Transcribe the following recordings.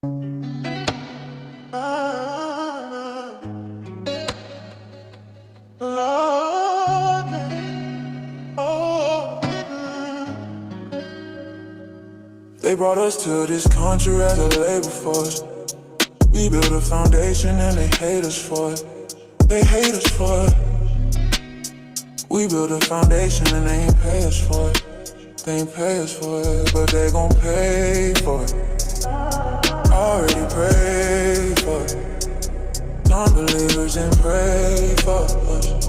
They brought us to this country as a labor force. We built a foundation and they hate us for it. They hate us for it. We built a foundation and they ain't pay us for it. They ain't pay us for it, but they gon' pay for it. Already prayed for it. Non-believers didn't pray for us.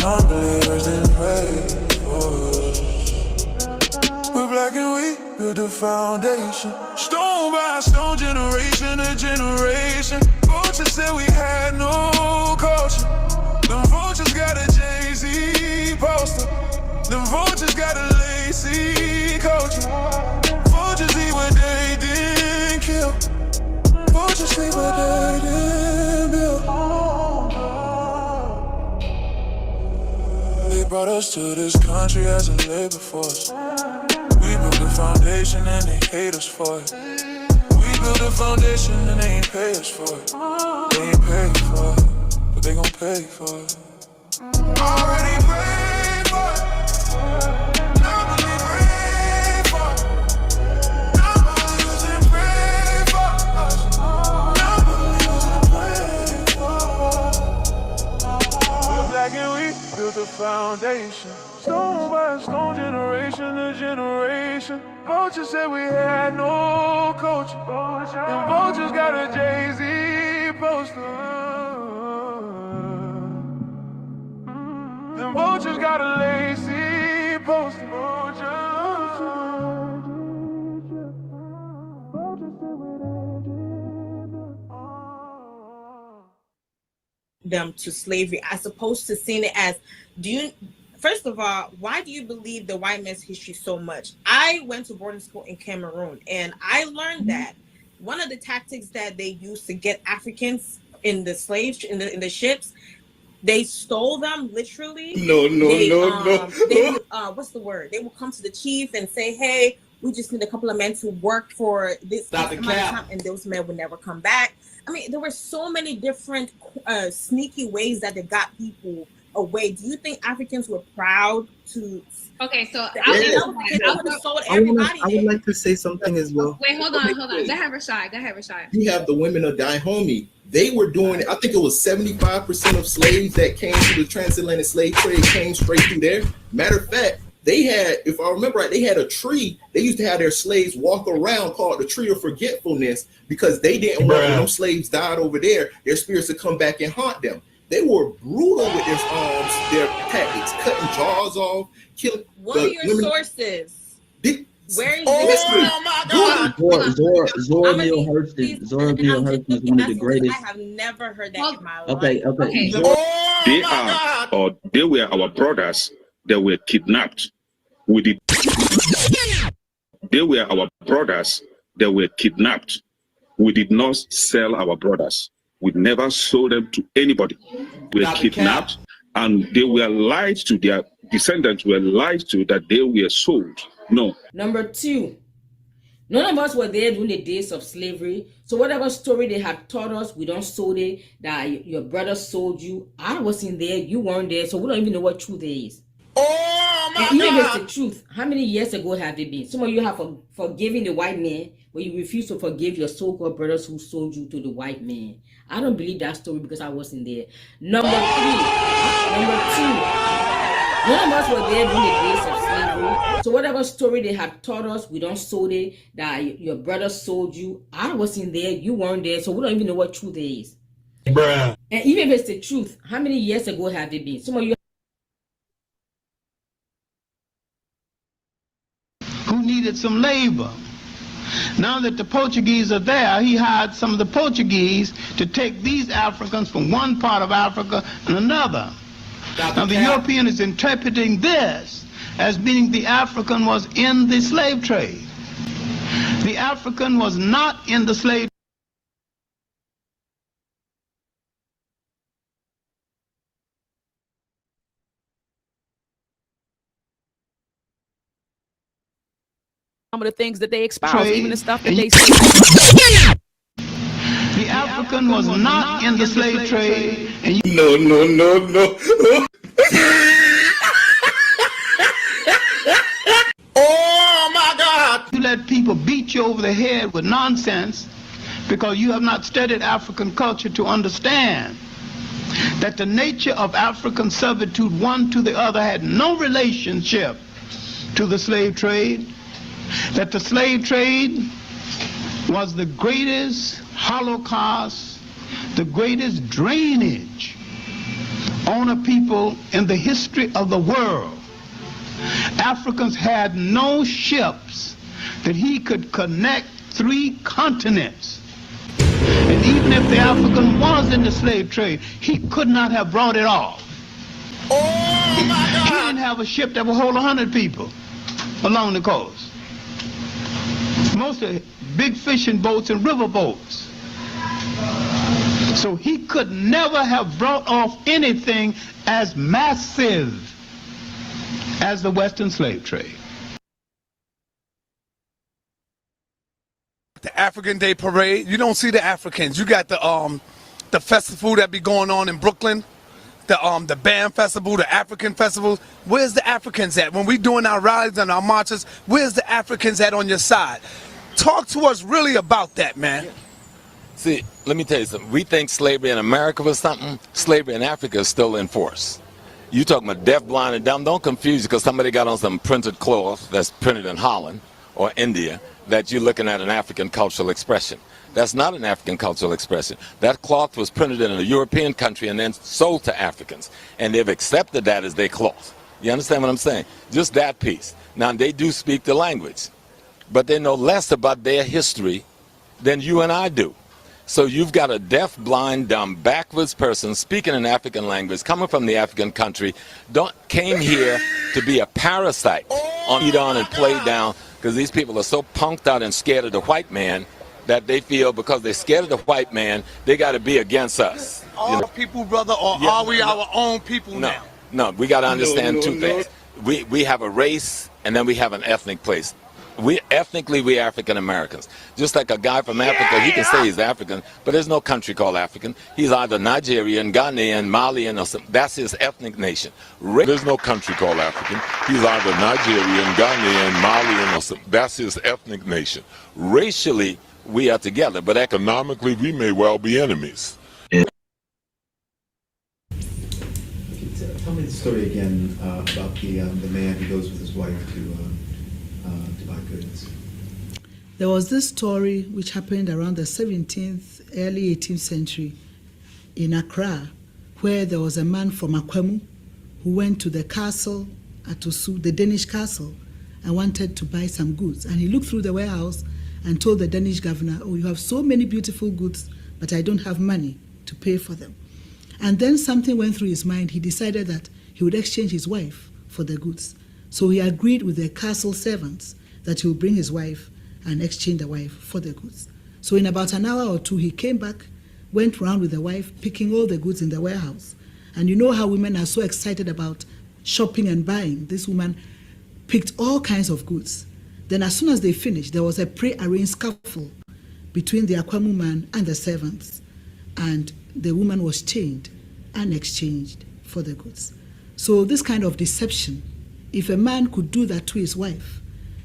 Non-believers didn't pray for us. We're black and we built a foundation. Stone by stone, generation to generation. Vultures said we had no culture. Them vultures got a Jay-Z poster. Them vultures got a lacy culture. Vultures eat what they didn't kill. Vultures sleep what they didn't build. They brought us to this country as a labor force. We built a foundation and they hate us for it. We built a foundation and they ain't pay us for it. They ain't pay for it, but they gon' pay for it. Already paid for it. Nobody prayed for it. Nobody didn't pray for us. Nobody didn't pray for us. We're black and we built a foundation. Stone by stone, generation to generation. Vultures said we had no culture. And vultures got a Jay-Z poster. Them vultures got a lacy poster. Them to slavery as opposed to seeing it as, first of all, why do you believe the white man's history so much? I went to boarding school in Cameroon and I learned that one of the tactics that they used to get Africans in the slaves in the ships, they stole them literally. No. What's the word? They will come to the chief and say, hey, we just need a couple of men to work for this amount of time, and those men would never come back. I mean, there were so many different sneaky ways that they got people away. Do you think Africans were proud to? Okay, so I would have sold everybody. I would like to say something as well. Wait, hold on. Go ahead, Rashad. You have the women of Dahomey. They were doing it. I think it was 75% of slaves that came to the transatlantic slave trade came straight through there. Matter of fact, they had, if I remember right, they had a tree. They used to have their slaves walk around called the Tree of Forgetfulness because they didn't want when them slaves died over there, their spirits to come back and haunt them. They were brutal with their tactics, cutting jaws off, killing. What are your sources? Where is my God! Zora Neale Hurston is one of the greatest. I have never heard that in my life. Okay. They were our brothers that were kidnapped. They were our brothers that were kidnapped. We did not sell our brothers. We never sold them to anybody. We were kidnapped, and they were lied to. Their descendants were lied to that they were sold. No. Number two, none of us were there during the days of slavery. So whatever story they had taught us, we don't sold it, that your brother sold you. I wasn't there, you weren't there, so we don't even know what truth is. Oh my and even God! if it's the truth, how many years ago have they been? Some of you have forgiven the white man, but you refuse to forgive your so-called brothers who sold you to the white man. I don't believe that story because I wasn't there. Number two, none of us were there during the days of slavery. So whatever story they had taught us, we don't sold it, that your brother sold you. I wasn't there, you weren't there, so we don't even know what truth is. Bruh. And even if it's the truth, how many years ago have they been? Some of you who needed some labor. Now that the Portuguese are there, he hired some of the Portuguese to take these Africans from one part of Africa and another. Now the European is interpreting this as meaning the African was in the slave trade. The African was not in the slave some of the things that they espouse, even the stuff that they say. the African was not in the slave trade, and you No. Oh my God! you let people beat you over the head with nonsense because you have not studied African culture to understand that the nature of African servitude, one to the other, had no relationship to the slave trade, that the slave trade was the greatest holocaust, the greatest drainage on a people in the history of the world. Africans had no ships that he could connect 3 continents. And even if the African was in the slave trade, he could not have brought it off. Oh my He God! didn't have a ship that would hold 100 people along the coast. Most of big fishing boats and river boats. So he could never have brought off anything as massive as the Western slave trade. The African Day Parade, you don't see the Africans. You got the festival that be going on in Brooklyn, the band festival, the African festival. Where's the Africans at? When we doing our rallies and our marches, where's the Africans at on your side? Talk to us really about that, man. See, let me tell you something. We think slavery in America was something. Slavery in Africa is still in force. You talking about deaf, blind, and dumb. Don't confuse you because somebody got on some printed cloth that's printed in Holland or India that you're looking at an African cultural expression. That's not an African cultural expression. That cloth was printed in a European country and then sold to Africans. And they've accepted that as their cloth. You understand what I'm saying? Just that piece. Now, they do speak the language, but they know less about their history than you and I do. So you've got a deaf, blind, dumb, backwards person speaking an African language, coming from the African country, came here to be a parasite, eat on and play down, because these people are so punked out and scared of the white man that they feel because they're scared of the white man, they got to be against us. All people, brother, or are we our own people now? No, we got to understand two things. We have a race, and then we have an ethnic place. Ethnically, we African Americans. Just like a guy from Africa, he can say he's African, but there's no country called African. He's either Nigerian, Ghanaian, Malian, or something. That's his ethnic nation. There's no country called African. He's either Nigerian, Ghanaian, Malian, or something. That's his ethnic nation. Racially, we are together, but economically, we may well be enemies. Tell me the story again about the man who goes with his wife to buy goods. There was this story which happened around the 17th, early 18th century in Accra, where there was a man from Akwemu who went to the castle at Osu, the Danish castle, and wanted to buy some goods. And he looked through the warehouse and told the Danish governor, "Oh, you have so many beautiful goods, but I don't have money to pay for them." And then something went through his mind. He decided that he would exchange his wife for the goods. So he agreed with the castle servants that he would bring his wife and exchange the wife for the goods. So in about an hour or two, he came back, went round with the wife, picking all the goods in the warehouse. And you know how women are so excited about shopping and buying. This woman picked all kinds of goods. Then as soon as they finished, there was a pre-arranged scuffle between the Akwemu man and the servants. And the woman was chained and exchanged for the goods. So this kind of deception, if a man could do that to his wife,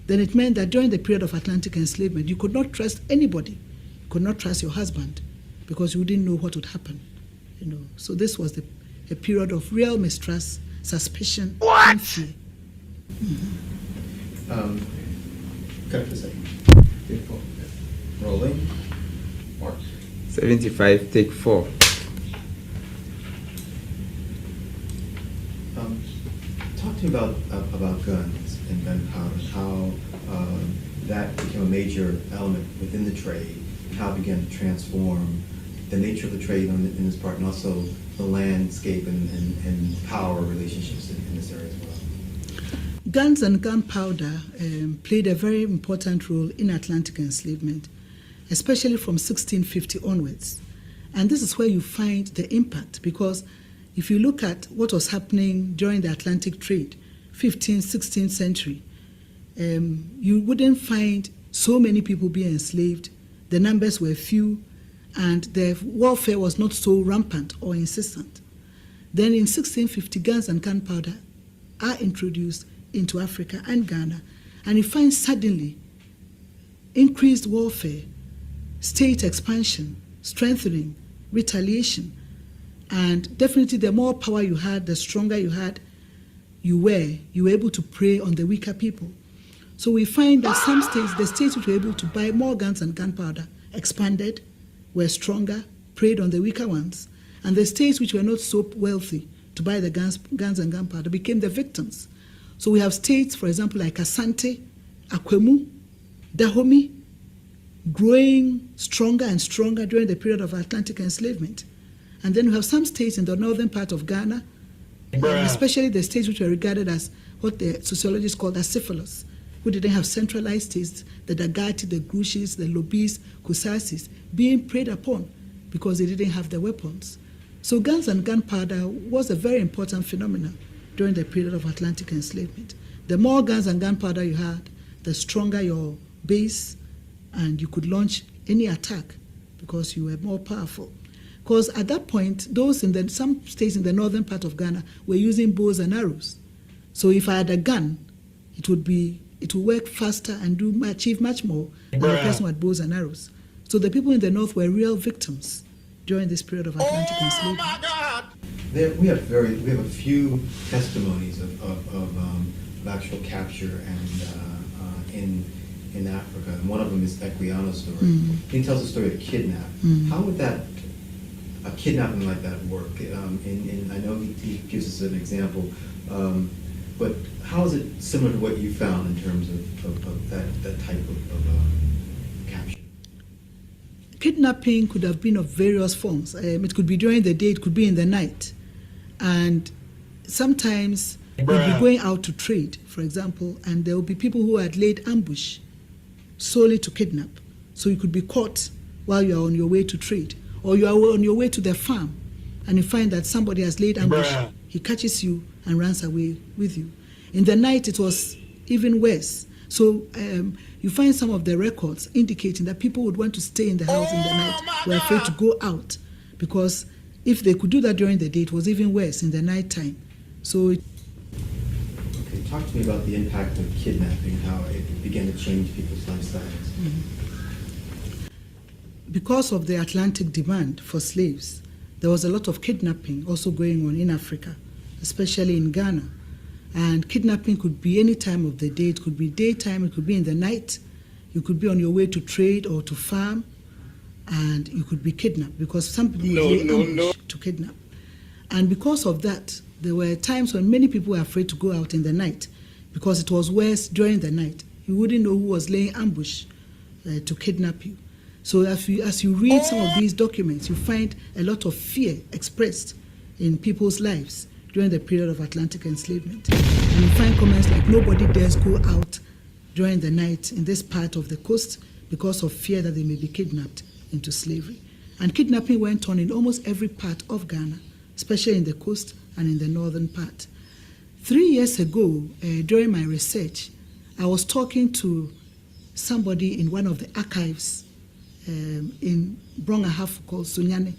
then it meant that during the period of Atlantic enslavement, you could not trust anybody. You could not trust your husband because you didn't know what would happen. So this was a period of real mistrust, suspicion, and fear. Cut for a second. Rolling. Mark. 75, take 4. Talk to me about guns and gunpowder, how that became a major element within the trade, and how it began to transform the nature of the trade in this part, and also the landscape and power relationships in this area as well. Guns and gunpowder played a very important role in Atlantic enslavement, especially from 1650 onwards. And this is where you find the impact, because if you look at what was happening during the Atlantic trade, 15th, 16th century, you wouldn't find so many people being enslaved. The numbers were few, and the warfare was not so rampant or insistent. Then in 1650, guns and gunpowder are introduced into Africa and Ghana, and you find suddenly increased warfare, state expansion, strengthening, retaliation, and definitely the more power you had, the stronger you were able to prey on the weaker people. So we find that some states, the states which were able to buy more guns and gunpowder, expanded, were stronger, preyed on the weaker ones, and the states which were not so wealthy to buy the guns and gunpowder became the victims. So we have states, for example, like Asante, Akwemu, Dahomey, growing stronger and stronger during the period of Atlantic enslavement. And then we have some states in the northern part of Ghana, especially the states which were regarded as what the sociologists called as syphilis, who didn't have centralized states, the Dagati, the Grushis, the Lobis, Kusasis, being preyed upon because they didn't have the weapons. So guns and gunpowder was a very important phenomenon during the period of Atlantic enslavement. The more guns and gunpowder you had, the stronger your base, and you could launch any attack because you were more powerful. Because at that point, some states in the northern part of Ghana were using bows and arrows. So if I had a gun, it would work faster and achieve much more than the person who had bows and arrows. So the people in the north were real victims during this period of Atlantic enslavement. We have a few testimonies of actual capture and in Africa, and one of them is Equiano's story. He tells the story of kidnap. How would a kidnapping like that work? And I know he gives us an example, but how is it similar to what you found in terms of that type of capture? Kidnapping could have been of various forms. It could be during the day, it could be in the night. And sometimes you'd be going out to trade, for example, and there will be people who had laid ambush solely to kidnap. So you could be caught while you are on your way to trade, or you are on your way to the farm, and you find that somebody has laid ambush. He catches you and runs away with you. In the night, it was even worse. So you find some of the records indicating that people would want to stay in the house in the night, were afraid to go out, because if they could do that during the day, it was even worse in the night time. So talk to me about the impact of kidnapping, how it began to change people's lifestyles. Because of the Atlantic demand for slaves, there was a lot of kidnapping also going on in Africa, especially in Ghana. And kidnapping could be any time of the day. It could be daytime, it could be in the night. You could be on your way to trade or to farm, and you could be kidnapped because some people would lay ambush to kidnap. And because of that, there were times when many people were afraid to go out in the night because it was worse during the night. You wouldn't know who was laying ambush to kidnap you. So as you read some of these documents, you find a lot of fear expressed in people's lives during the period of Atlantic enslavement. And you find comments like, nobody dares go out during the night in this part of the coast because of fear that they may be kidnapped into slavery. And kidnapping went on in almost every part of Ghana, especially in the coast and in the northern part. 3 years ago, during my research, I was talking to somebody in one of the archives in Brongahafu called Sunyane,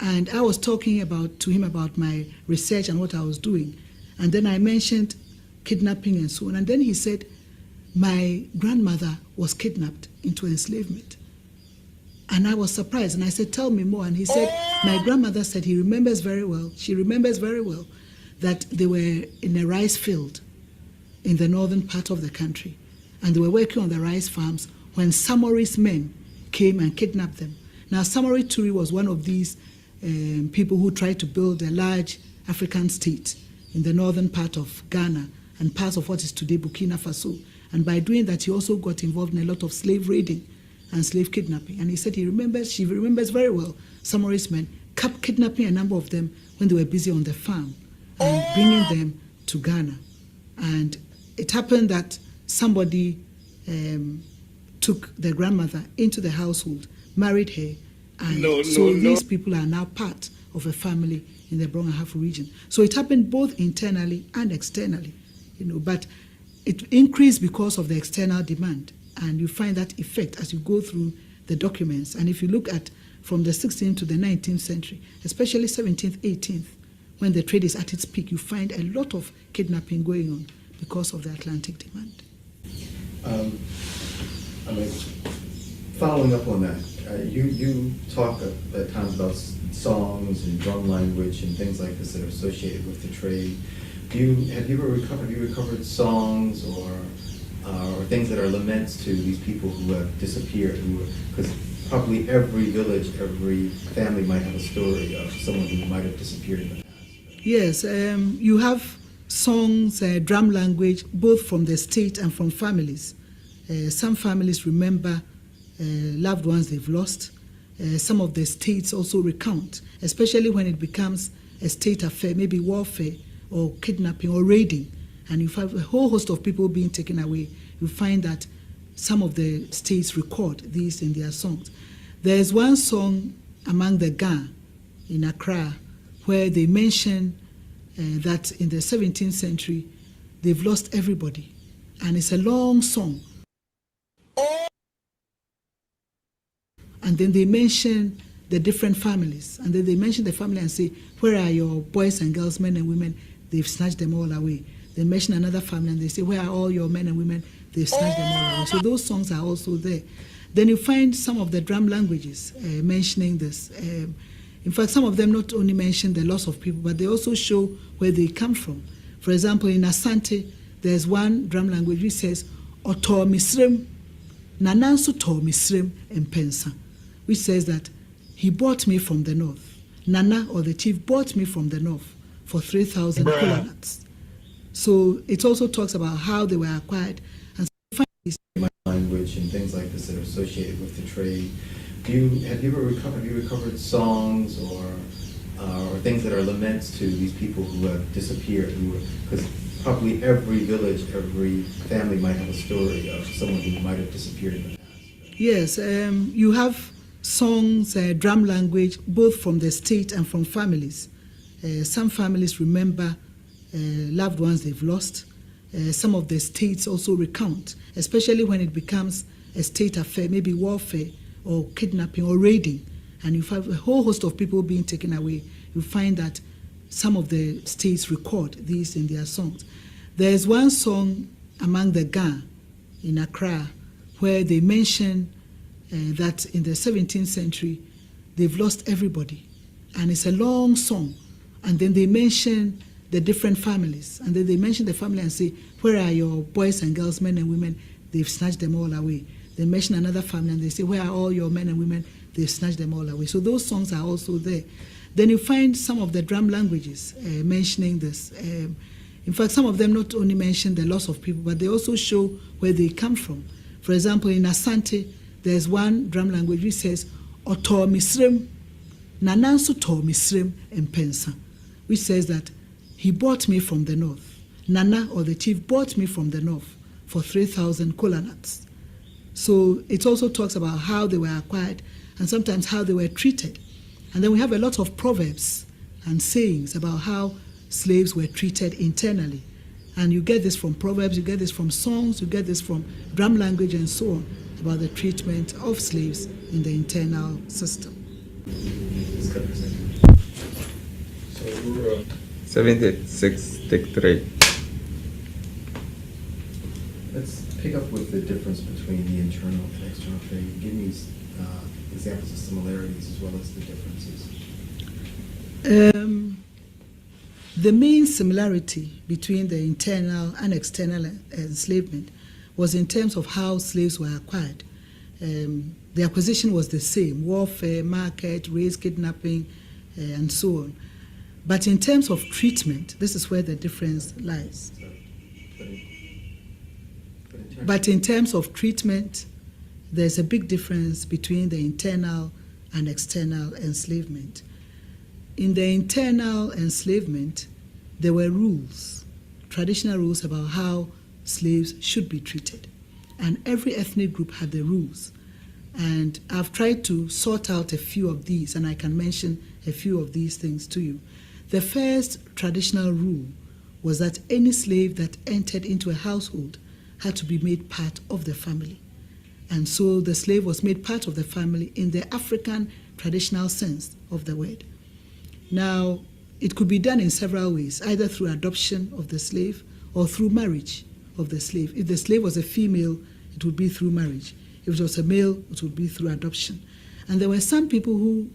and I was talking to him about my research and what I was doing. And then I mentioned kidnapping and so on. And then he said, my grandmother was kidnapped into enslavement. And I was surprised, and I said, tell me more. And he said, my grandmother said she remembers very well that they were in a rice field in the northern part of the country, and they were working on the rice farms when Samori's men came and kidnapped them. Now, Samori Turi was one of these people who tried to build a large African state in the northern part of Ghana and parts of what is today Burkina Faso. And by doing that, he also got involved in a lot of slave raiding and slave kidnapping. And he said she remembers very well Samori's men kidnapping a number of them when they were busy on the farm and bringing them to Ghana. And it happened that somebody took the grandmother into the household, married her, and these people are now part of a family in the Brongahafu region. So it happened both internally and externally, but it increased because of the external demand. And you find that effect as you go through the documents. And if you look at, from the 16th to the 19th century, especially 17th, 18th, when the trade is at its peak, you find a lot of kidnapping going on because of the Atlantic demand. Following up on that, you talk at times about songs and drum language and things like this that are associated with the trade. Have you recovered songs or things that are laments to these people who have disappeared? Because probably every village, every family might have a story of someone who might have disappeared in the past. Yes, you have songs, drum language, both from the state and from families. Some families remember loved ones they've lost. Some of the states also recount, especially when it becomes a state affair, maybe warfare or kidnapping or raiding, and you find a whole host of people being taken away. You find that some of the states record these in their songs. There's one song among the Ga in Accra where they mention that in the 17th century they've lost everybody, and it's a long song. And then they mention the different families, and then they mention the family and say, where are your boys and girls, men and women? They've snatched them all away. They mention another family and they say, where are all your men and women? They've snatched them all away. So those songs are also there. Then you find some of the drum languages mentioning this. In fact, some of them not only mention the loss of people, but they also show where they come from. For example, in Asante, there's one drum language which says, Oto Misrem, Nanansu To Misrem Mpensa, which says that he bought me from the north. Nana, or the chief, bought me from the north for 3,000 kolanats. So it also talks about how they were acquired. And so language and things like this that are associated with the trade. Have you recovered songs or things that are laments to these people who have disappeared? Because probably every village, every family might have a story of someone who might have disappeared in the past. Yes, you have songs, drum language, both from the state and from families. Some families remember loved ones they've lost. Some of the states also recount, especially when it becomes a state affair, maybe warfare or kidnapping or raiding, and you find a whole host of people being taken away. You find that some of the states record these in their songs. There's one song among the Ga in Accra where they mention that in the 17th century they've lost everybody, and it's a long song. And then they mention the different families, and then they mention the family and say, where are your boys and girls, men and women? They've snatched them all away. They mention another family and they say, where are all your men and women? They've snatched them all away. So those songs are also there. Then you find some of the drum languages mentioning this. In fact, some of them not only mention the loss of people, but they also show where they come from. For example, in Asante, there's one drum language which says, Oto Misrem, Nanansu To Misrem Mpensa, which says that he bought me from the north. Nana, or the chief, bought me from the north for 3,000 kolanats. So it also talks about how they were acquired and sometimes how they were treated. And then we have a lot of proverbs and sayings about how slaves were treated internally. And you get this from proverbs, you get this from songs, you get this from drum language and so on, about the treatment of slaves in the internal system. 76, take 3. Let's pick up with the difference between the internal and external trade. Give me examples of similarities as well as the differences. The main similarity between the internal and external enslavement was in terms of how slaves were acquired. The acquisition was the same: warfare, market, race, kidnapping, and so on. But in terms of treatment, this is where the difference lies. But in terms of treatment, there's a big difference between the internal and external enslavement. In the internal enslavement, there were rules, traditional rules about how slaves should be treated. And every ethnic group had the rules. And I've tried to sort out a few of these, and I can mention a few of these things to you. The first traditional rule was that any slave that entered into a household had to be made part of the family. And so the slave was made part of the family in the African traditional sense of the word. Now, it could be done in several ways, either through adoption of the slave or through marriage of the slave. If the slave was a female, it would be through marriage. If it was a male, it would be through adoption. And there were some people who,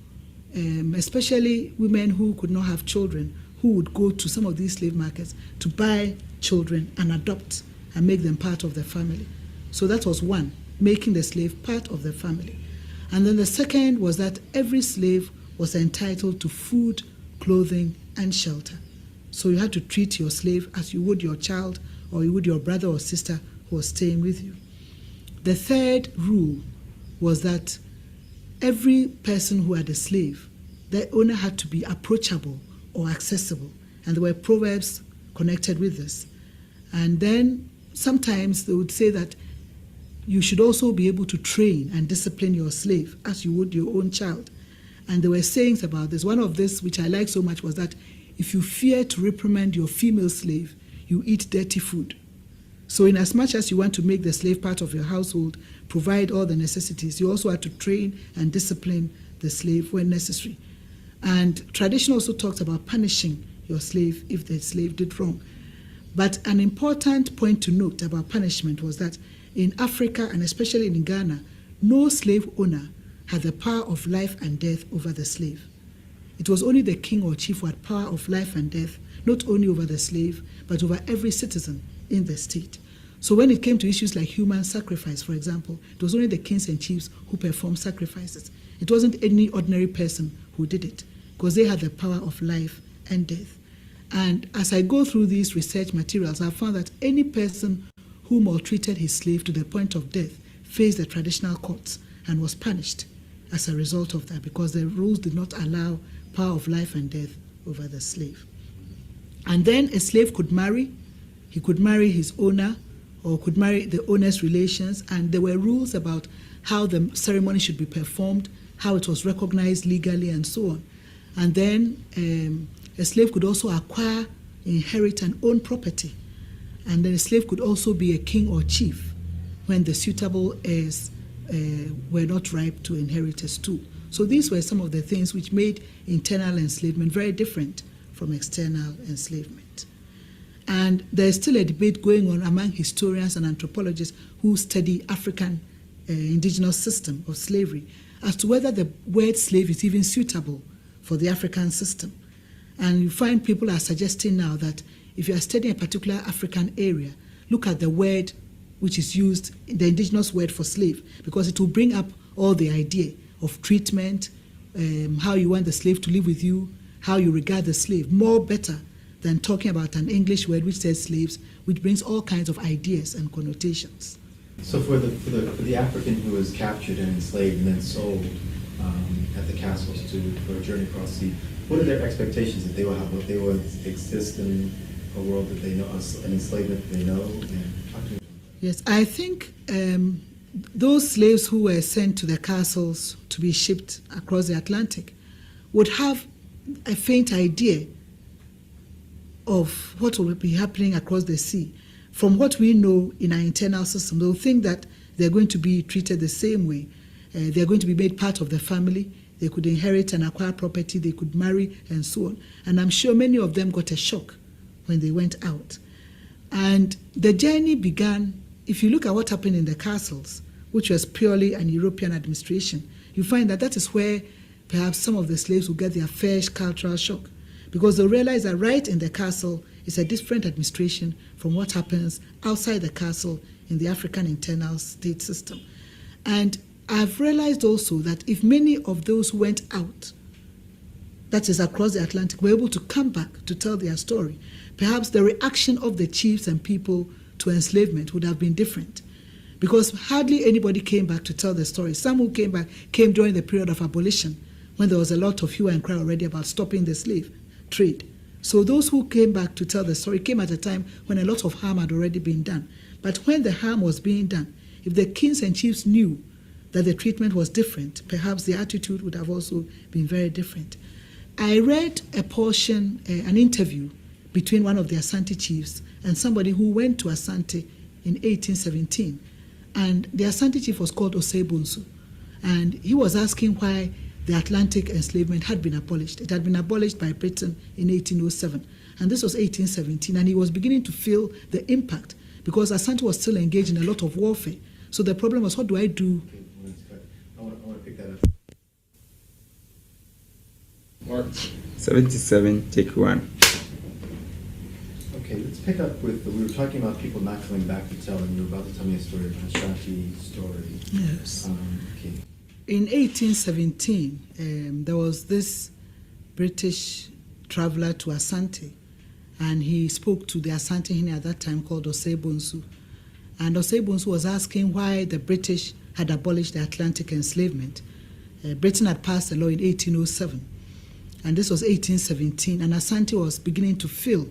especially women who could not have children, who would go to some of these slave markets to buy children and adopt and make them part of the family. So that was one, making the slave part of the family. And then the second was that every slave was entitled to food, clothing, and shelter. So you had to treat your slave as you would your child or you would your brother or sister who was staying with you. The third rule was that every person who had a slave, the owner had to be approachable or accessible. And there were proverbs connected with this. And then sometimes they would say that you should also be able to train and discipline your slave as you would your own child. And there were sayings about this. One of this, which I like so much, was that if you fear to reprimand your female slave, you eat dirty food. So in as much as you want to make the slave part of your household, provide all the necessities, you also have to train and discipline the slave when necessary. And tradition also talks about punishing your slave if the slave did wrong. But an important point to note about punishment was that in Africa, and especially in Ghana, no slave owner had the power of life and death over the slave. It was only the king or chief who had power of life and death, not only over the slave, but over every citizen in the state. So when it came to issues like human sacrifice, for example, it was only the kings and chiefs who performed sacrifices. It wasn't any ordinary person who did it, because they had the power of life and death. And as I go through these research materials, I found that any person who maltreated his slave to the point of death faced the traditional courts and was punished as a result of that, because the rules did not allow power of life and death over the slave. And then a slave could marry. He could marry his owner or could marry the owner's relations, and there were rules about how the ceremony should be performed, how it was recognized legally, and so on. And then a slave could also acquire, inherit, and own property. And then a slave could also be a king or chief when the suitable heirs were not ripe to inherit as too. So these were some of the things which made internal enslavement very different from external enslavement. And there is still a debate going on among historians and anthropologists who study African indigenous system of slavery as to whether the word slave is even suitable for the African system. And you find people are suggesting now that if you are studying a particular African area, look at the word which is used, the indigenous word for slave, because it will bring up all the idea of treatment, how you want the slave to live with you, how you regard the slave, more better than talking about an English word which says slaves, which brings all kinds of ideas and connotations. So for the African who was captured and enslaved and then sold at the castles for a journey across the sea, what are their expectations that they will have? What they will exist in a world that they know, an enslavement that they know? Yes, I think those slaves who were sent to the castles to be shipped across the Atlantic would have a faint idea of what will be happening across the sea. From what we know in our internal system, they'll think that they're going to be treated the same way. They're going to be made part of the family. They could inherit and acquire property. They could marry and so on. And I'm sure many of them got a shock when they went out. And the journey began, if you look at what happened in the castles, which was purely an European administration, you find that that is where perhaps some of the slaves will get their first cultural shock, because they realize that right in the castle is a different administration from what happens outside the castle in the African internal state system. And I've realized also that if many of those who went out, that is across the Atlantic, were able to come back to tell their story, perhaps the reaction of the chiefs and people to enslavement would have been different, because hardly anybody came back to tell the story. Some who came back came during the period of abolition, when there was a lot of hue and cry already about stopping the slave trade. So those who came back to tell the story came at a time when a lot of harm had already been done. But when the harm was being done, if the kings and chiefs knew that the treatment was different, perhaps the attitude would have also been very different. I read a portion, an interview between one of the Asante chiefs and somebody who went to Asante in 1817. And the Asante chief was called Osei Bonsu. And he was asking why the Atlantic enslavement had been abolished. It had been abolished by Britain in 1807, and this was 1817, and he was beginning to feel the impact because Asante was still engaged in a lot of warfare. So the problem was, what do I do? I want to pick that up. Mark. 77, take 1. Okay, let's pick up with, we were talking about people not coming back to tell, and you were about to tell me a story, an Ashanti story. Yes. Okay. In 1817, there was this British traveler to Asante, and he spoke to the Asante Hine at that time called Osei Bonsu. And Osei Bonsu was asking why the British had abolished the Atlantic enslavement. Britain had passed a law in 1807, and this was 1817, and Asante was beginning to feel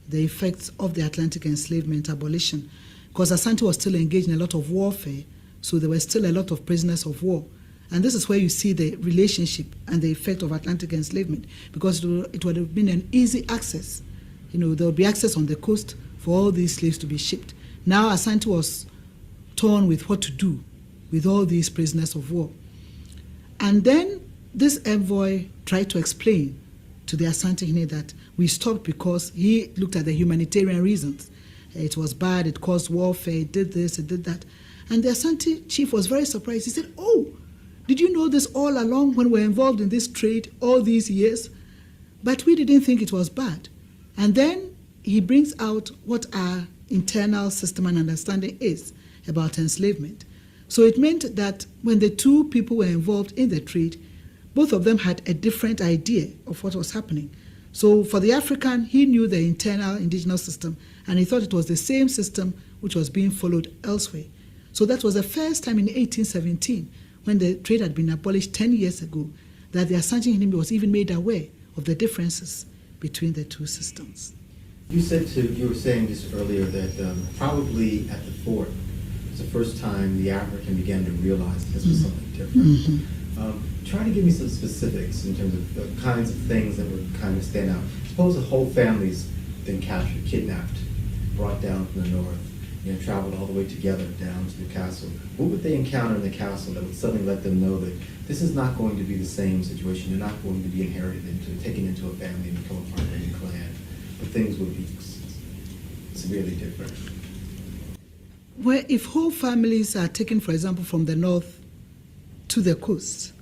the effects of the Atlantic enslavement abolition, because Asante was still engaged in a lot of warfare, so there were still a lot of prisoners of war. And this is where you see the relationship and the effect of Atlantic enslavement, because it would have been an easy access. There would be access on the coast for all these slaves to be shipped. Now Asante was torn with what to do with all these prisoners of war. And then this envoy tried to explain to the Asante Hine that we stopped because he looked at the humanitarian reasons. It was bad, it caused warfare, it did this, it did that. And the Asante chief was very surprised. He said, "Oh, did you know this all along when we were involved in this trade all these years? But we didn't think it was bad." And then he brings out what our internal system and understanding is about enslavement. So it meant that when the two people were involved in the trade, both of them had a different idea of what was happening. So for the African, he knew the internal indigenous system, and he thought it was the same system which was being followed elsewhere. So that was the first time in 1817, when the trade had been abolished 10 years ago, that the Asante Hine was even made aware of the differences between the two systems. You were saying just earlier that probably at the fort, it's the first time the African began to realize this was something different. Try to give me some specifics in terms of the kinds of things that would kind of stand out. Suppose a whole family's been captured, kidnapped, brought down from the north, traveled all the way together down to the castle. What would they encounter in the castle that would suddenly let them know that this is not going to be the same situation? They're not going to be taken into a family and become a part of a clan, but things would be severely different. Well, if whole families are taken, for example, from the north to the coast,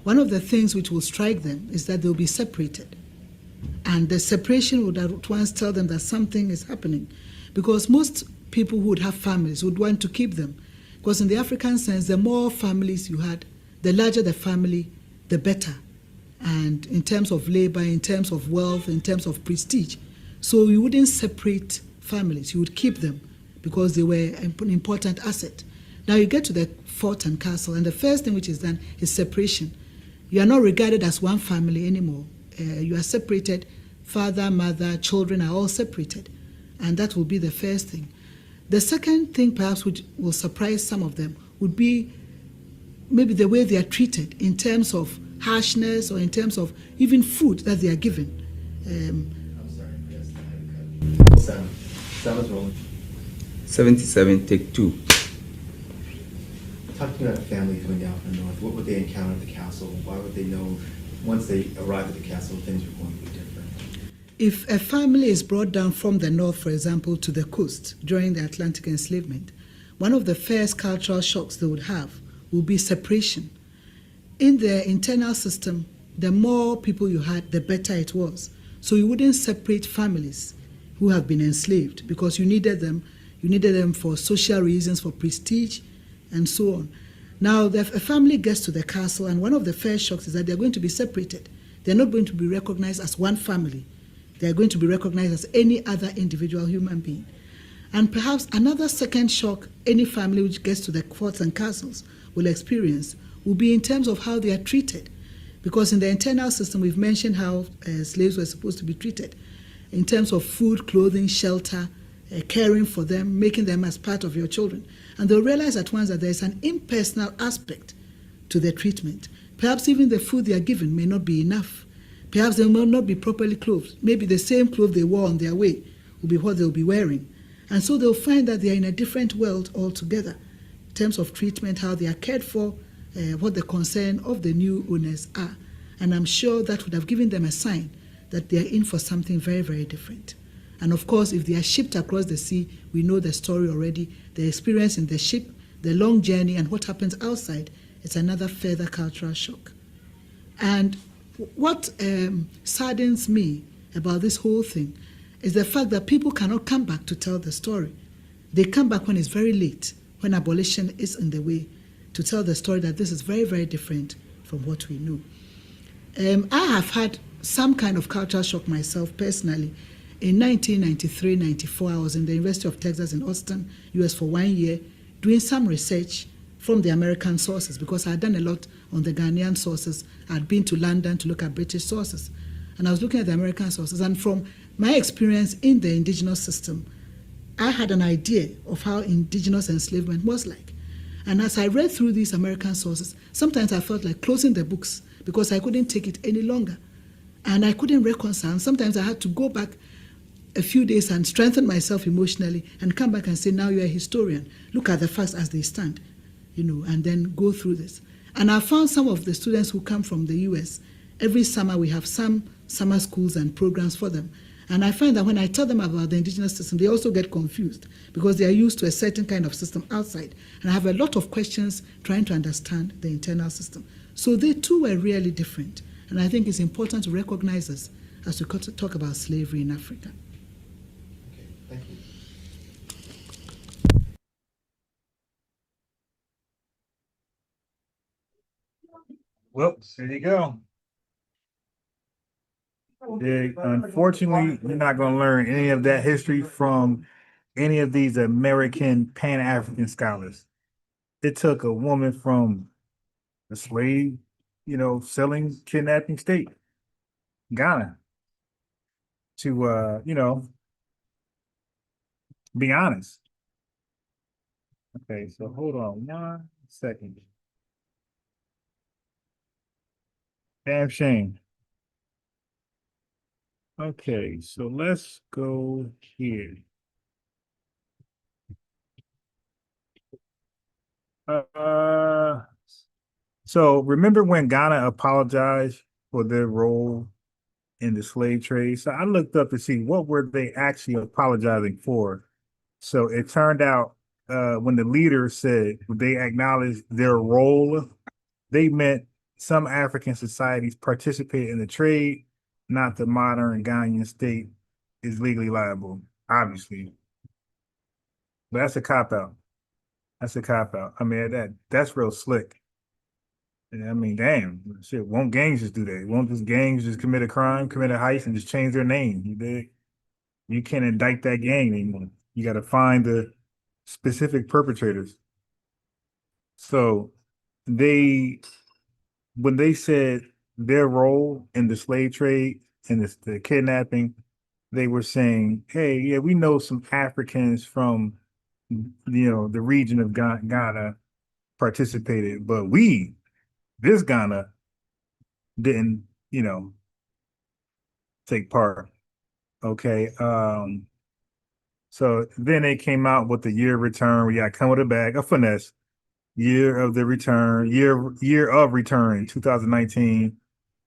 one of the things which will strike them is that they'll be separated. And the separation would at once tell them that something is happening, because most people who would have families would want to keep them. Because in the African sense, the more families you had, the larger the family, the better. And in terms of labor, in terms of wealth, in terms of prestige. So you wouldn't separate families, you would keep them because they were an important asset. Now you get to the fort and castle, and the first thing which is done is separation. You are not regarded as one family anymore. You are separated. Father, mother, children are all separated. And that will be the first thing. The second thing, perhaps, which will surprise some of them, would be maybe the way they are treated in terms of harshness or in terms of even food that they are given. I'm sorry, yes, I had to cut. Seven's rolling. 77, take 2. Talk to me about a family coming down from the north. What would they encounter at the castle? Why would they know once they arrive at the castle things were going to be different? If a family is brought down from the north, for example, to the coast during the Atlantic enslavement, one of the first cultural shocks they would have will be separation. In the internal system, the more people you had, the better it was. So you wouldn't separate families who have been enslaved because you needed them. You needed them for social reasons, for prestige, and so on. Now, a family gets to the castle, and one of the first shocks is that they're going to be separated. They're not going to be recognized as one family. They're going to be recognized as any other individual human being. And perhaps another second shock any family which gets to the forts and castles will experience will be in terms of how they are treated. Because in the internal system, we've mentioned how slaves were supposed to be treated in terms of food, clothing, shelter, caring for them, making them as part of your children. And they'll realize at once that there's an impersonal aspect to their treatment. Perhaps even the food they are given may not be enough. Perhaps they will not be properly clothed. Maybe the same clothes they wore on their way will be what they'll be wearing. And so they'll find that they are in a different world altogether in terms of treatment, how they are cared for, what the concern of the new owners are. And I'm sure that would have given them a sign that they are in for something very, very different. And of course, if they are shipped across the sea, we know the story already. The experience in the ship, the long journey, and what happens outside, it's another further cultural shock. And what saddens me about this whole thing is the fact that people cannot come back to tell the story. They come back when it's very late, when abolition is in the way, to tell the story that this is very, very different from what we know. I have had some kind of cultural shock myself personally. In 1993-94, I was in the University of Texas in Austin, US for 1 year, doing some research from the American sources, because I had done a lot on the Ghanaian sources. I had been to London to look at British sources. And I was looking at the American sources. And from my experience in the indigenous system, I had an idea of how indigenous enslavement was like. And as I read through these American sources, sometimes I felt like closing the books because I couldn't take it any longer. And I couldn't reconcile. Sometimes I had to go back a few days and strengthen myself emotionally and come back and say, now you're a historian. Look at the facts as they stand, and then go through this. And I found some of the students who come from the US, every summer we have some summer schools and programs for them. And I find that when I tell them about the indigenous system, they also get confused because they are used to a certain kind of system outside. And I have a lot of questions trying to understand the internal system. So they too were really different. And I think it's important to recognize this as we talk about slavery in Africa. Okay, thank you. Well, there you go. Unfortunately, you're not going to learn any of that history from any of these American Pan-African scholars. It took a woman from a slave, selling, kidnapping state, Ghana, to, be honest. Okay, so hold on 1 second. Damn shame. Okay, so let's go here. So remember when Ghana apologized for their role in the slave trade? So I looked up to see what were they actually apologizing for. So it turned out when the leader said they acknowledged their role, they meant some African societies participate in the trade, not the modern Ghanaian state is legally liable, obviously. But that's a cop-out. That's a cop-out. I mean, that's real slick. I mean, damn, shit, won't gangs just do that? Won't just gangs just commit a crime, commit a heist, and just change their name? You can't indict that gang anymore. You got to find the specific perpetrators. So when they said their role in the slave trade and the kidnapping, they were saying, hey, yeah, we know some Africans from, the region of Ghana participated, but this Ghana didn't, take part. Okay. So then they came out with the year of return. We got to come with a bag of finesse. Year of return, 2019.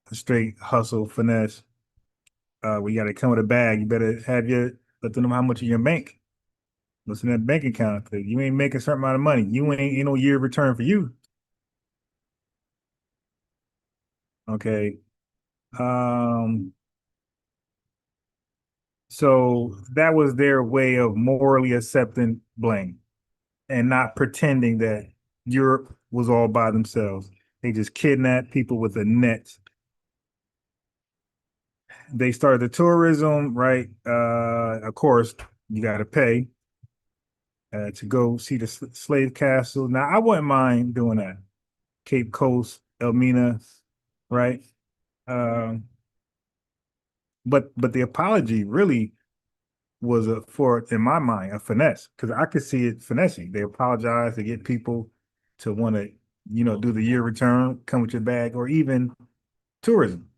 A straight hustle finesse. We got to come with a bag. You better let them know how much in your bank. What's in that bank account? Cause you ain't making a certain amount of money. You ain't no year of return for you. Okay. So that was their way of morally accepting blame and not pretending that Europe was all by themselves. They just kidnapped people with a net. They started the tourism, right? Of course, you got to pay to go see the slave castle. Now, I wouldn't mind doing that. Cape Coast, Elmina, right? But the apology really was in my mind, a finesse, because I could see it finessing. They apologize to get people to want to, do the year return, come with your bag, or even tourism.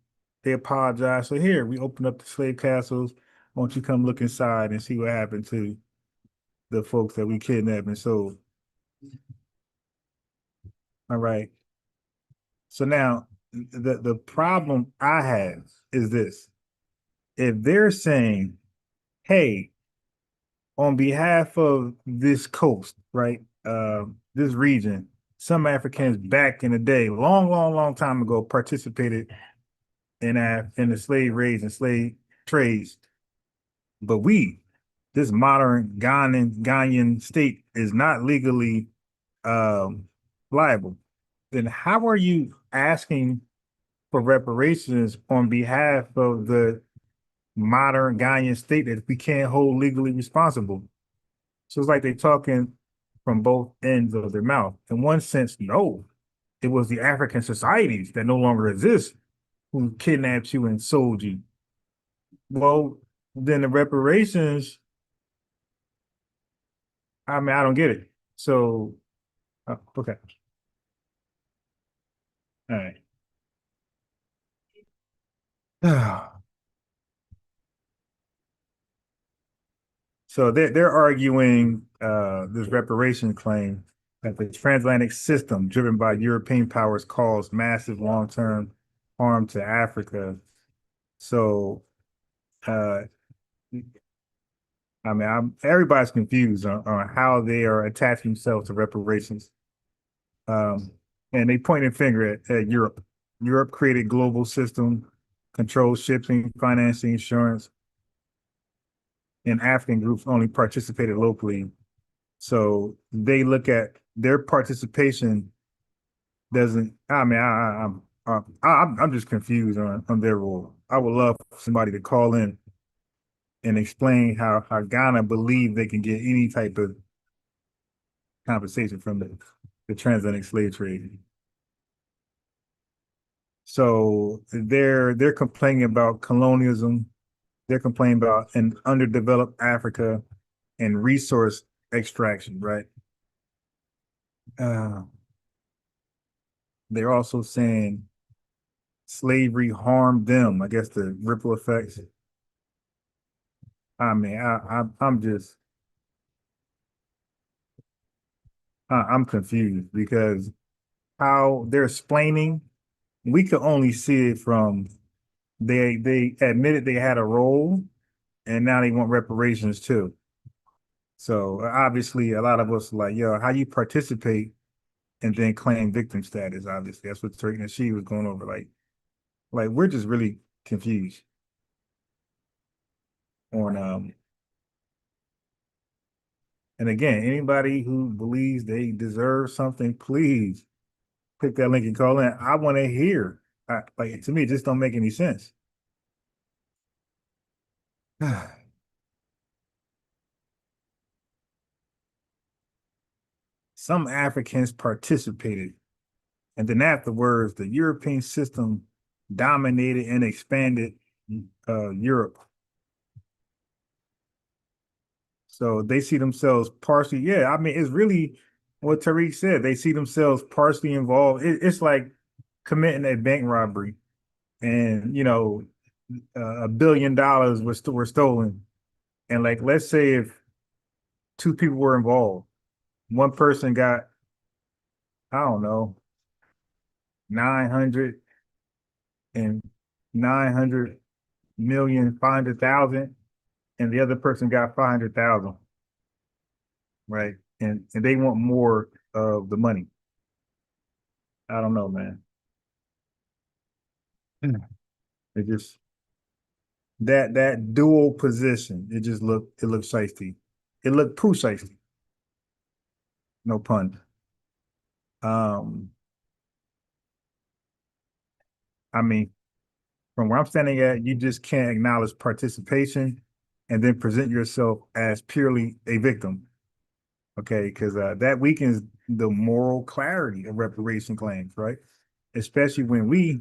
They apologize. So here, we open up the slave castles. Why don't you come look inside and see what happened to the folks that we kidnapped and sold? All right. So now the problem I have is this. If they're saying, hey, on behalf of this coast, right, this region, some Africans back in the day, long time ago, participated in the slave raids and slave trades. But this modern Ghanaian state is not legally liable. Then how are you asking for reparations on behalf of the modern Ghanaian state that we can't hold legally responsible? So it's like they're talking from both ends of their mouth. In one sense, no, it was the African societies that no longer exist who kidnapped you and sold you. Well, then the reparations, I mean, I don't get it. So, okay. All right. So they're arguing this reparation claim that the transatlantic system driven by European powers caused massive long-term harm to Africa. So, I mean, everybody's confused on how they are attaching themselves to reparations. And they point a finger at Europe. Europe created global system, controls shipping, financing, insurance, and African groups only participated locally. So they look at their participation doesn't. I mean, I'm just confused on their role. I would love somebody to call in and explain how Ghana believe they can get any type of compensation from the transatlantic slave trade. So they're complaining about colonialism. They're complaining about an underdeveloped Africa and resource extraction, right? They're also saying slavery harmed them. I guess the ripple effects. I mean, I'm confused because how they're explaining, we could only see it from they admitted they had a role, and now they want reparations too. So obviously, a lot of us are like, yo, how you participate and then claim victim status? Obviously, that's what Turk and she was going over. Like we're just really confused on And again, anybody who believes they deserve something, please click that link and call in. I want to hear. Like to me, it just don't make any sense. Some Africans participated, and then afterwards, the European system dominated and expanded Europe. So they see themselves partially. Yeah, I mean, it's really what Tariq said. They see themselves partially involved. It's like committing a bank robbery, and $1 billion were stolen, and like let's say if two people were involved, one person got, I don't know, 900 and 900,500,000, and the other person got 500,000, right? And they want more of the money. I don't know, man. It just that dual position. It looked shiesty. It looked poo shiesty. No pun. I mean, from where I'm standing at, you just can't acknowledge participation and then present yourself as purely a victim. Okay, because that weakens the moral clarity of reparation claims, right? Especially when we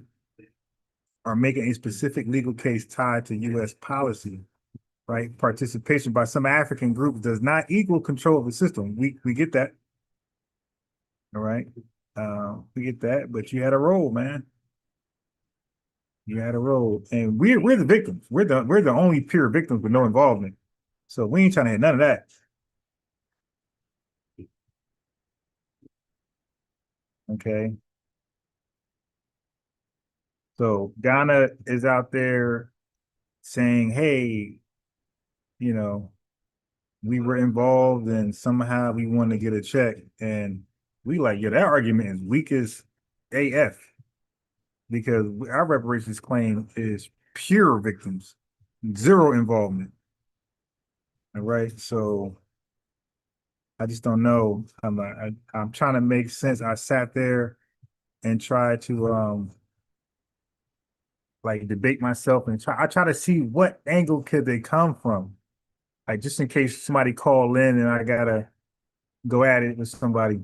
are making a specific legal case tied to U.S. policy, right? Participation by some African groups does not equal control of the system. We get that, all right? We get that, but you had a role, man. You had a role, and we're the victims. We're the only pure victims with no involvement. So we ain't trying to hit none of that. Okay. So Ghana is out there saying, hey, you know, we were involved and somehow we want to get a check. And we like, yeah, that argument is weak as AF because our reparations claim is pure victims, zero involvement. All right. So I just don't know. I'm trying to make sense. I sat there and tried to like debate myself and I try to see what angle could they come from. Like just in case somebody call in and I gotta go at it with somebody,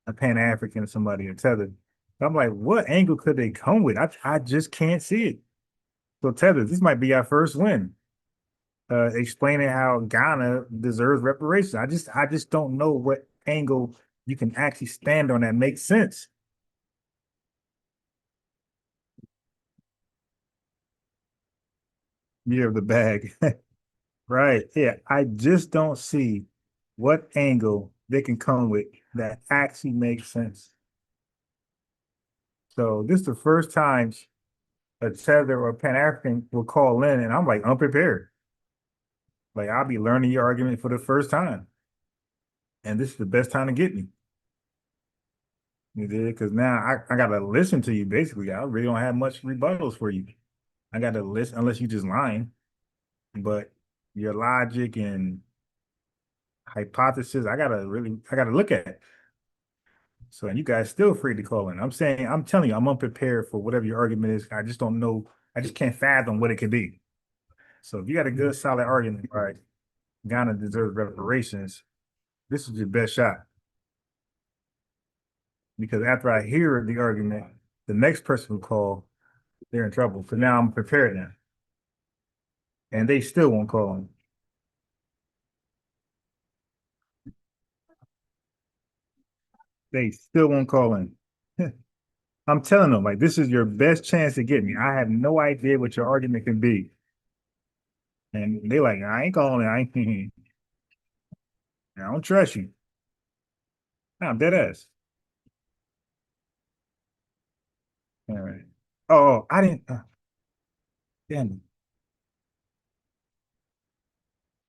a Pan-African or somebody, or tethered. I'm like, what angle could they come with? I just can't see it. So tethered, this might be our first win. Explaining how Ghana deserves reparations. I just don't know what angle you can actually stand on that makes sense. Year of the bag. Right. Yeah. I just don't see what angle they can come with that actually makes sense. So this is the first time a tether or Pan-African will call in and I'm like unprepared. Like I'll be learning your argument for the first time. And this is the best time to get me. You did? Because now I gotta listen to you basically. I really don't have much rebuttals for you. I gotta listen unless you just lying. But your logic and hypothesis, I gotta look at it. So and you guys still free to call in. I'm telling you, I'm unprepared for whatever your argument is. I just don't know. I just can't fathom what it could be. So if you got a good solid argument, right, Ghana deserves reparations, this is your best shot. Because after I hear the argument, the next person will call, they're in trouble. So now I'm prepared now. And they still won't call in. They still won't call in. I'm telling them, like, this is your best chance to get me. I have no idea what your argument can be. And they like, I ain't calling. I don't trust you. I'm dead ass. All right. Oh, I didn't. Damn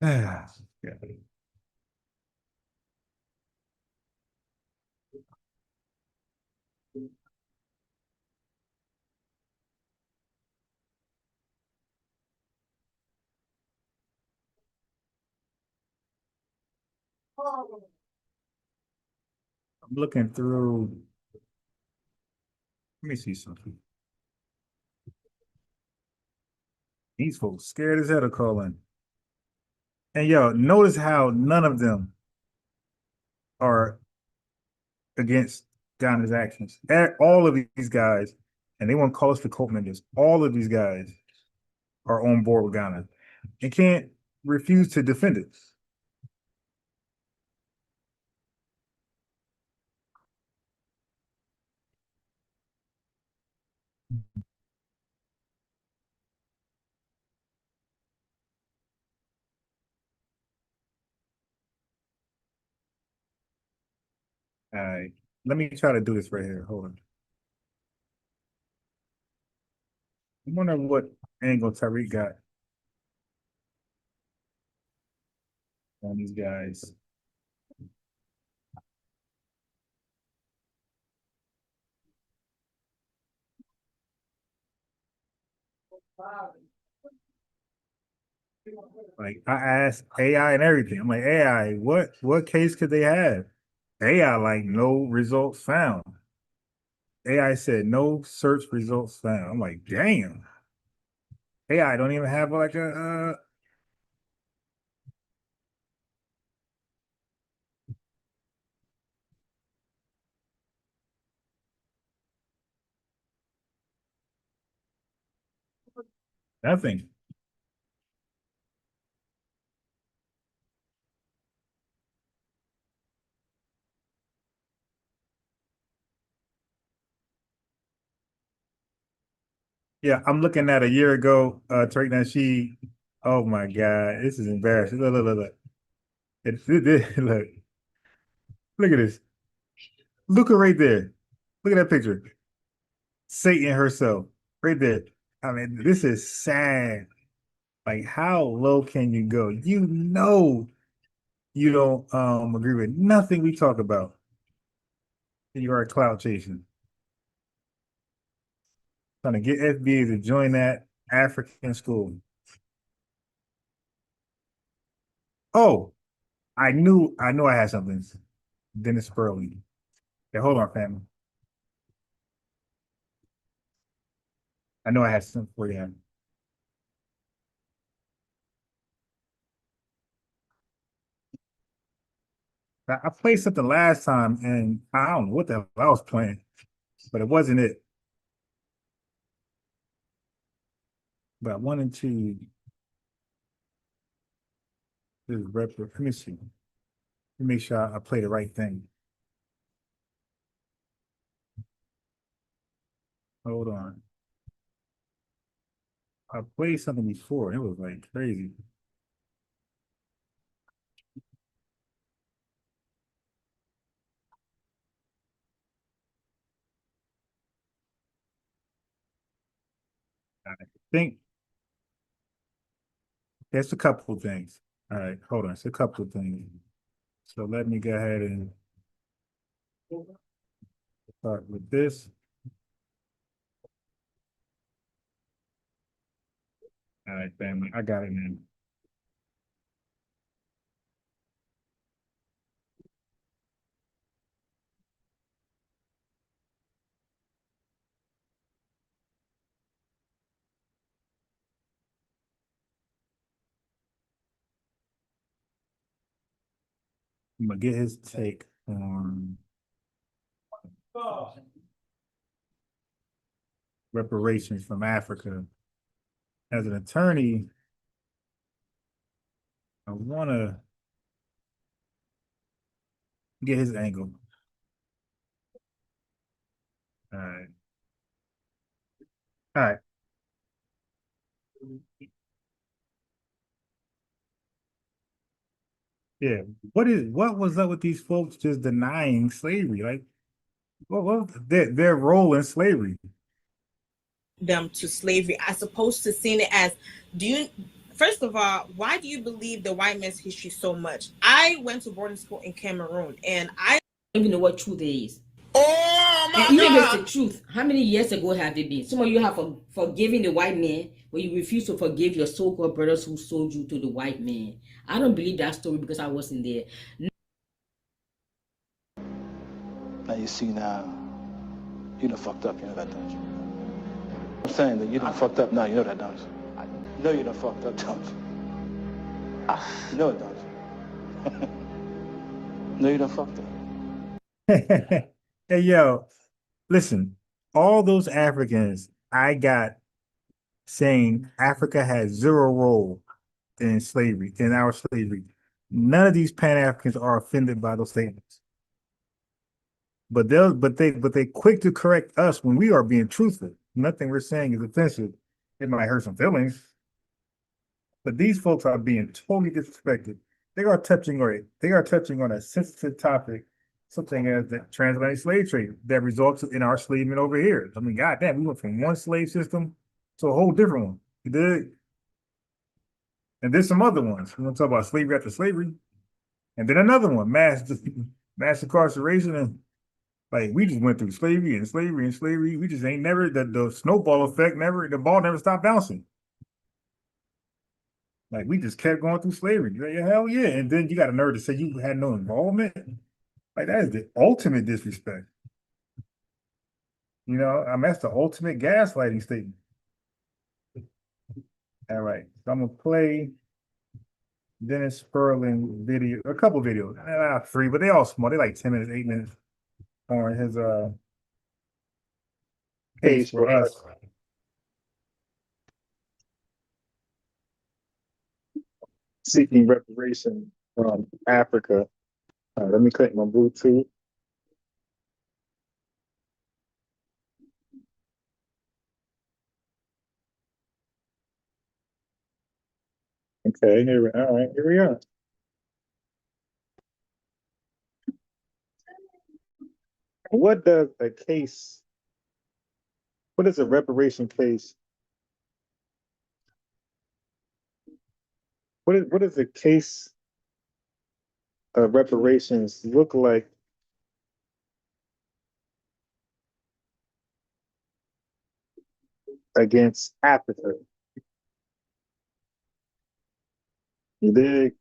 it. Yeah. I'm looking through. Let me see something. These folks scared as hell to call in. And yo, notice how none of them are against Ghana's actions. All of these guys, and they want to call us the cult members. All of these guys are on board with Ghana and can't refuse to defend it. All right, let me try to do this right here. Hold on. I wonder what angle Tariq got on these guys. Like I asked AI and everything. I'm like, AI, what case could they have? AI like no results found. AI said no search results found. I'm like, damn. AI don't even have like a nothing. Yeah, I'm looking at a year ago, Tariq Nasheed. Oh my God, this is embarrassing. Look. Look, look at this. Look at right there. Look at that picture. Satan herself, right there. I mean, this is sad. Like, how low can you go? You know, you don't agree with nothing we talk about. You are cloud chasing. Trying to get FBA to join that African school. Oh, I knew I had something. Dennis Spurley. Yeah, hold on, family. I know I had something for you. I played something last time and I don't know what the hell I was playing, but it wasn't it. But I wanted to let me see. Let me make sure I play the right thing. Hold on. I played something before. It was like crazy. I think there's a couple of things. All right, hold on. It's a couple of things. So let me go ahead and start with this. All right, family. I got it, man. I'm gonna get his take on reparations from Africa. As an attorney, I want to get his angle. All right. All right. Yeah. What was up with these folks just denying slavery? Like, what was their role in slavery? Them to slavery as opposed to seeing it as, first of all, why do you believe the white man's history so much? I went to boarding school in Cameroon and I don't even know what truth is. Oh my and even God. if it's the truth, how many years ago have it been? Some of you have forgiven the white man, but you refuse to forgive your so-called brothers who sold you to the white man. I don't believe that story because I wasn't there. Now you see now, you done fucked up, you know that, don't you? I'm saying that you done fucked up now, you know that, don't you? You know you done fucked up, don't you? You know it, don't you? No, you done fucked up. Hey, yo, listen, all those Africans I got saying Africa has zero role in slavery, in our slavery. None of these Pan-Africans are offended by those statements. But they quick to correct us when we are being truthful. Nothing we're saying is offensive. It might hurt some feelings, but these folks are being totally disrespected. They are touching on a sensitive topic, something as the transatlantic slave trade that results in our enslavement over here. I mean, goddamn, we went from one slave system to a whole different one. You did. And there's some other ones. We're gonna talk about slavery after slavery, and then another one, mass incarceration, and like we just went through slavery and slavery and slavery. We just ain't never the snowball effect. The ball never stopped bouncing. Like we just kept going through slavery. Yeah, hell yeah. And then you got a nerve to say you had no involvement. Like that is the ultimate disrespect. You know, I mean that's the ultimate gaslighting statement. All right, so I'm gonna play Dennis Sperling video, a couple videos, three, but they all small. They like 10 minutes, 8 minutes on his case for us. Seeking reparation from Africa. Let me click my Bluetooth. Okay, all right, here we are. What does a case What is a reparation case? What is the case of reparations look like against Africa? You dig?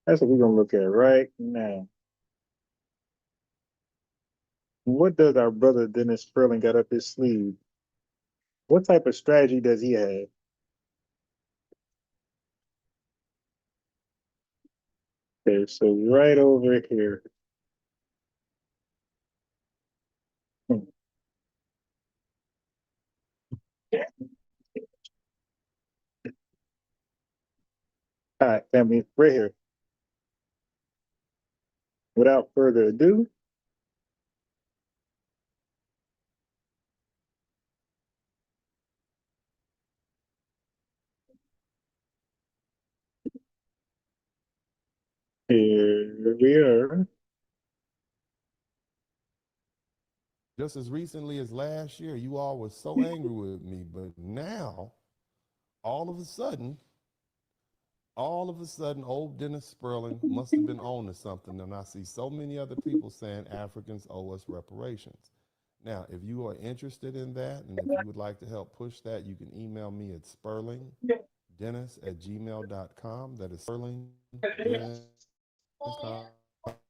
That's what we're gonna look at right now. What does our brother Dennis Sperling got up his sleeve? What type of strategy does he have? Okay, so right over here. All right, family, right here. Without further ado, here we are. Just as recently as last year, you all were so angry with me, but now, all of a sudden, old Dennis Sperling must have been on to something, and I see so many other people saying Africans owe us reparations. Now, if you are interested in that, and if you would like to help push that, you can email me at sperlingdennis@gmail.com. That is sperlingdennis.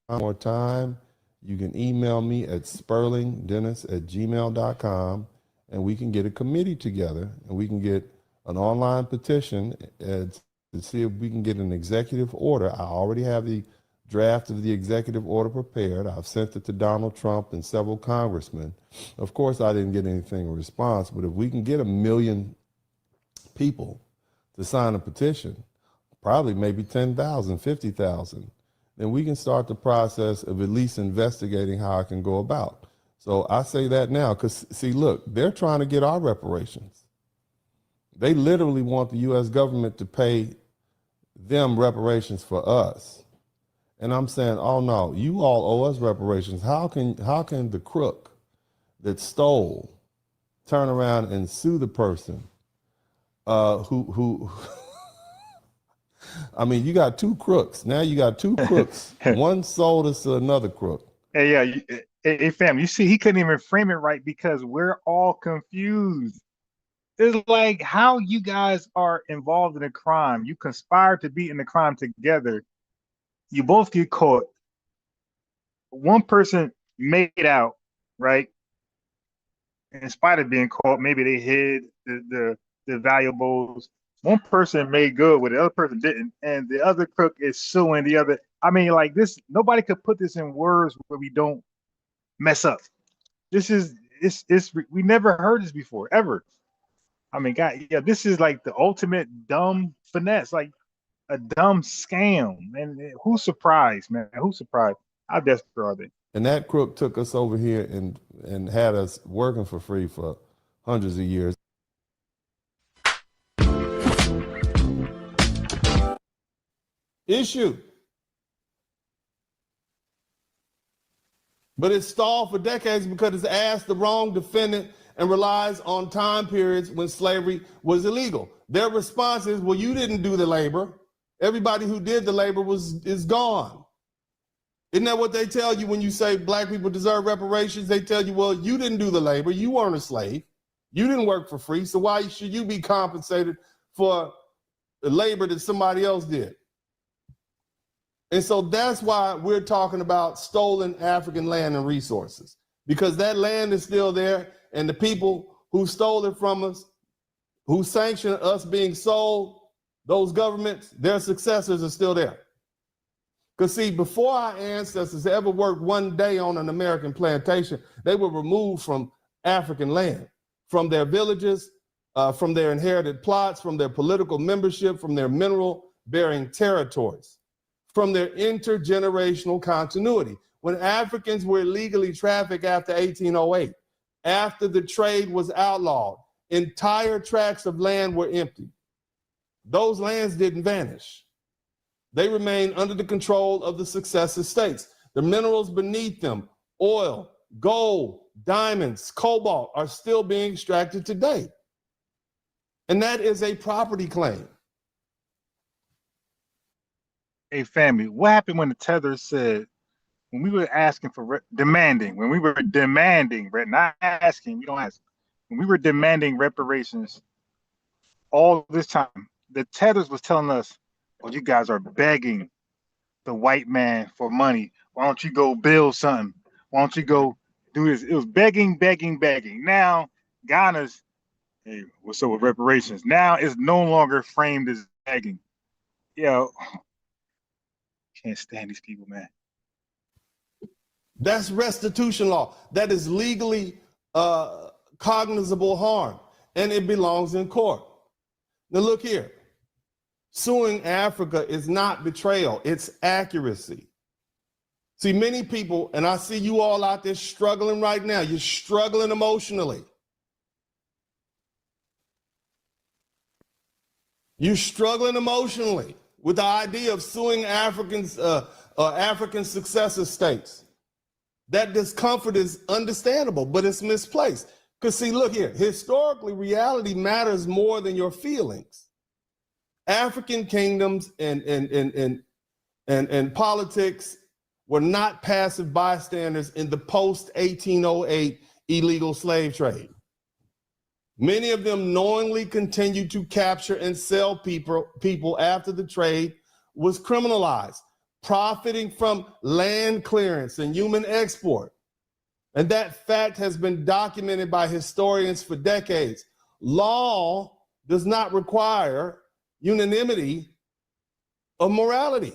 One more time. You can email me at sperlingdennis@gmail.com, and we can get a committee together, and we can get an online petition to see if we can get an executive order. I already have the draft of the executive order prepared. I've sent it to Donald Trump and several congressmen. Of course, I didn't get anything in response, but if we can get 1 million people to sign a petition, probably maybe 10,000, 50,000, then we can start the process of at least investigating how it can go about. So I say that now because, see, look, they're trying to get our reparations. They literally want the U.S. government to pay them reparations for us. And I'm saying, oh, no, you all owe us reparations. How can the crook that stole turn around and sue the person who I mean, you got two crooks. Now you got two crooks. One sold us to another crook. Hey, yeah, hey, fam, you see, he couldn't even frame it right because we're all confused. It's like how you guys are involved in a crime. You conspire to be in the crime together. You both get caught. One person made out, right? In spite of being caught, maybe they hid the valuables. One person made good with it, the other person didn't, and the other crook is suing the other. I mean, like this, nobody could put this in words where we don't mess up. This is we never heard this before, ever. I mean, God, yeah, this is like the ultimate dumb finesse, like a dumb scam. And who's surprised, man? Who's surprised? How desperate are they? And that crook took us over here and had us working for free for hundreds of years. Issue. But it's stalled for decades because it's asked the wrong defendant and relies on time periods when slavery was illegal. Their response is, well, you didn't do the labor. Everybody who did the labor is gone. Isn't that what they tell you when you say black people deserve reparations? They tell you, well, you didn't do the labor. You weren't a slave. You didn't work for free. So why should you be compensated for the labor that somebody else did? And so that's why we're talking about stolen African land and resources, because that land is still there, and the people who stole it from us, who sanctioned us being sold, those governments, their successors are still there. Because see, before our ancestors ever worked one day on an American plantation, they were removed from African land, from their villages, from their inherited plots, from their political membership, from their mineral-bearing territories, from their intergenerational continuity. When Africans were illegally trafficked after 1808, after the trade was outlawed, entire tracts of land were empty. Those lands didn't vanish. They remained under the control of the successive states. The minerals beneath them, oil, gold, diamonds, cobalt are still being extracted today. And that is a property claim. Hey, family, what happened when the tether said, when we were asking for demanding, not asking, we don't ask, when we were demanding reparations all this time, the tethers was telling us, oh, you guys are begging the white man for money. Why don't you go build something? Why don't you go do this? It was begging, begging, begging. Now Ghana's, hey, what's up with reparations? Now it's no longer framed as begging. Yo, can't stand these people, man. That's restitution law. That is legally cognizable harm, and it belongs in court. Now look here. Suing Africa is not betrayal, it's accuracy. See, many people, and I see you all out there struggling right now, you're struggling emotionally. You're struggling emotionally with the idea of suing African successor states. That discomfort is understandable, but it's misplaced. Because see, look here, historically, reality matters more than your feelings. African kingdoms and politics were not passive bystanders in the post-1808 illegal slave trade. Many of them knowingly continued to capture and sell people after the trade was criminalized, profiting from land clearance and human export. And that fact has been documented by historians for decades. Law does not require unanimity of morality.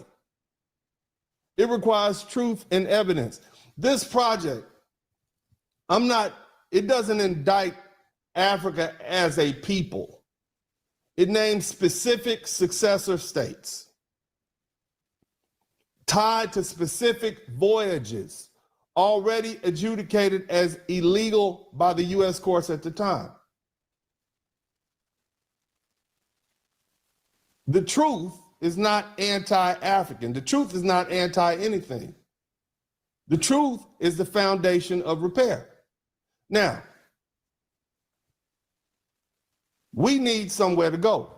It requires truth and evidence. This project, it doesn't indict Africa as a people. It names specific successor states tied to specific voyages already adjudicated as illegal by the US courts at the time. The truth is not anti-African. The truth is not anti-anything. The truth is the foundation of repair. Now, we need somewhere to go.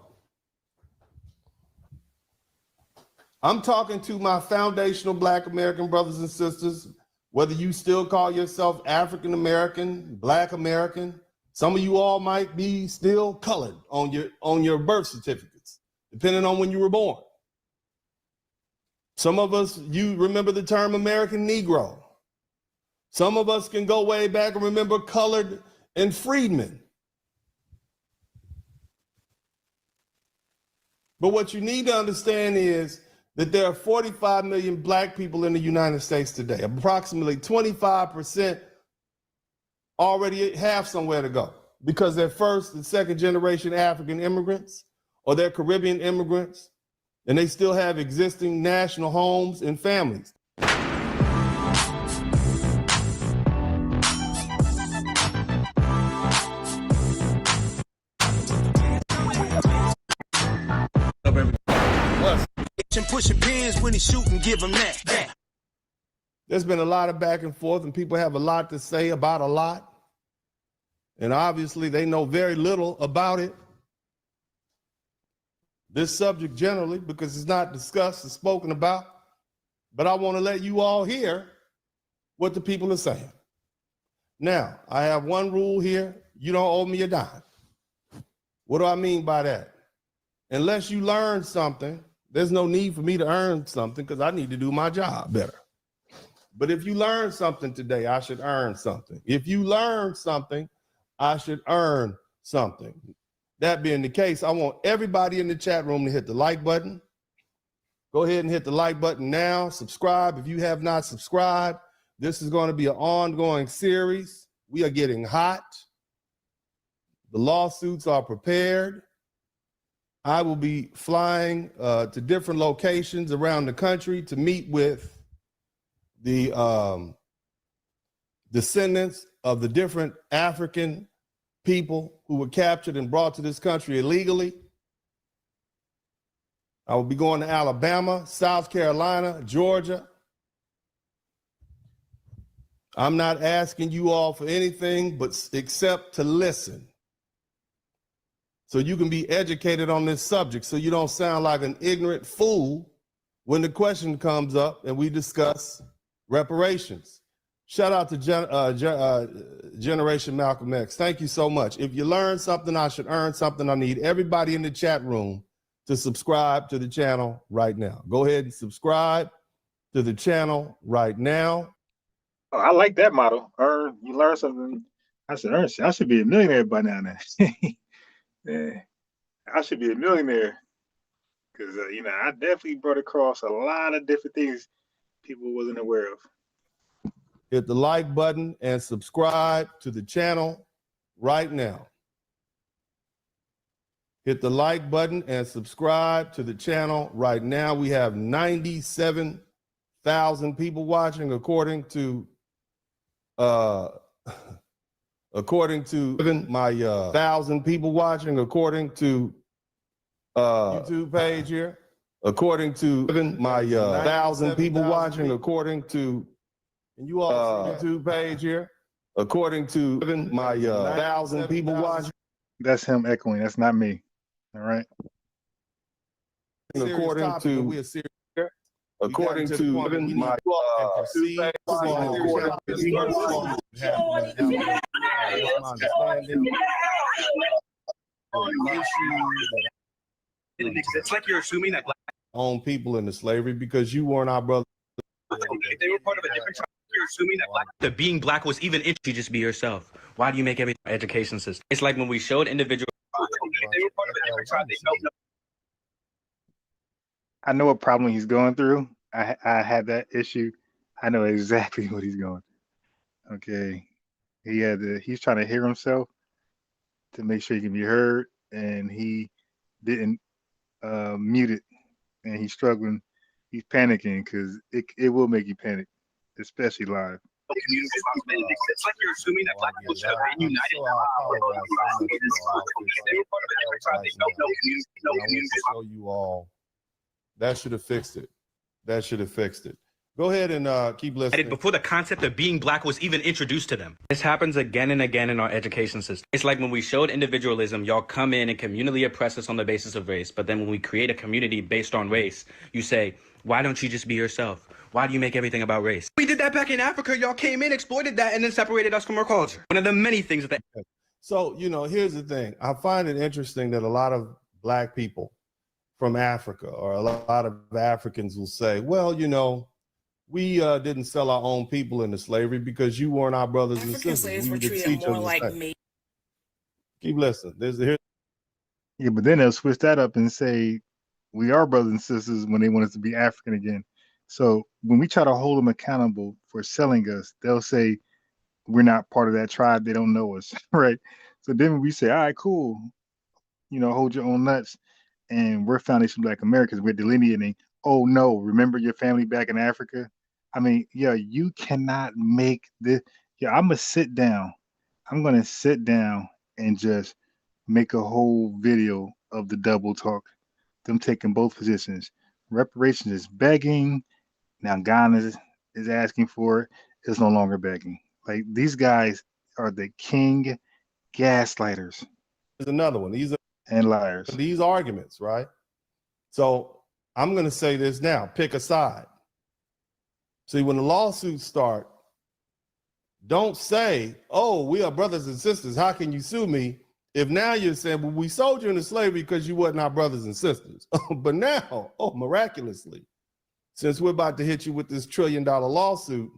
I'm talking to my foundational Black American brothers and sisters, whether you still call yourself African American, Black American. Some of you all might be still colored on your birth certificates, depending on when you were born. Some of us, you remember the term American Negro. Some of us can go way back and remember colored and freedmen. But what you need to understand is that there are 45 million Black people in the United States today. Approximately 25% already have somewhere to go because they're first and second generation African immigrants or they're Caribbean immigrants, and they still have existing national homes and families. Pushing pins when he shooting, give him that. There's been a lot of back and forth, and people have a lot to say about a lot. And obviously, they know very little about it. This subject generally, because it's not discussed and spoken about. But I want to let you all hear what the people are saying. Now, I have one rule here. You don't owe me a dime. What do I mean by that? Unless you learn something, there's no need for me to earn something because I need to do my job better. But if you learn something today, I should earn something. If you learn something, I should earn something. That being the case, I want everybody in the chat room to hit the like button. Go ahead and hit the like button now. Subscribe if you have not subscribed. This is going to be an ongoing series. We are getting hot. The lawsuits are prepared. I will be flying to different locations around the country to meet with the descendants of the different African people who were captured and brought to this country illegally. I will be going to Alabama, South Carolina, Georgia. I'm not asking you all for anything but except to listen, so you can be educated on this subject, so you don't sound like an ignorant fool when the question comes up and we discuss reparations. Shout out to Generation Malcolm X. Thank you so much. If you learn something, I should earn something. I need everybody in the chat room to subscribe to the channel right now. Go ahead and subscribe to the channel right now. Oh, I like that motto. You learn something. I should be a millionaire by now. Yeah, I should be a millionaire because you know, I definitely brought across a lot of different things people wasn't aware of. Hit the like button and subscribe to the channel right now. Hit the like button and subscribe to the channel right now. We have 97,000 people watching according to even my 1,000 people watching according to YouTube page here. According to even my 1,000 people watching according to you all YouTube page here. According to even my 1,000 people watching. That's him echoing. That's not me. All right. According to even my it's like you're assuming that black own people into slavery because you weren't our brother. If they were part of a different tribe, you're assuming that being black was even you just be yourself. Why do you make every education system? It's like when we showed individuals. If they were part of a different tribe, they know. I know what problem he's going through. I had that issue. I know exactly what he's going through. Okay. He's trying to hear himself to make sure he can be heard, and he didn't mute it, and he's struggling. He's panicking because it will make you panic, especially live. It's like you're assuming that black people should have been united. Show you all. That should have fixed it. That should have fixed it. Go ahead and keep listening. Before the concept of being black was even introduced to them. This happens again and again in our education system. It's like when we showed individualism, y'all come in and communally oppress us on the basis of race. But then when we create a community based on race, you say, why don't you just be yourself? Why do you make everything about race? We did that back in Africa. Y'all came in, exploited that, and then separated us from our culture. One of the many things that. So, you know, here's the thing. I find it interesting that a lot of black people from Africa or a lot of Africans will say, well, you know, we didn't sell our own people into slavery because you weren't our brothers and sisters. Slaves were treated more like me. Keep listening. Yeah, but then they'll switch that up and say we are brothers and sisters when they want us to be African again. So when we try to hold them accountable for selling us, they'll say we're not part of that tribe. They don't know us, right? So then when we say, all right, cool, you know, hold your own nuts, and we're Foundation Black Americans, we're delineating, oh no, remember your family back in Africa? I mean, yeah, you cannot make this. Yeah, I'm going to sit down and just make a whole video of the double talk, them taking both positions. Reparations is begging. Now Ghana is asking for it. It's no longer begging. Like, these guys are the king gaslighters. There's another one. And liars. These arguments, right? So I'm going to say this now. Pick a side. See, when the lawsuits start, don't say, oh, we are brothers and sisters. How can you sue me? If now you're saying, well, we sold you into slavery because you wasn't our brothers and sisters. But now, miraculously, since we're about to hit you with this $1 trillion lawsuit,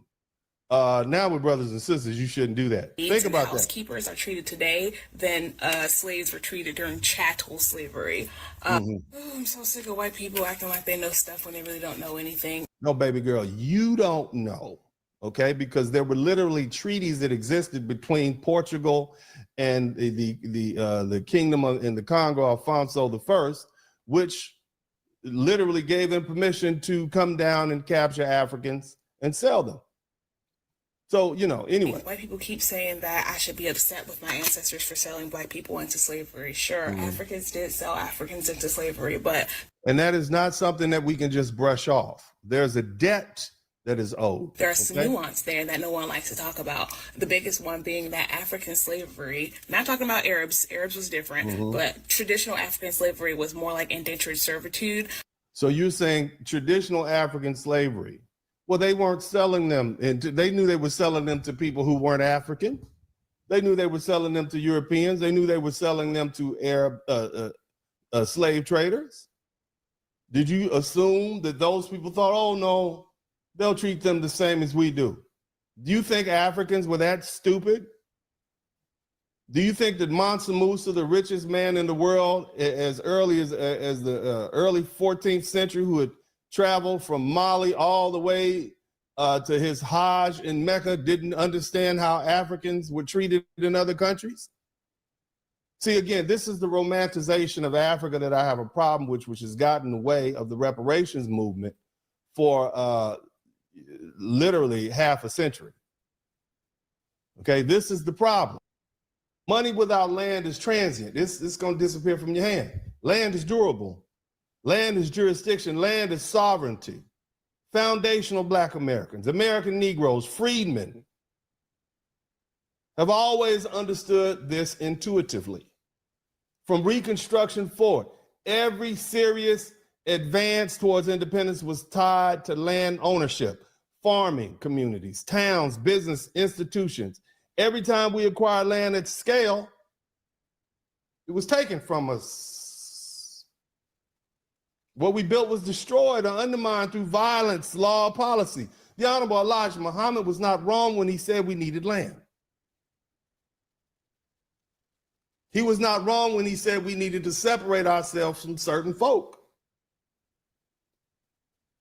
now we're brothers and sisters. You shouldn't do that. Think about that. Housekeepers are treated today than slaves were treated during chattel slavery. I'm so sick of white people acting like they know stuff when they really don't know anything. No, baby girl, you don't know, okay? Because there were literally treaties that existed between Portugal and the kingdom in the Congo, Alfonso I, which literally gave them permission to come down and capture Africans and sell them. So, you know, anyway. White people keep saying that I should be upset with my ancestors for selling black people into slavery. Sure, Africans did sell Africans into slavery, but... And that is not something that we can just brush off. There's a debt that is owed. There's some nuance there that no one likes to talk about. The biggest one being that African slavery, not talking about Arabs was different, but traditional African slavery was more like indentured servitude. So you're saying traditional African slavery, well, they weren't selling them, and they knew they were selling them to people who weren't African. They knew they were selling them to Europeans. They knew they were selling them to Arab slave traders. Did you assume that those people thought, oh no, they'll treat them the same as we do? Do you think Africans were that stupid? Do you think that Mansa Musa, the richest man in the world, as early as the early 14th century, who had traveled from Mali all the way to his Hajj in Mecca, didn't understand how Africans were treated in other countries? See, again, this is the romanticization of Africa that I have a problem with, which has gotten in the way of the reparations movement for literally half a century. Okay, this is the problem. Money without land is transient. It's going to disappear from your hand. Land is durable. Land is jurisdiction. Land is sovereignty. Foundational Black Americans, American Negroes, freedmen have always understood this intuitively. From Reconstruction forward, every serious advance towards independence was tied to land ownership, farming communities, towns, business institutions. Every time we acquired land at scale, it was taken from us. What we built was destroyed or undermined through violence, law, policy. The Honorable Elijah Muhammad was not wrong when he said we needed land. He was not wrong when he said we needed to separate ourselves from certain folk.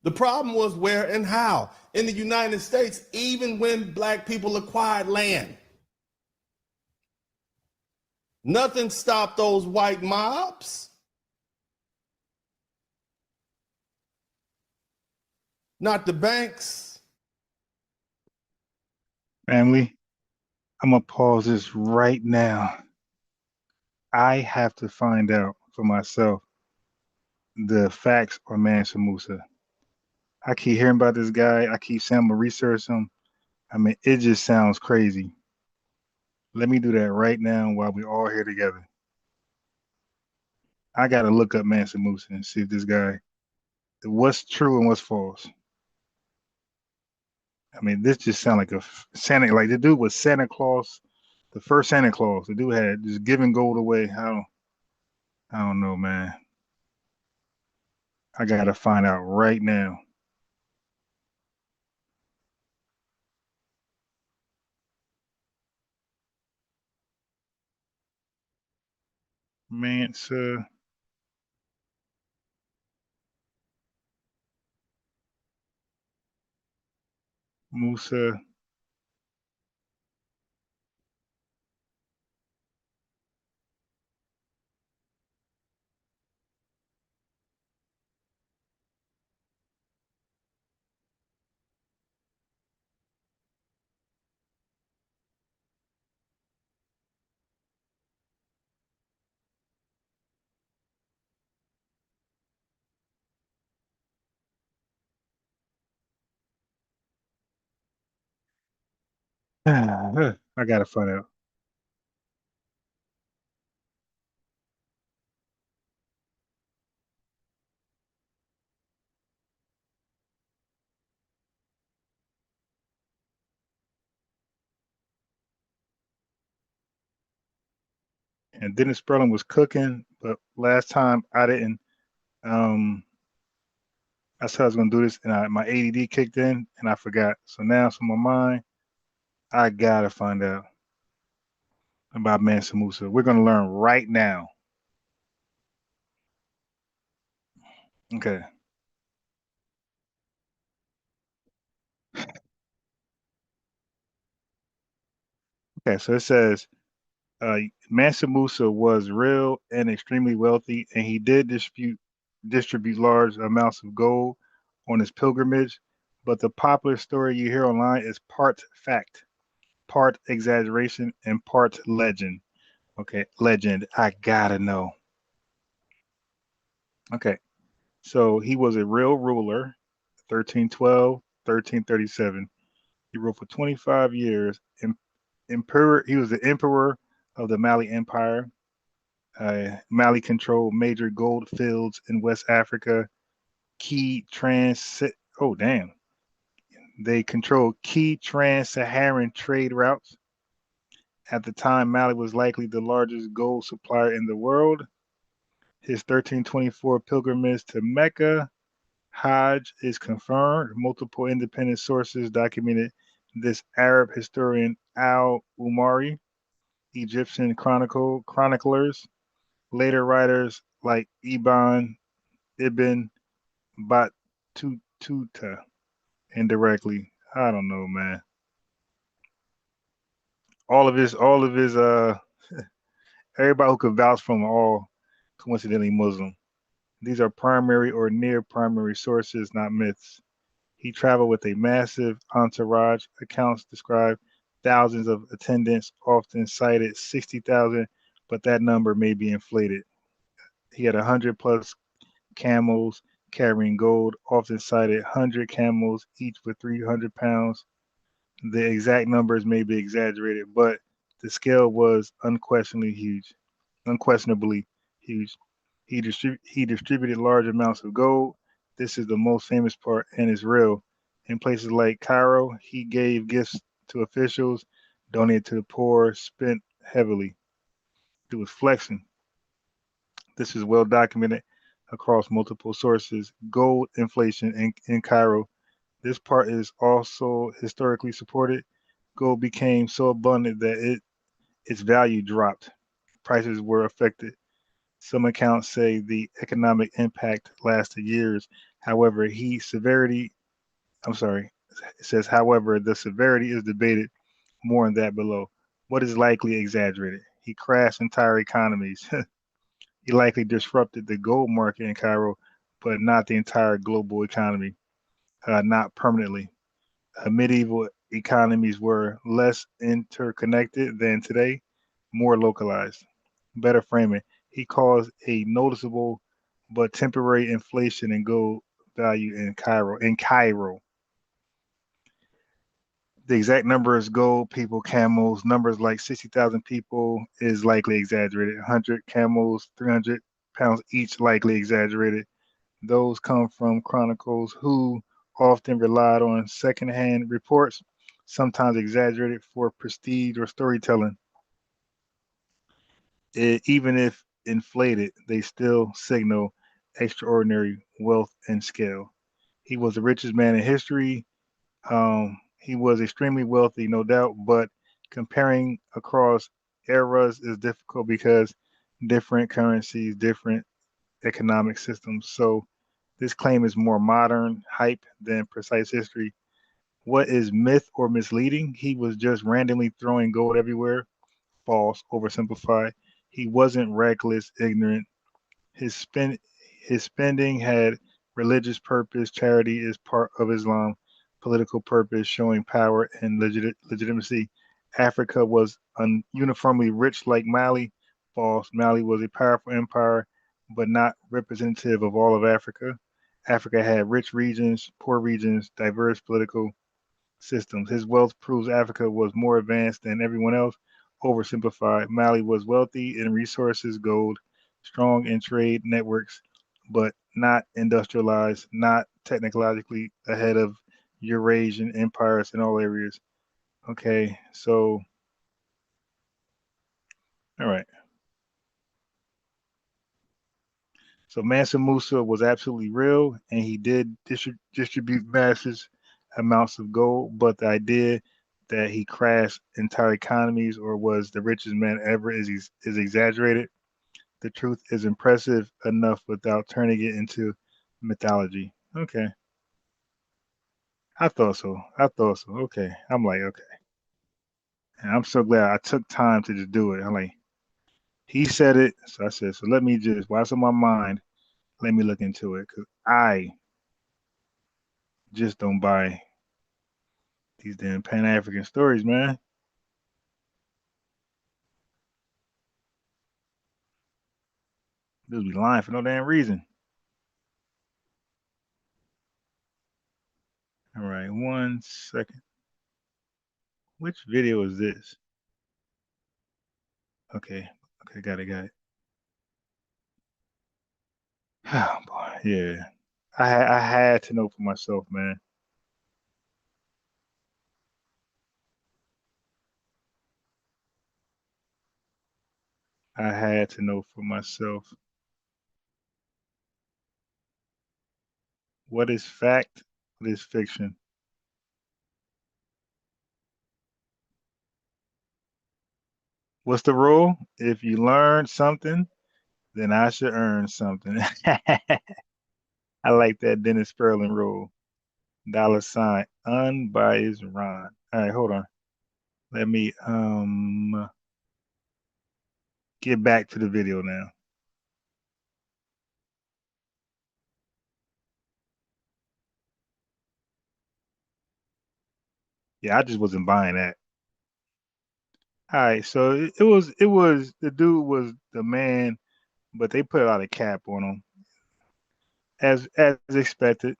The problem was where and how. In the United States, even when Black people acquired land, nothing stopped those white mobs. Not the banks. Family, I'm going to pause this right now. I have to find out for myself the facts on Mansa Musa. I keep hearing about this guy. I keep saying I'm going to research him. I mean, it just sounds crazy. Let me do that right now while we're all here together. I got to look up Mansa Musa and see if this guy, what's true and what's false. I mean, this just sounds like a Santa, like the dude was Santa Claus, the first Santa Claus. The dude had just giving gold away. I don't know, man. I got to find out right now. Mansa Musa. I got to find out. And Dennis Sperling was cooking, but last time I didn't. I said I was gonna do this, and my ADD kicked in, and I forgot. So now it's on my mind. I gotta find out about Mansa Musa. We're gonna learn right now. Okay. Okay. So it says Mansa Musa was real and extremely wealthy, and he did distribute large amounts of gold on his pilgrimage. But the popular story you hear online is part fact, part exaggeration, and part legend. Okay, legend. I gotta know. Okay, so he was a real ruler, 1312, 1337. He ruled for 25 years. Emperor, he was the emperor of the Mali Empire. Mali controlled major gold fields in West Africa. Key trans oh damn. They controlled key trans-Saharan trade routes. At the time, Mali was likely the largest gold supplier in the world. His 1324 pilgrimage to Mecca, Hajj, is confirmed. Multiple independent sources documented this. Arab historian al-Umari, Egyptian chroniclers, later writers like Ibn Battuta, indirectly. I don't know, man. All of his everybody who could vouch for him are all coincidentally Muslim. These are primary or near primary sources, not myths. He traveled with a massive entourage. Accounts describe thousands of attendants, often cited 60,000, but that number may be inflated. He had 100 plus camels carrying gold, often cited 100 camels, each with 300 pounds. The exact numbers may be exaggerated, but the scale was unquestionably huge. Unquestionably huge. He distributed large amounts of gold. This is the most famous part and is real. In places like Cairo, he gave gifts to officials, donated to the poor, spent heavily. It was flexing. This is well documented across multiple sources. Gold inflation in Cairo. This part is also historically supported. Gold became so abundant that its value dropped. Prices were affected. Some accounts say the economic impact lasted years. However, it says, however, the severity is debated. More on that below. What is likely exaggerated? He crashed entire economies. He likely disrupted the gold market in Cairo, but not the entire global economy, not permanently. Medieval economies were less interconnected than today, more localized. Better framing, he caused a noticeable but temporary inflation in gold value in Cairo. The exact numbers: gold, people, camels. Numbers like 60,000 people is likely exaggerated. 100 camels, 300 pounds each, likely exaggerated. Those come from chronicles who often relied on secondhand reports, sometimes exaggerated for prestige or storytelling. Even if inflated, they still signal extraordinary wealth and scale. He was the richest man in history. He was extremely wealthy, no doubt, but comparing across eras is difficult because different currencies, different economic systems. So this claim is more modern hype than precise history. What is myth or misleading? He was just randomly throwing gold everywhere. False, oversimplified. He wasn't reckless, ignorant. His spend his spending had religious purpose. Charity is part of Islam. Political purpose, showing power and legitimacy. Africa was uniformly rich like Mali. False. Mali was a powerful empire, but not representative of all of Africa. Africa had rich regions, poor regions, diverse political systems. His wealth proves Africa was more advanced than everyone else. Oversimplified, Mali was wealthy in resources, gold, strong in trade networks, but not industrialized, not technologically ahead of Eurasian empires in all areas. Okay, so, all right. So Mansa Musa was absolutely real, and he did distribute massive amounts of gold. But the idea that he crashed entire economies or was the richest man ever is exaggerated. The truth is impressive enough without turning it into mythology. Okay, I thought so. I thought so. Okay, I'm like, okay, and I'm so glad I took time to just do it. I'm like, he said it, so I said, so let me just, while it's on my mind, let me look into it because I just don't buy these damn Pan African stories, man. They'll be lying for no damn reason. All right. right, 1 second. Which video is this? Okay, got it. Oh boy, yeah. I had to know for myself, man. I had to know for myself. What is fact? What is fiction? What's the rule? If you learn something, then I should earn something. I like that Dennis Sperling rule. $ unbiased Ron. All right, hold on. Let me get back to the video now. Yeah, I just wasn't buying that. All right, so it was the dude was the man, but they put a lot of cap on him, as expected.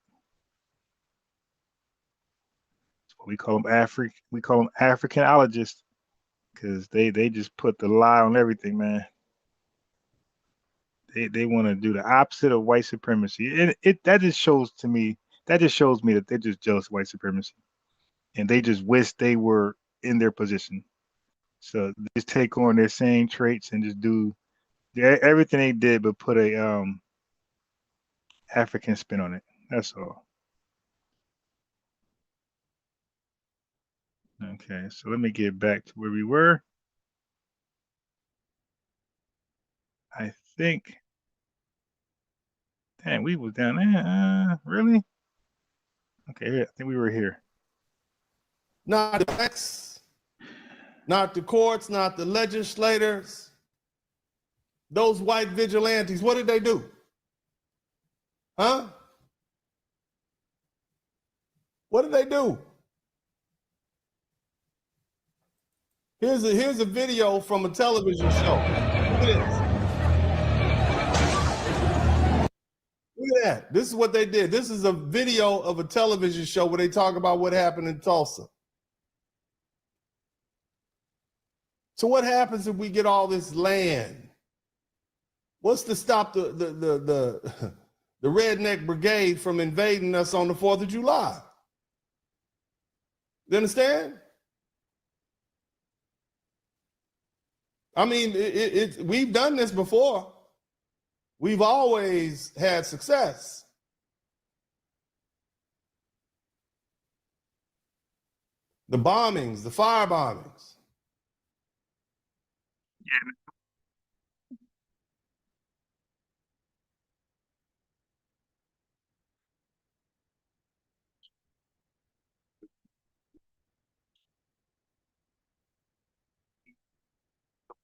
We call them Africanologists, because they just put the lie on everything, man. They want to do the opposite of white supremacy, and that just shows me that they're just jealous of white supremacy, and they just wish they were in their position. So just take on their same traits and just do everything they did, but put a African spin on it. That's all. Okay, so let me get back to where we were. I think, dang, we was down there. Really? Okay, I think we were here. Not the facts, not the courts, not the legislators. Those white vigilantes, what did they do? Huh? What did they do? Here's a video from a television show. Look at this. Look at that. This is what they did. This is a video of a television show where they talk about what happened in Tulsa. So what happens if we get all this land? What's to stop the redneck brigade from invading us on the 4th of July? You understand? I mean, we've done this before. We've always had success. The bombings, the fire bombings. Yeah.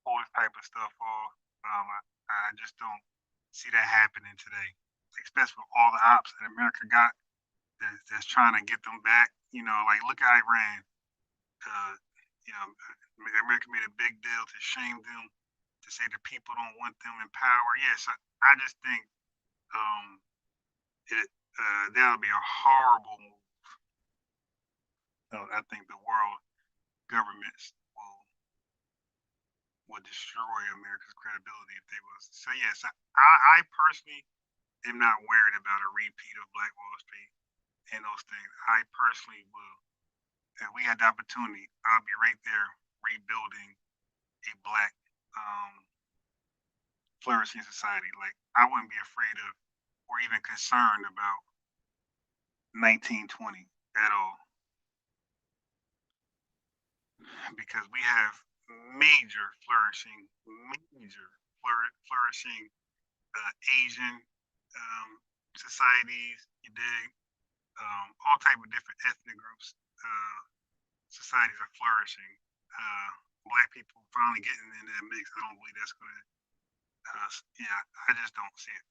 All this type of stuff, I just don't see that happening today, especially with all the ops that America got that's trying to get them back. You know, like look at Iran. You know, America made a big deal to shame them, to say the people don't want them in power. Yes, I just think that'll be a horrible move. I think the world governments will destroy America's credibility if they was. So yes, I personally am not worried about a repeat of Black Wall Street and those things. I personally will. If we had the opportunity, I'll be right there rebuilding a Black flourishing society. Like I wouldn't be afraid of or even concerned about 1920 at all, because we have major flourishing Asian societies. You dig? All type of different ethnic groups. Societies are flourishing. Black people finally getting in that mix. I don't believe that's gonna. Yeah, I just don't see it.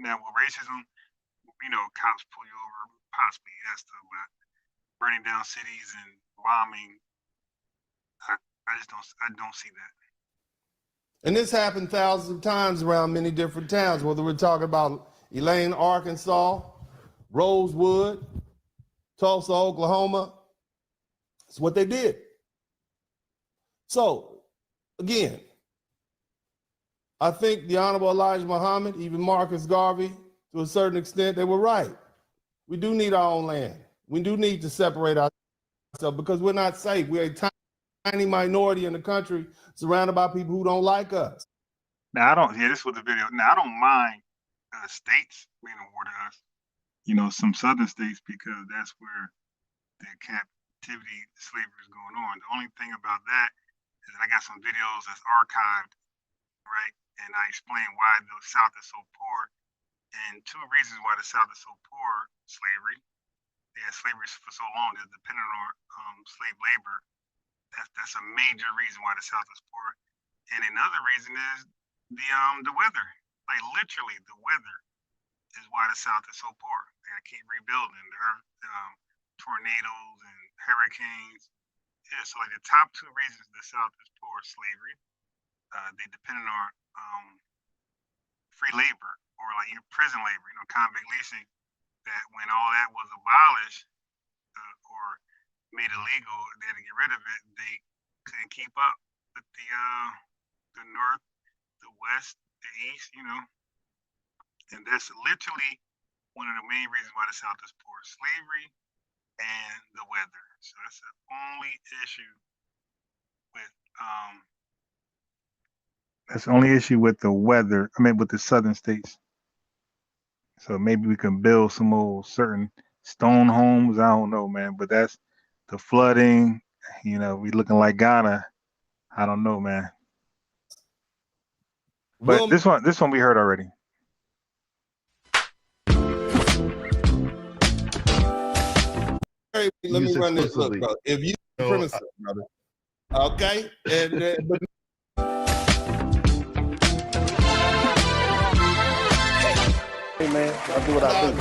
Now with racism, you know, cops pull you over, possibly that stuff, but burning down cities and bombing, I don't see that. And this happened thousands of times around many different towns, whether we're talking about Elaine, Arkansas, Rosewood, Tulsa, Oklahoma. That's what they did. So, again, I think the Honorable Elijah Muhammad, even Marcus Garvey, to a certain extent, they were right. We do need our own land. We do need to separate ourselves because we're not safe. We're a tiny minority in the country surrounded by people who don't like us. Now, I don't, this was the video. Now, I don't mind states being a war to us, some southern states, because that's where the captivity, slavery is going on. The only thing about that is that I got some videos that's archived, right? And I explain why the South is so poor. And two reasons why the South is so poor: slavery. They had slavery for so long, they're dependent on slave labor. That's a major reason why the South is poor. And another reason is the weather. Like literally, the weather is why the South is so poor. They gotta keep rebuilding. The earth, tornadoes and hurricanes. Yeah, so like the top two reasons the South is poor: slavery. They depended on free labor, or like prison labor, convict leasing. That when all that was abolished or made illegal, they had to get rid of it. They couldn't keep up with the North, the West, the East, and that's literally one of the main reasons why the South is poor: slavery and the weather. So that's the only issue with That's the only issue with the weather. I mean, with the southern states. So maybe we can build some old certain stone homes. I don't know, man. But that's the flooding. We looking like Ghana. I don't know, man. But this one we heard already. Hey, let me run this. Look, bro. If you supremacist, brother, okay, and but. Hey man, I'll do what I do.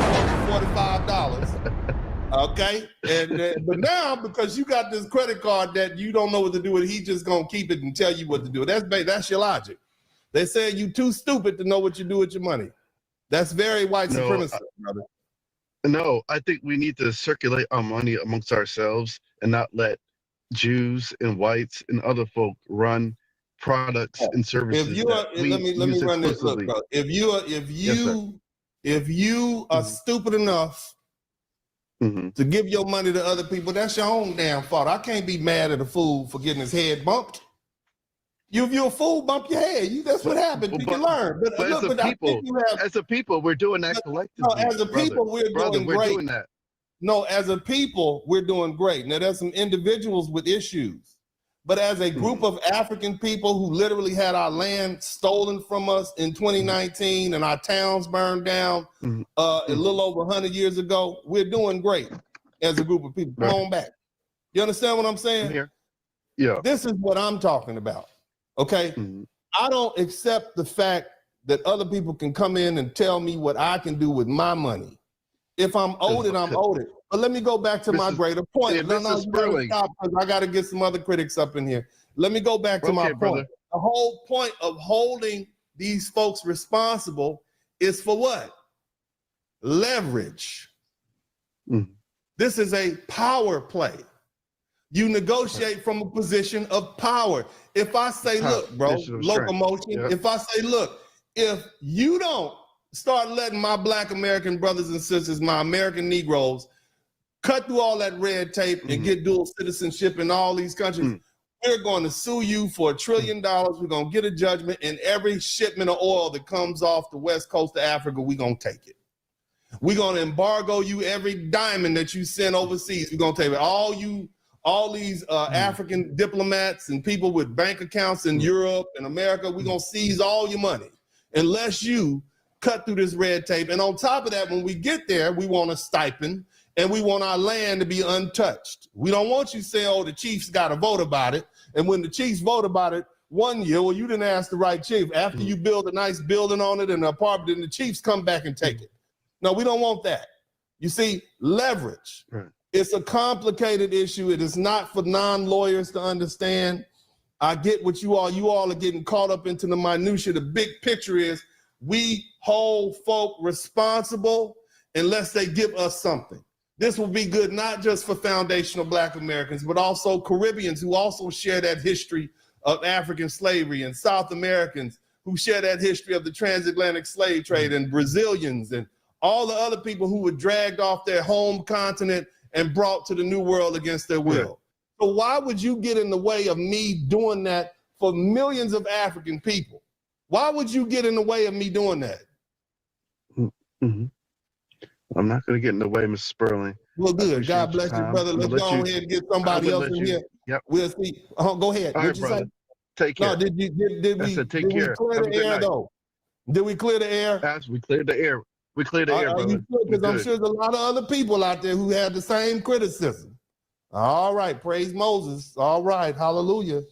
$45. Okay, and but now because you got this credit card that you don't know what to do with, he just gonna keep it and tell you what to do. That's your logic. They say you too stupid to know what you do with your money. That's very white supremacy, brother. No, I think we need to circulate our money amongst ourselves and not let Jews and whites and other folk run products and services. If you are, let me run this. Look, bro. If you are stupid enough to give your money to other people, that's your own damn fault. I can't be mad at a fool for getting his head bumped. If you're a fool, bump your head. That's what happened. You can learn. But look, as a people, we're doing that collectively. No, as a people, we're doing great. Doing that. No, as a people, we're doing great. Now, there's some individuals with issues. But as a group of African people who literally had our land stolen from us in 2019 and our towns burned down a little over 100 years ago, we're doing great as a group of people. Come on back. You understand what I'm saying? I'm here. Yeah. This is what I'm talking about. Okay? I don't accept the fact that other people can come in and tell me what I can do with my money. If I'm owed it, I'm owed it. But let me go back to my greater point. No, you gotta stop because I got to get some other critics up in here. Let me go back to my point. Brother. The whole point of holding these folks responsible is for what? Leverage. This is a power play. You negotiate from a position of power. If I say, look, bro, locomotion, if I say, look, if you don't start letting my Black American brothers and sisters, my American Negroes, cut through all that red tape and get dual citizenship in all these countries, we're going to sue you for $1 trillion. We're going to get a judgment, and every shipment of oil that comes off the west coast of Africa, we're going to take it. We're going to embargo you every diamond that you send overseas. We're going to take it. All these African diplomats and people with bank accounts in Europe and America, we're going to seize all your money unless you cut through this red tape. And on top of that, when we get there, we want a stipend and we want our land to be untouched. We don't want you saying, oh, the chiefs got to vote about it. And when the chiefs vote about it one year, well, you didn't ask the right chief. After you build a nice building on it and an apartment, then the chiefs come back and take it. No, we don't want that. You see, leverage. Right. It's a complicated issue. It is not for non-lawyers to understand. I get what you all are getting caught up into the minutia. The big picture is we hold folk responsible unless they give us something. This will be good not just for foundational Black Americans, but also Caribbeans who also share that history of African slavery, and South Americans who share that history of the transatlantic slave trade, and Brazilians and all the other people who were dragged off their home continent and brought to the New World against their will. So why would you get in the way of me doing that for millions of African people? Why would you get in the way of me doing that? Mm-hmm. I'm not going to get in the way, Mr. Sperling. Well, good. God bless you, brother. Let's go ahead and get somebody else in here. Yep. We'll see. Go ahead. All right, brother. Take care. No, did we clear the air though? Did we clear the air? Yes, we cleared the air. We cleared the air, brother. Because I'm sure there's a lot of other people out there who had the same criticism. All right, praise Moses. All right, hallelujah.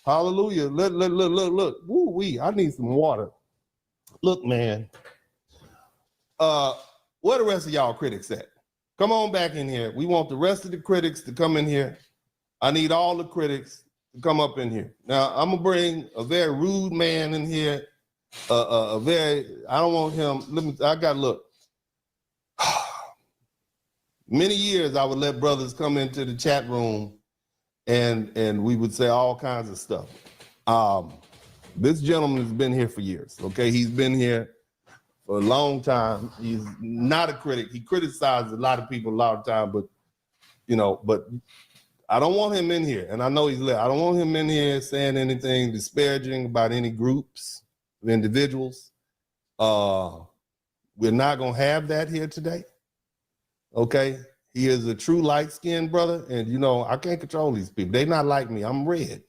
Hallelujah. Look. Woo-wee, I need some water. Look, man. Where the rest of y'all critics at? Come on back in here. We want the rest of the critics to come in here. I need all the critics to come up in here. Now, I'm gonna bring a very rude man in here. I don't want him. I gotta look. Many years I would let brothers come into the chat room and we would say all kinds of stuff. This gentleman has been here for years, okay? He's been here for a long time. He's not a critic. He criticizes a lot of people a lot of time, but I don't want him in here, and I know he's left. I don't want him in here saying anything disparaging about any groups of individuals. We're not gonna have that here today, okay? He is a true light-skinned brother, and I can't control these people. They're not like me. I'm red.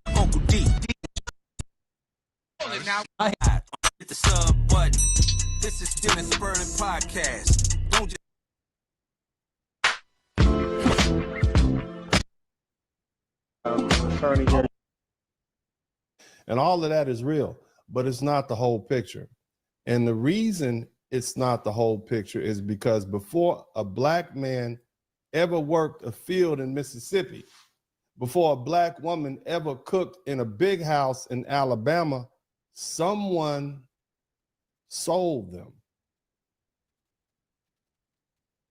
Uncle D. Now I hit the sub button. This is Dennis Sperling Podcast. Don't just and all of that is real, but it's not the whole picture. And the reason it's not the whole picture is because before a Black man ever worked a field in Mississippi, before a Black woman ever cooked in a big house in Alabama, someone sold them.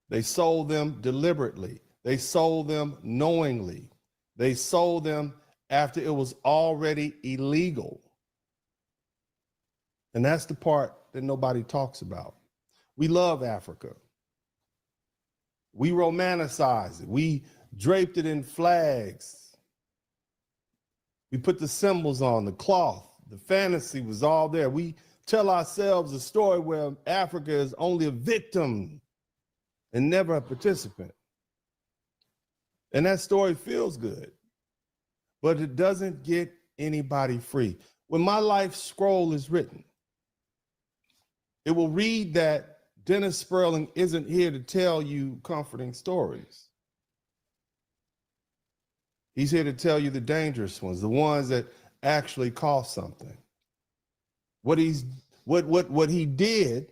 They sold them deliberately. They sold them knowingly. They sold them after it was already illegal. And that's the part that nobody talks about. We love Africa. We romanticize it. We draped it in flags. We put the symbols on, the cloth. The fantasy was all there. We tell ourselves a story where Africa is only a victim and never a participant. And that story feels good, but it doesn't get anybody free. When my life scroll is written, it will read that Dennis Sperling isn't here to tell you comforting stories. He's here to tell you the dangerous ones, the ones that actually cost something. What he did,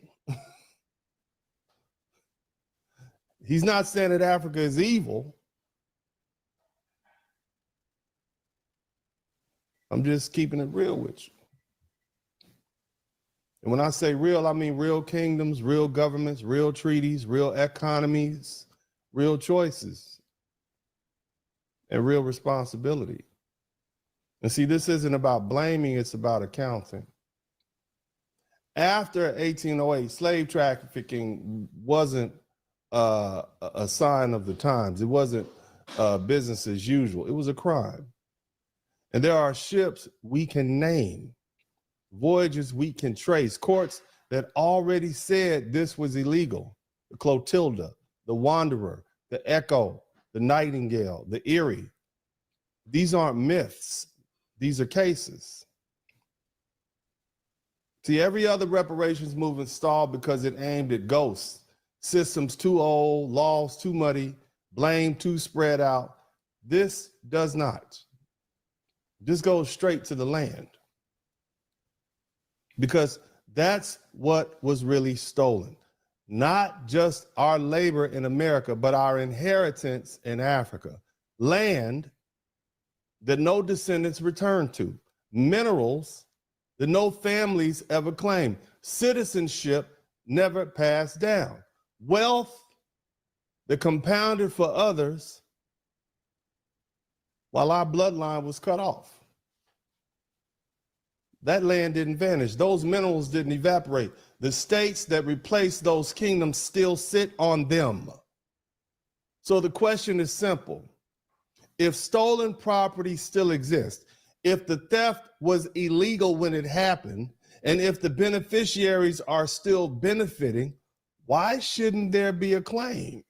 he's not saying that Africa is evil. I'm just keeping it real with you. And when I say real, I mean real kingdoms, real governments, real treaties, real economies, real choices, and real responsibility. And see, this isn't about blaming, it's about accounting. After 1808, slave trafficking wasn't a sign of the times. It wasn't business as usual. It was a crime. And there are ships we can name, voyages we can trace, courts that already said this was illegal. The Clotilda, the Wanderer, the Echo, the Nightingale, the Erie. These aren't myths. These are cases. See, every other reparations movement stalled because it aimed at ghosts, systems too old, laws too muddy, blame too spread out. This does not. This goes straight to the land, because that's what was really stolen. Not just our labor in America, but our inheritance in Africa. Land that no descendants return to. Minerals that no families ever claimed. Citizenship never passed down. Wealth that compounded for others while our bloodline was cut off. That land didn't vanish. Those minerals didn't evaporate. The states that replaced those kingdoms still sit on them. So the question is simple. If stolen property still exists, if the theft was illegal when it happened, and if the beneficiaries are still benefiting, why shouldn't there be a claim?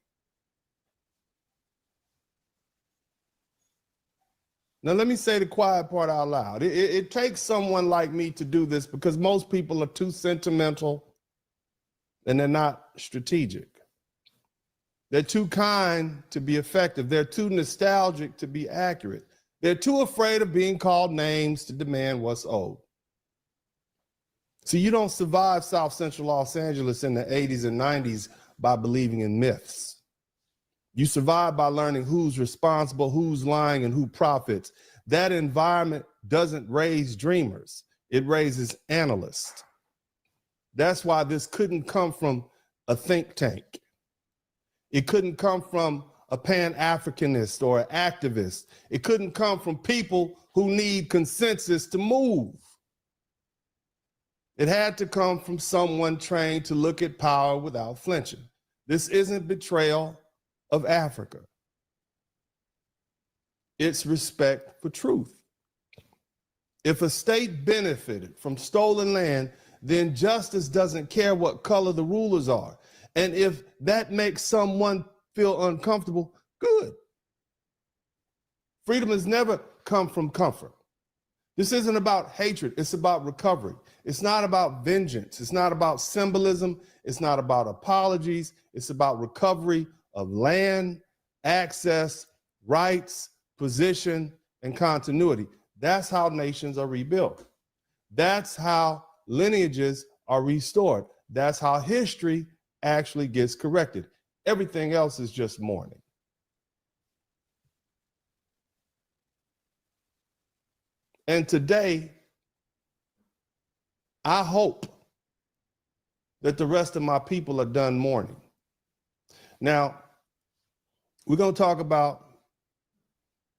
Now, let me say the quiet part out loud. It takes someone like me to do this because most people are too sentimental and they're not strategic. They're too kind to be effective. They're too nostalgic to be accurate. They're too afraid of being called names to demand what's owed. See, you don't survive South Central Los Angeles in the 80s and 90s by believing in myths. You survive by learning who's responsible, who's lying, and who profits. That environment doesn't raise dreamers. It raises analysts. That's why this couldn't come from a think tank. It couldn't come from a Pan-Africanist or an activist. It couldn't come from people who need consensus to move. It had to come from someone trained to look at power without flinching. This isn't betrayal of Africa. It's respect for truth. If a state benefited from stolen land, then justice doesn't care what color the rulers are. And if that makes someone feel uncomfortable, good. Freedom has never come from comfort. This isn't about hatred, it's about recovery. It's not about vengeance. It's not about symbolism. It's not about apologies. It's about recovery of land, access, rights, position, and continuity. That's how nations are rebuilt. That's how lineages are restored. That's how history actually gets corrected. Everything else is just mourning. And today, I hope that the rest of my people are done mourning. Now, we're going to talk about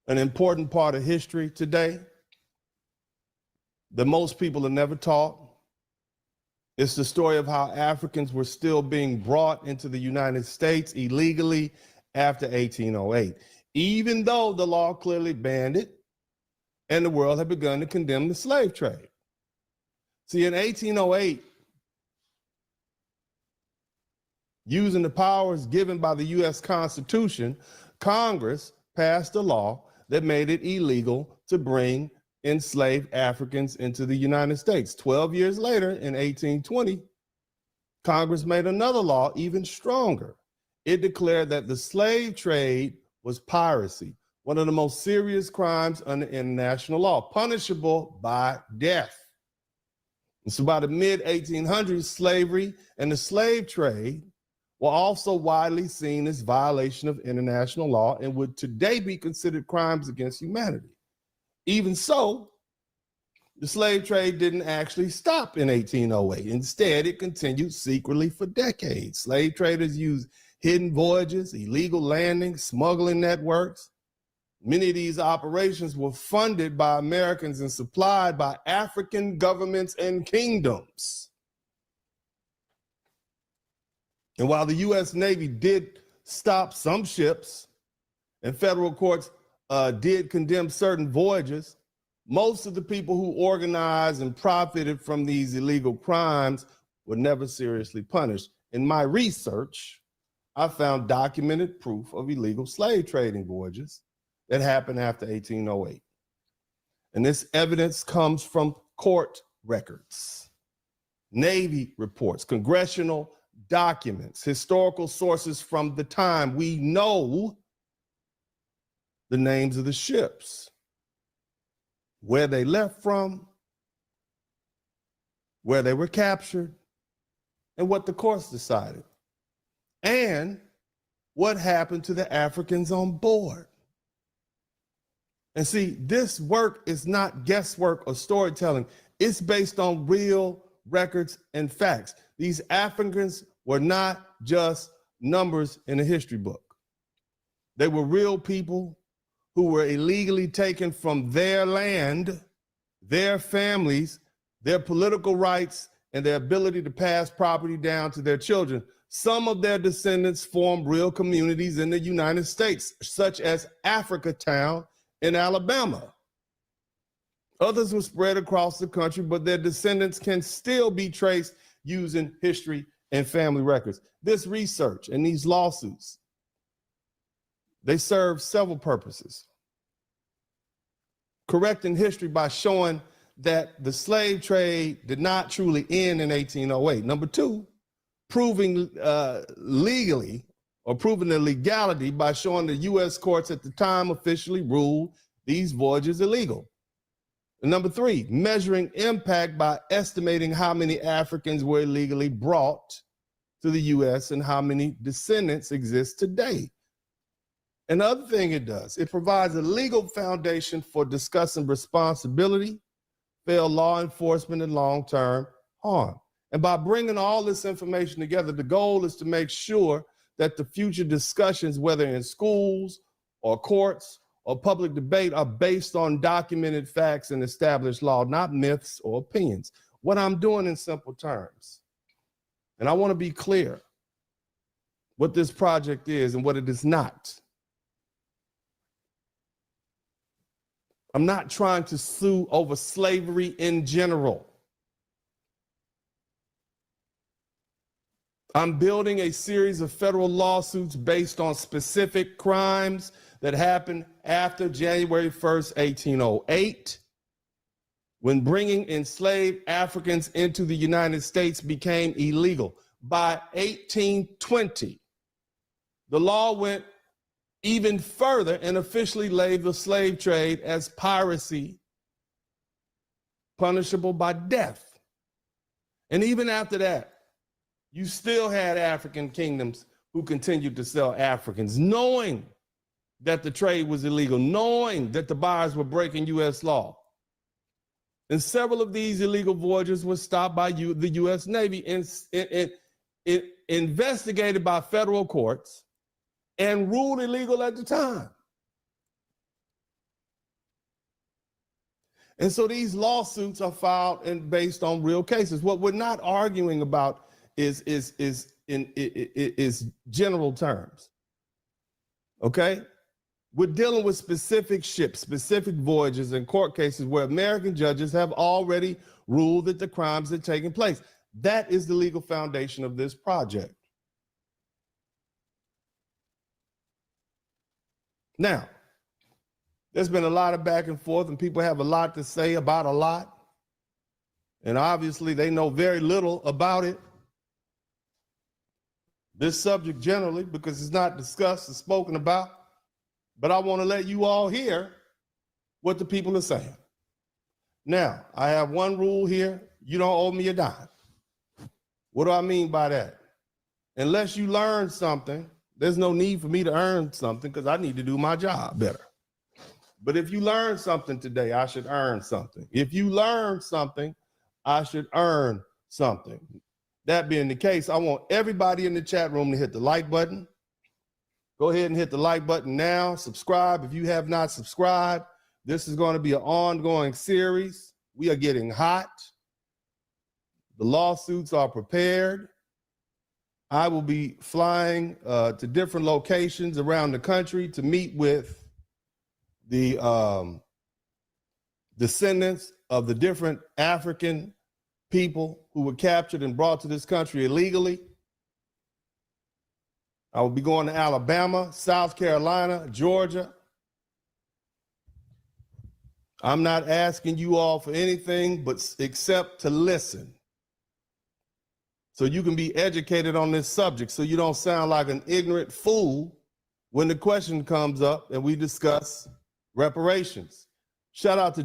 an important part of history today that most people are never taught. It's the story of how Africans were still being brought into the United States illegally after 1808, even though the law clearly banned it and the world had begun to condemn the slave trade. See, in 1808, using the powers given by the U.S. Constitution, Congress passed a law that made it illegal to bring enslaved Africans into the United States. 12 years later, in 1820, Congress made another law even stronger. It declared that the slave trade was piracy, one of the most serious crimes under international law, punishable by death. And so by the mid-1800s, slavery and the slave trade were also widely seen as violation of international law and would today be considered crimes against humanity. Even so, the slave trade didn't actually stop in 1808. Instead, it continued secretly for decades. Slave traders used hidden voyages, illegal landings, smuggling networks. Many of these operations were funded by Americans and supplied by African governments and kingdoms. And while the U.S. Navy did stop some ships and federal courts did condemn certain voyages, most of the people who organized and profited from these illegal crimes were never seriously punished. In my research, I found documented proof of illegal slave trading voyages that happened after 1808. And this evidence comes from court records, Navy reports, congressional documents, historical sources from the time. We know the names of the ships, where they left from, where they were captured, and what the courts decided, and what happened to the Africans on board. And see, this work is not guesswork or storytelling. It's based on real records, and facts. These Africans were not just numbers in a history book. They were real people who were illegally taken from their land, their families, their political rights, and their ability to pass property down to their children. Some of their descendants formed real communities in the United States, such as Africatown in Alabama. Others were spread across the country, but their descendants can still be traced using history and family records. This research and these lawsuits, they serve several purposes. Correcting history by showing that the slave trade did not truly end in 1808. Number two, proving legally or proving the legality by showing the U.S. courts at the time officially ruled these voyages illegal. And number three, measuring impact by estimating how many Africans were illegally brought to the U.S. and how many descendants exist today. And the other thing it does, it provides a legal foundation for discussing responsibility, failed law enforcement, and long-term harm. And by bringing all this information together, the goal is to make sure that the future discussions, whether in schools or courts or public debate, are based on documented facts and established law, not myths or opinions. What I'm doing in simple terms, and I want to be clear what this project is and what it is not. I'm not trying to sue over slavery in general. I'm building a series of federal lawsuits based on specific crimes that happened after January 1st, 1808, when bringing enslaved Africans into the United States became illegal. By 1820, the law went even further and officially labeled the slave trade as piracy, punishable by death. And even after that, you still had African kingdoms who continued to sell Africans, knowing that the trade was illegal, knowing that the buyers were breaking U.S. law. And several of these illegal voyages were stopped by the U.S. Navy and investigated by federal courts and ruled illegal at the time. And so these lawsuits are filed and based on real cases. What we're not arguing about is general terms. Okay? We're dealing with specific ships, specific voyages, and court cases where American judges have already ruled that the crimes had taken place. That is the legal foundation of this project. Now, there's been a lot of back and forth, and people have a lot to say about a lot. And obviously, they know very little about it. This subject generally, because it's not discussed and spoken about. But I want to let you all hear what the people are saying. Now, I have one rule here. You don't owe me a dime. What do I mean by that? Unless you learn something, there's no need for me to earn something because I need to do my job better. But if you learn something today, I should earn something. If you learn something, I should earn something. That being the case, I want everybody in the chat room to hit the like button. Go ahead and hit the like button now. Subscribe if you have not subscribed. This is going to be an ongoing series. We are getting hot. The lawsuits are prepared. I will be flying to different locations around the country to meet with the descendants of the different African people who were captured and brought to this country illegally. I will be going to Alabama, South Carolina, Georgia. I'm not asking you all for anything but except to listen, so you can be educated on this subject, so you don't sound like an ignorant fool when the question comes up and we discuss reparations. Shout out to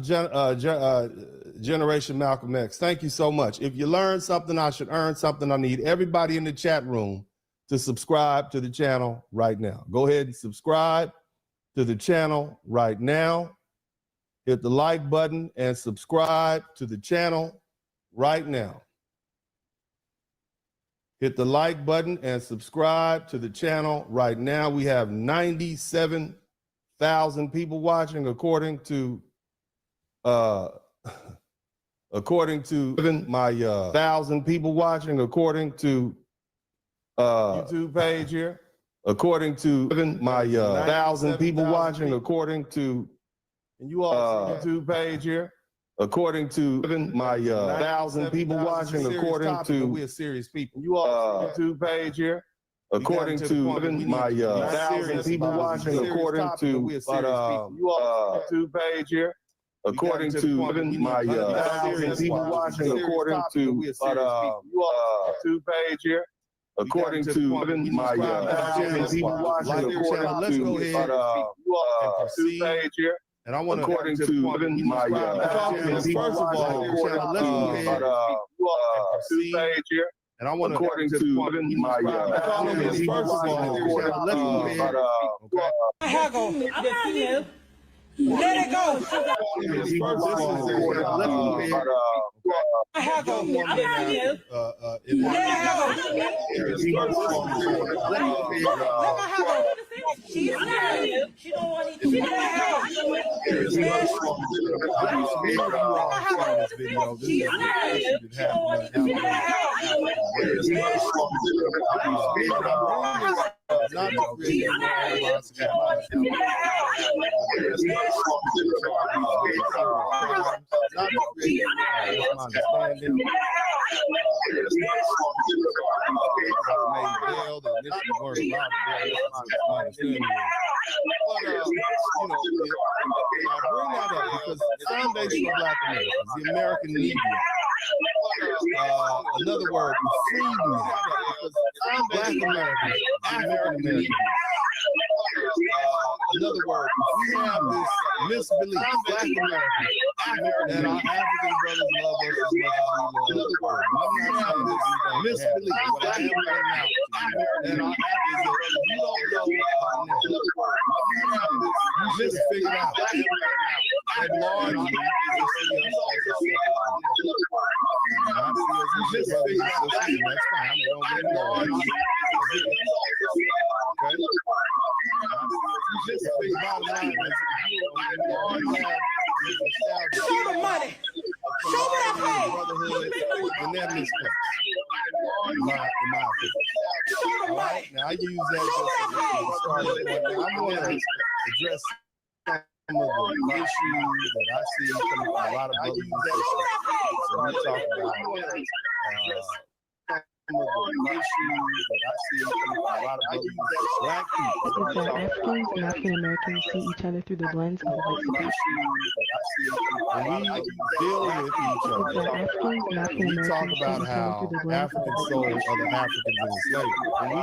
Generation Malcolm X. Thank you so much. If you learn something, I should earn something. I need everybody in the chat room to subscribe to the channel right now. Go ahead and subscribe to the channel right now. Hit the like button and subscribe to the channel right now. Hit the like button and subscribe to the channel. Right now, we have 97,000 people watching, according to my 1,000 people watching, according to YouTube page here. According to my 1,000 people watching, according to YouTube page here. According to my 1,000 people watching, according to we're serious people. YouTube page here. According to my 1,000 people watching, according to YouTube page here. According to my 1,000 people watching, according to YouTube page here. According to my 1,000 people watching, according to YouTube page here. And I want to, according to my people watching, according to YouTube page here. And I want to, according to my people watching, according to let it go. The American media. Another word, freedom. Black Americans, African Americans. Another word, we have this misbelief, Black Americans, that our African brothers love us as much as we love. Another word, we have this misbelief, Black Americans, that our African brothers, you don't know about now. You just figured out that largely they see us as a just figured out that's fine. They don't get large. Okay. Just big bottom line is show the money. Show me that pay. Brotherhood and that misplaced. In my opinion. All right. Now I use that as a start point. Now I'm going to address some of the issues that I see from a lot of brothers and sisters. So we talk about some of the issues that I see from a lot of brothers and sisters. Black people. Africans and African Americans see each other through the lens of white supremacy. When we deal with each other, we talk about how Africans sold other Africans into slavery. When we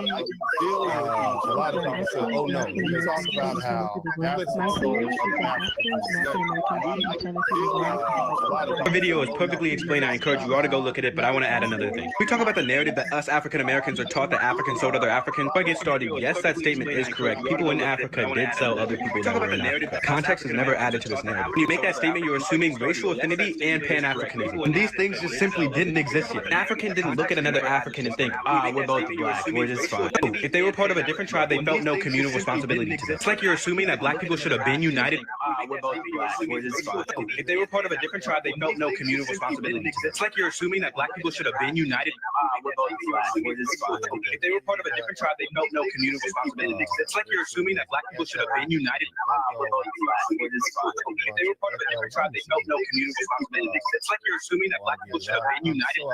deal with each other, a lot of people say, oh no, we talk about how Africans sold other Africans into slavery. The video is perfectly explained. I encourage you all to go look at it, but I want to add another thing. We talk about the narrative that us African Americans are taught that Africans sold other Africans. Before I get started, yes, that statement is correct. People in Africa did sell other people that were in Africa. Context is never added to this narrative. When you make that statement, you're assuming racial affinity and Pan-Africanism. And these things just simply didn't exist yet. An African didn't look at another African and think, we're both black, we're just fine. If they were part of a different tribe, they felt no communal responsibility to this. It's like you're assuming that black people should have been united. We're both black, we're just fine. If they were part of a different tribe, they felt no communal responsibility to this. It's like you're assuming that black people should have been united. We're both black, we're just fine. If they were part of a different tribe, they felt no communal responsibility. It's like you're assuming that black people should have been united. We're both black, we're just fine. If they were part of a different tribe, they felt no communal responsibility. It's like you're assuming that black people should have been united.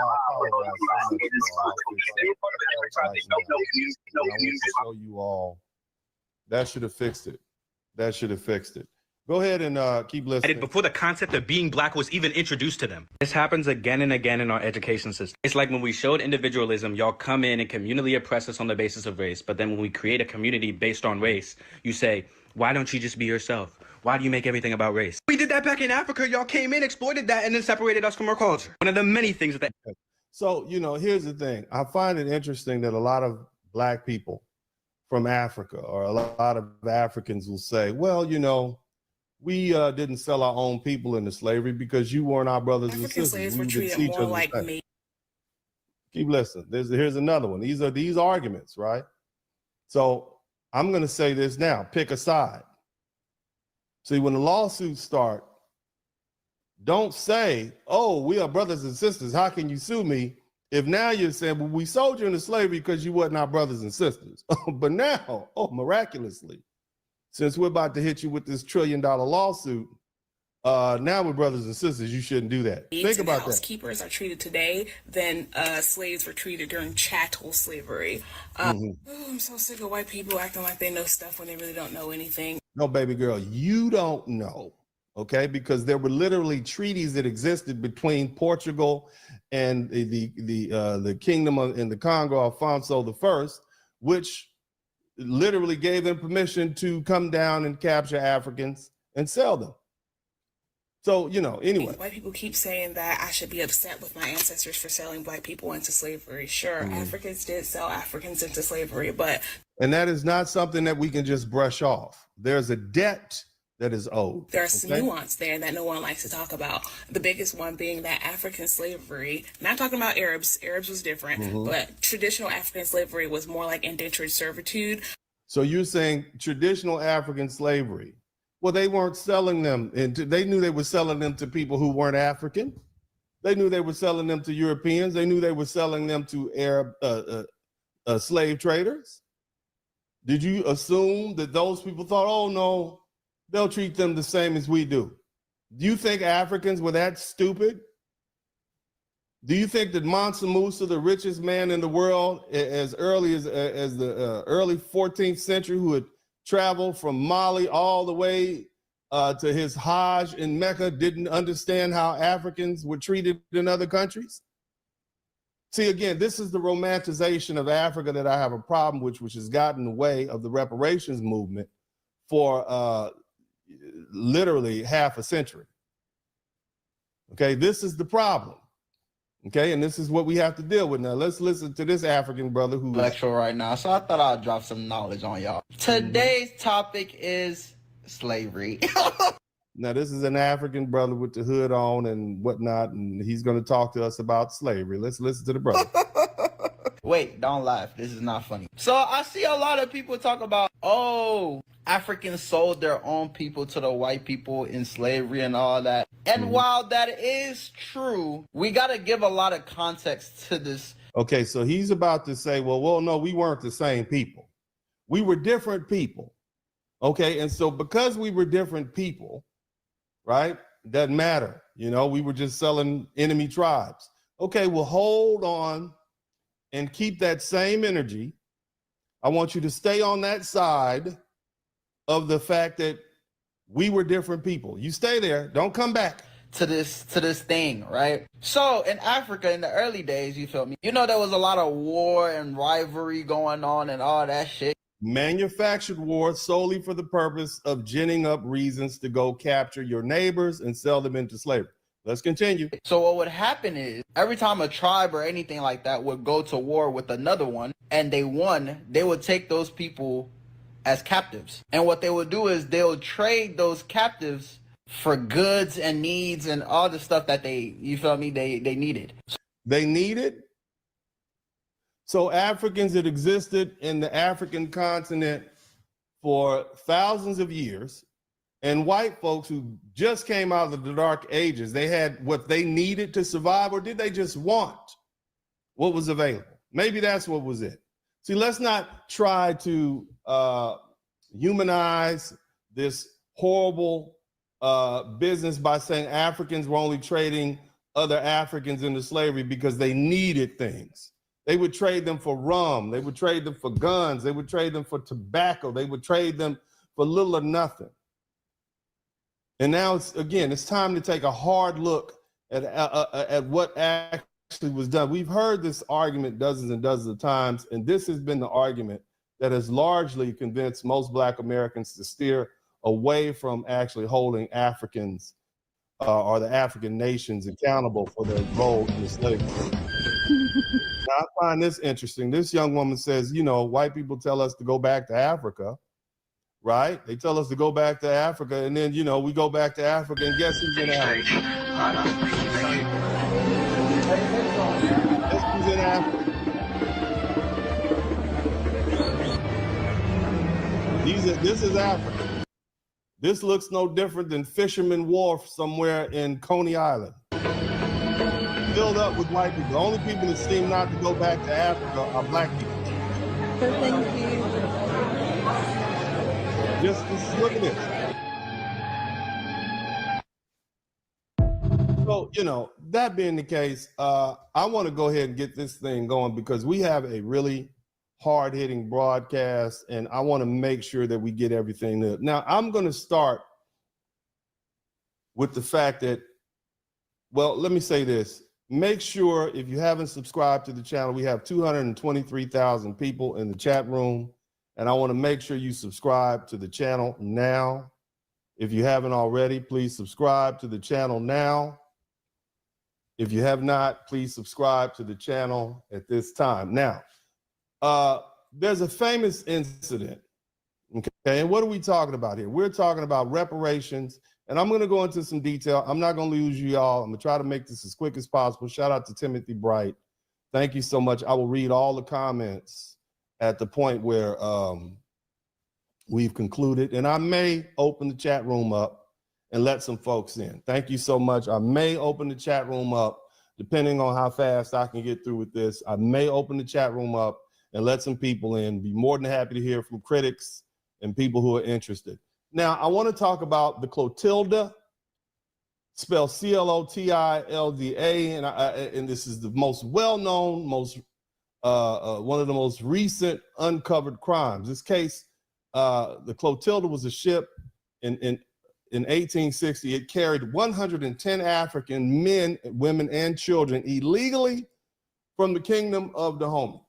We're both black, we're just fine. If they were part of a different tribe, they felt no communal responsibility. Show you all. That should have fixed it. That should have fixed it. Go ahead and keep listening. Before the concept of being black was even introduced to them. This happens again and again in our education system. It's like when we showed individualism, y'all come in and communally oppress us on the basis of race. But then when we create a community based on race, you say, why don't you just be yourself? Why do you make everything about race? We did that back in Africa. Y'all came in, exploited that, and then separated us from our culture. One of the many things that... So, here's the thing. I find it interesting that a lot of black people from Africa or a lot of Africans will say, well, we didn't sell our own people into slavery because you weren't our brothers and sisters. African slaves were treated more like me. Keep listening. Here's another one. These are these arguments, right? So I'm going to say this now. Pick a side. See, when the lawsuits start, don't say, oh, we are brothers and sisters. How can you sue me? If now you're saying, well, we sold you into slavery because you wasn't our brothers and sisters. But now, oh, miraculously, since we're about to hit you with this $1 trillion lawsuit, now we're brothers and sisters. You shouldn't do that. Think about that. Housekeepers are treated today than slaves were treated during chattel slavery. Oh, I'm so sick of white people acting like they know stuff when they really don't know anything. No, baby girl, you don't know, okay? Because there were literally treaties that existed between Portugal and the kingdom in the Congo, Alfonso I, which literally gave them permission to come down and capture Africans and sell them. So, you know, anyway. White people keep saying that I should be upset with my ancestors for selling black people into slavery. Sure, Africans did sell Africans into slavery, but... And that is not something that we can just brush off. There's a debt that is owed. There's some nuance there that no one likes to talk about. The biggest one being that African slavery, not talking about Arabs was different, but traditional African slavery was more like indentured servitude. So you're saying traditional African slavery, well, they weren't selling them, and they knew they were selling them to people who weren't African. They knew they were selling them to Europeans. They knew they were selling them to Arab slave traders. Did you assume that those people thought, oh no, they'll treat them the same as we do? Do you think Africans were that stupid? Do you think that Mansa Musa, the richest man in the world, as early as the early 14th century, who had traveled from Mali all the way to his Hajj in Mecca, didn't understand how Africans were treated in other countries? See, again, this is the romanticization of Africa that I have a problem with, which has gotten in the way of the reparations movement for literally half a century. Okay, this is the problem. Okay, and this is what we have to deal with now. Let's listen to this African brother who's lecture right now. So I thought I'd drop some knowledge on y'all. Today's topic is slavery. Now, this is an African brother with the hood on and whatnot, and he's going to talk to us about slavery. Let's listen to the brother. Wait, don't laugh. This is not funny. So I see a lot of people talk about, oh, Africans sold their own people to the white people in slavery and all that. And while that is true, we got to give a lot of context to this. Okay, so he's about to say, well, no, we weren't the same people. We were different people. Okay, and so because we were different people, right? Doesn't matter. You know, we were just selling enemy tribes. Okay, well, hold on and keep that same energy. I want you to stay on that side of the fact that we were different people. You stay there. Don't come back to this thing, right? So in Africa in the early days, you feel me? You know, there was a lot of war and rivalry going on and all that shit. Manufactured war solely for the purpose of ginning up reasons to go capture your neighbors and sell them into slavery. Let's continue. So what would happen is every time a tribe or anything like that would go to war with another one and they won, they would take those people as captives. And what they would do is they'll trade those captives for goods and needs and all the stuff that they needed. They needed? So Africans that existed in the African continent for thousands of years, and white folks who just came out of the Dark Ages, they had what they needed to survive, or did they just want what was available? Maybe that's what was it. See, let's not try to humanize this horrible business by saying Africans were only trading other Africans into slavery because they needed things. They would trade them for rum. They would trade them for guns. They would trade them for tobacco. They would trade them for little or nothing. And now it's time to take a hard look at what actually was done. We've heard this argument dozens and dozens of times, and this has been the argument that has largely convinced most Black Americans to steer away from actually holding Africans or the African nations accountable for their role in the slave trade. Now, I find this interesting. This young woman says, you know, white people tell us to go back to Africa, right? They tell us to go back to Africa, and then, you know, we go back to Africa, and guess who's in Africa? Guess who's in Africa? This is Africa. This looks no different than Fisherman Wharf somewhere in Coney Island. Filled up with white people. The only people that seem not to go back to Africa are black people. Thank you. Just look at this. So, you know, that being the case, I want to go ahead and get this thing going because we have a really hard-hitting broadcast, and I want to make sure that we get everything there. Now, I'm going to start with the fact that, well, let me say this. Make sure if you haven't subscribed to the channel, we have 223,000 people in the chat room, and I want to make sure you subscribe to the channel now. If you haven't already, please subscribe to the channel now. If you have not, please subscribe to the channel at this time. Now, there's a famous incident, okay? And what are we talking about here? We're talking about reparations, and I'm going to go into some detail. I'm not going to lose you all. I'm going to try to make this as quick as possible. Shout out to Timothy Bright. Thank you so much. I will read all the comments at the point where we've concluded, and I may open the chat room up and let some folks in. Thank you so much. I may open the chat room up, depending on how fast I can get through with this. I may open the chat room up and let some people in. Be more than happy to hear from critics and people who are interested. Now, I want to talk about the Clotilda, spelled Clotilda, and this is the most well-known, one of the most recent uncovered crimes. This case, the Clotilda was a ship in 1860. It carried 110 African men, women, and children illegally from the Kingdom of Dahomey.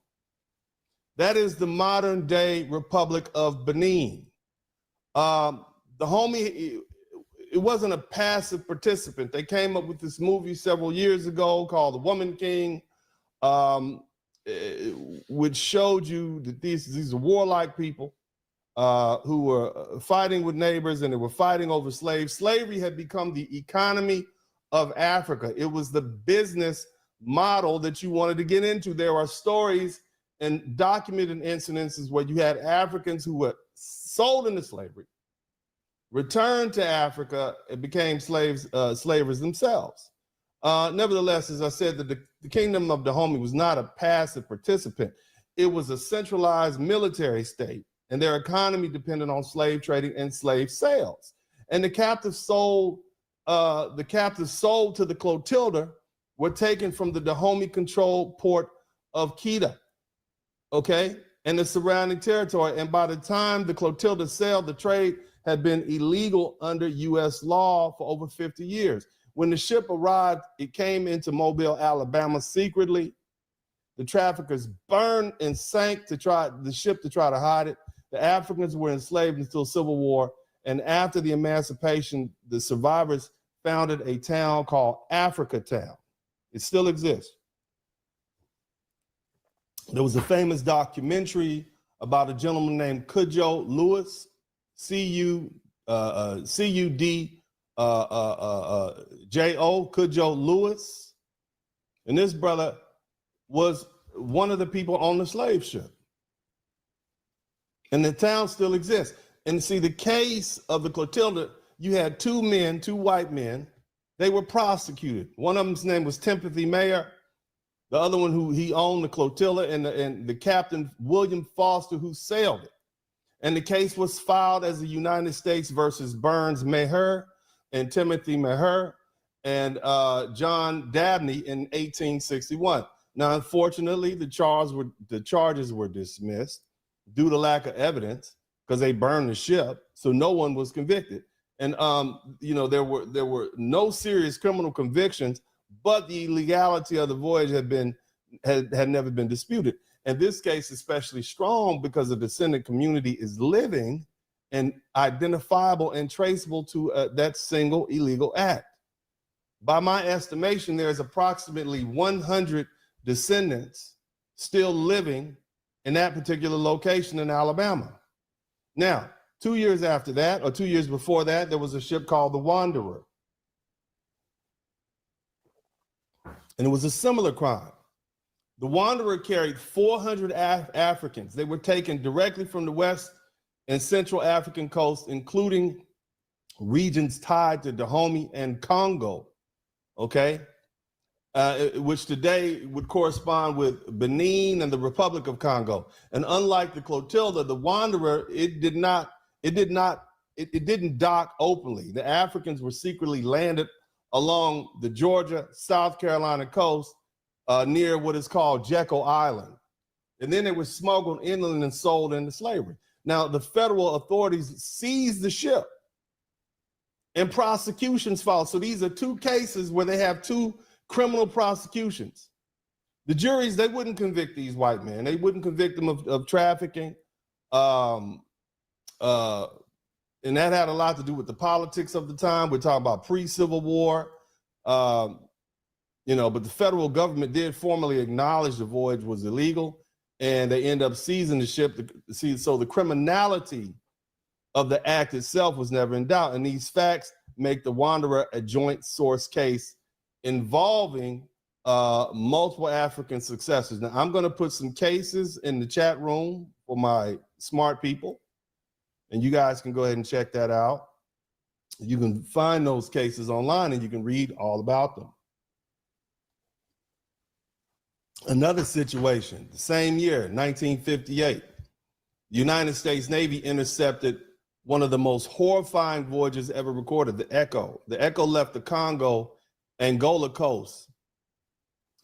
That is the modern day Republic of Benin. Dahomey, it wasn't a passive participant. They came up with this movie several years ago called The Woman King, which showed you that these are warlike people who were fighting with neighbors, and they were fighting over slaves. Slavery had become the economy of Africa. It was the business model that you wanted to get into. There are stories and documented incidences where you had Africans who were sold into slavery, returned to Africa, and became slavers themselves. Nevertheless, as I said, the Kingdom of Dahomey was not a passive participant. It was a centralized military state, and their economy depended on slave trading and slave sales. And the captives sold to the Clotilda were taken from the Dahomey-controlled port of Kedah, okay, and the surrounding territory. And by the time the Clotilda sailed, the trade had been illegal under U.S. law for over 50 years. When the ship arrived, it came into Mobile, Alabama secretly. The traffickers burned and sank the ship to try to hide it. The Africans were enslaved until Civil War. And after the emancipation, the survivors founded a town called Africa Town. It still exists. There was a famous documentary about a gentleman named Cudjo Lewis, C-U-D-J-O, Cudjo Lewis. And this brother was one of the people on the slave ship. And the town still exists. And see, the case of the Clotilda, you had two white men. They were prosecuted. One of them's name was Timothy Mayer. The other one, who he owned the Clotilda, and the captain, William Foster, who sailed it. And the case was filed as the United States versus Burns Maher and Timothy Maher and John Dabney in 1861. Now, unfortunately, the charges were dismissed due to lack of evidence because they burned the ship, so no one was convicted. And there were no serious criminal convictions, but the illegality of the voyage had never been disputed. And this case is especially strong because the descendant community is living and identifiable and traceable to that single illegal act. By my estimation, there's approximately 100 descendants still living in that particular location in Alabama. Now, 2 years after that, or 2 years before that, there was a ship called the Wanderer. And it was a similar crime. The Wanderer carried 400 Africans. They were taken directly from the West and Central African coast, including regions tied to Dahomey and Congo, okay? Which today would correspond with Benin and the Republic of Congo. And unlike the Clotilda, the Wanderer, it didn't dock openly. The Africans were secretly landed along the Georgia, South Carolina coast near what is called Jekyll Island. And then they were smuggled inland and sold into slavery. Now, the federal authorities seized the ship and prosecutions followed. So these are two cases where they have two criminal prosecutions. The juries, they wouldn't convict these white men. They wouldn't convict them of trafficking. And that had a lot to do with the politics of the time. We're talking about pre-Civil War. But the federal government did formally acknowledge the voyage was illegal, and they end up seizing the ship. So the criminality of the act itself was never in doubt. And these facts make the Wanderer a joint source case involving multiple African successors. Now, I'm going to put some cases in the chat room for my smart people, and you guys can go ahead and check that out. You can find those cases online, and you can read all about them. Another situation, the same year, 1958, the United States Navy intercepted one of the most horrifying voyages ever recorded, the Echo. The Echo left the Congo, Angola coast,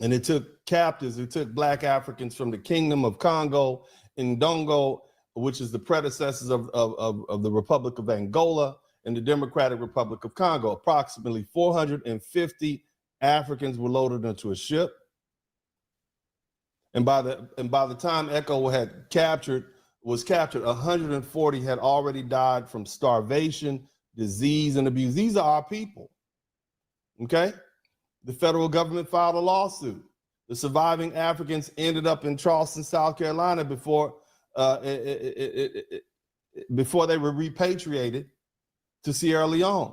and it took captives. It took Black Africans from the Kingdom of Congo, Ndongo, which is the predecessors of the Republic of Angola, and the Democratic Republic of Congo. Approximately 450 Africans were loaded into a ship. And by the time Echo was captured, 140 had already died from starvation, disease, and abuse. These are our people. Okay? The federal government filed a lawsuit. The surviving Africans ended up in Charleston, South Carolina before they were repatriated to Sierra Leone.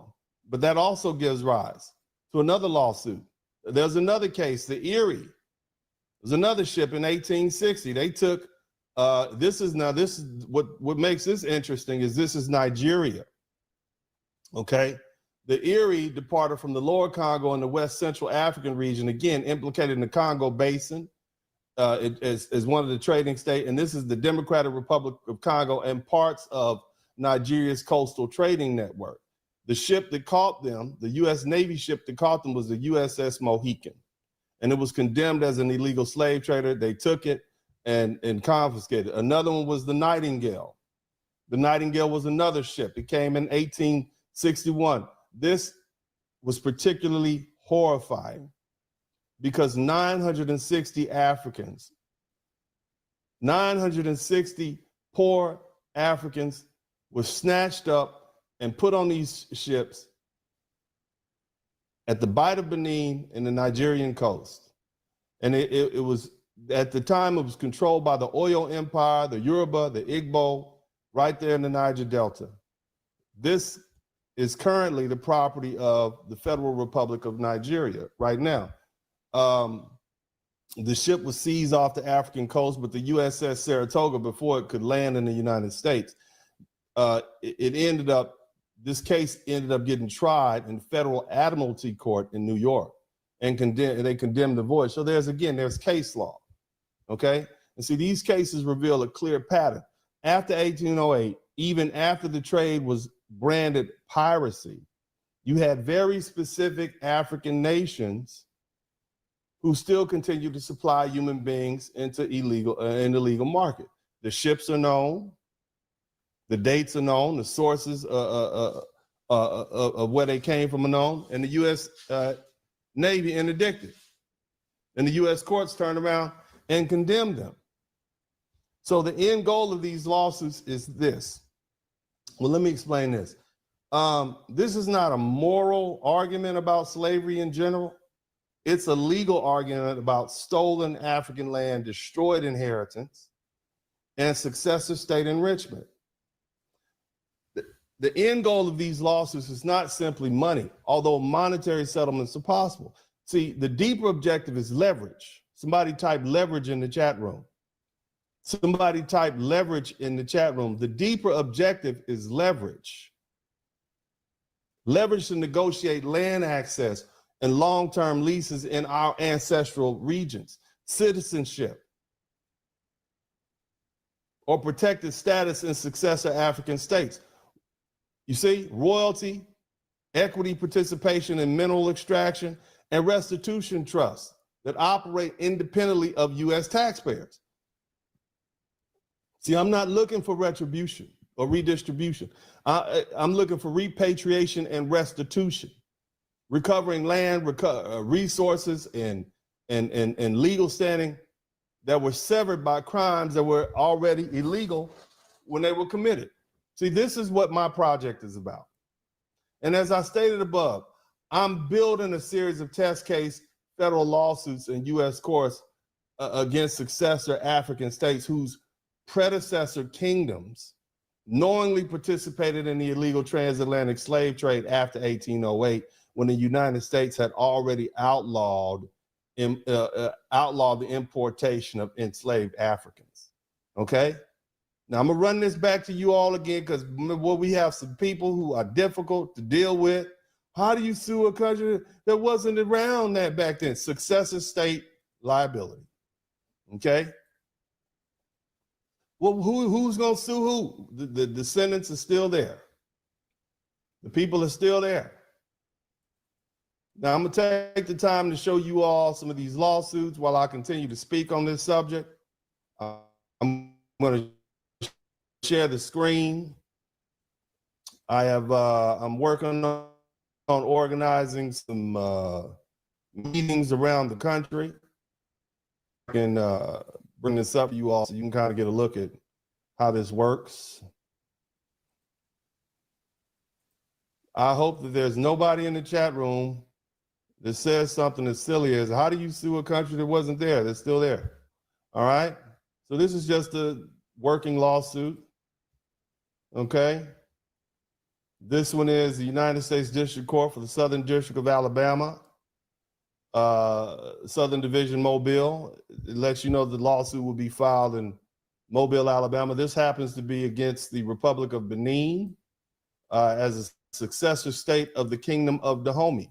But that also gives rise to another lawsuit. There's another case, the Erie. There's another ship in 1860. They took, what makes this interesting is this is Nigeria, okay? The Erie departed from the Lower Congo and the West Central African region, again, implicated in the Congo Basin as one of the trading states. And this is the Democratic Republic of Congo and parts of Nigeria's coastal trading network. The ship that caught them, the U.S. Navy ship that caught them was the USS Mohican. And it was condemned as an illegal slave trader. They took it and confiscated. Another one was the Nightingale. The Nightingale was another ship. It came in 1861. This was particularly horrifying because 960 Africans, 960 poor Africans were snatched up and put on these ships at the Bight of Benin in the Nigerian coast. And it was, at the time, it was controlled by the Oyo Empire, the Yoruba, the Igbo, right there in the Niger Delta. This is currently the property of the Federal Republic of Nigeria right now. The ship was seized off the African coast, but the USS Saratoga, before it could land in the United States, this case ended up getting tried in federal admiralty court in New York, and they condemned the voyage. So there's case law, okay? And see, these cases reveal a clear pattern. After 1808, even after the trade was branded piracy, you had very specific African nations who still continue to supply human beings into the legal market. The ships are known, the dates are known, the sources of where they came from are known, and the U.S. Navy interdicted. And the U.S. courts turned around and condemned them. So the end goal of these lawsuits is this. Well, let me explain this. This is not a moral argument about slavery in general. It's a legal argument about stolen African land, destroyed inheritance, and successive state enrichment. The end goal of these lawsuits is not simply money, although monetary settlements are possible. See, the deeper objective is leverage. Somebody type leverage in the chat room. Somebody type leverage in the chat room. The deeper objective is leverage. Leverage to negotiate land access and long-term leases in our ancestral regions, citizenship, or protected status in successor African states. You see, royalty, equity participation in mineral extraction, and restitution trusts that operate independently of U.S. taxpayers. See, I'm not looking for retribution or redistribution. I'm looking for repatriation and restitution, recovering land, resources, and legal standing that were severed by crimes that were already illegal when they were committed. See, this is what my project is about. And as I stated above, I'm building a series of test case federal lawsuits in U.S. courts against successor African states whose predecessor kingdoms knowingly participated in the illegal transatlantic slave trade after 1808, when the United States had already outlawed the importation of enslaved Africans. Okay? Now I'm gonna run this back to you all again, because we have some people who are difficult to deal with. How do you sue a country that wasn't around that back then? Successor state liability. Okay? Well, who's gonna sue who? The descendants are still there. The people are still there. Now I'm gonna take the time to show you all some of these lawsuits while I continue to speak on this subject. I'm gonna share the screen. I'm working on organizing some meetings around the country. I can bring this up to you all so you can kind of get a look at how this works. I hope that there's nobody in the chat room that says something as silly as, how do you sue a country that wasn't there, that's still there? All right? So this is just a working lawsuit, okay? This one is the United States District Court for the Southern District of Alabama, Southern Division, Mobile. It lets you know the lawsuit will be filed in Mobile, Alabama. This happens to be against the Republic of Benin as a successor state of the Kingdom of Dahomey.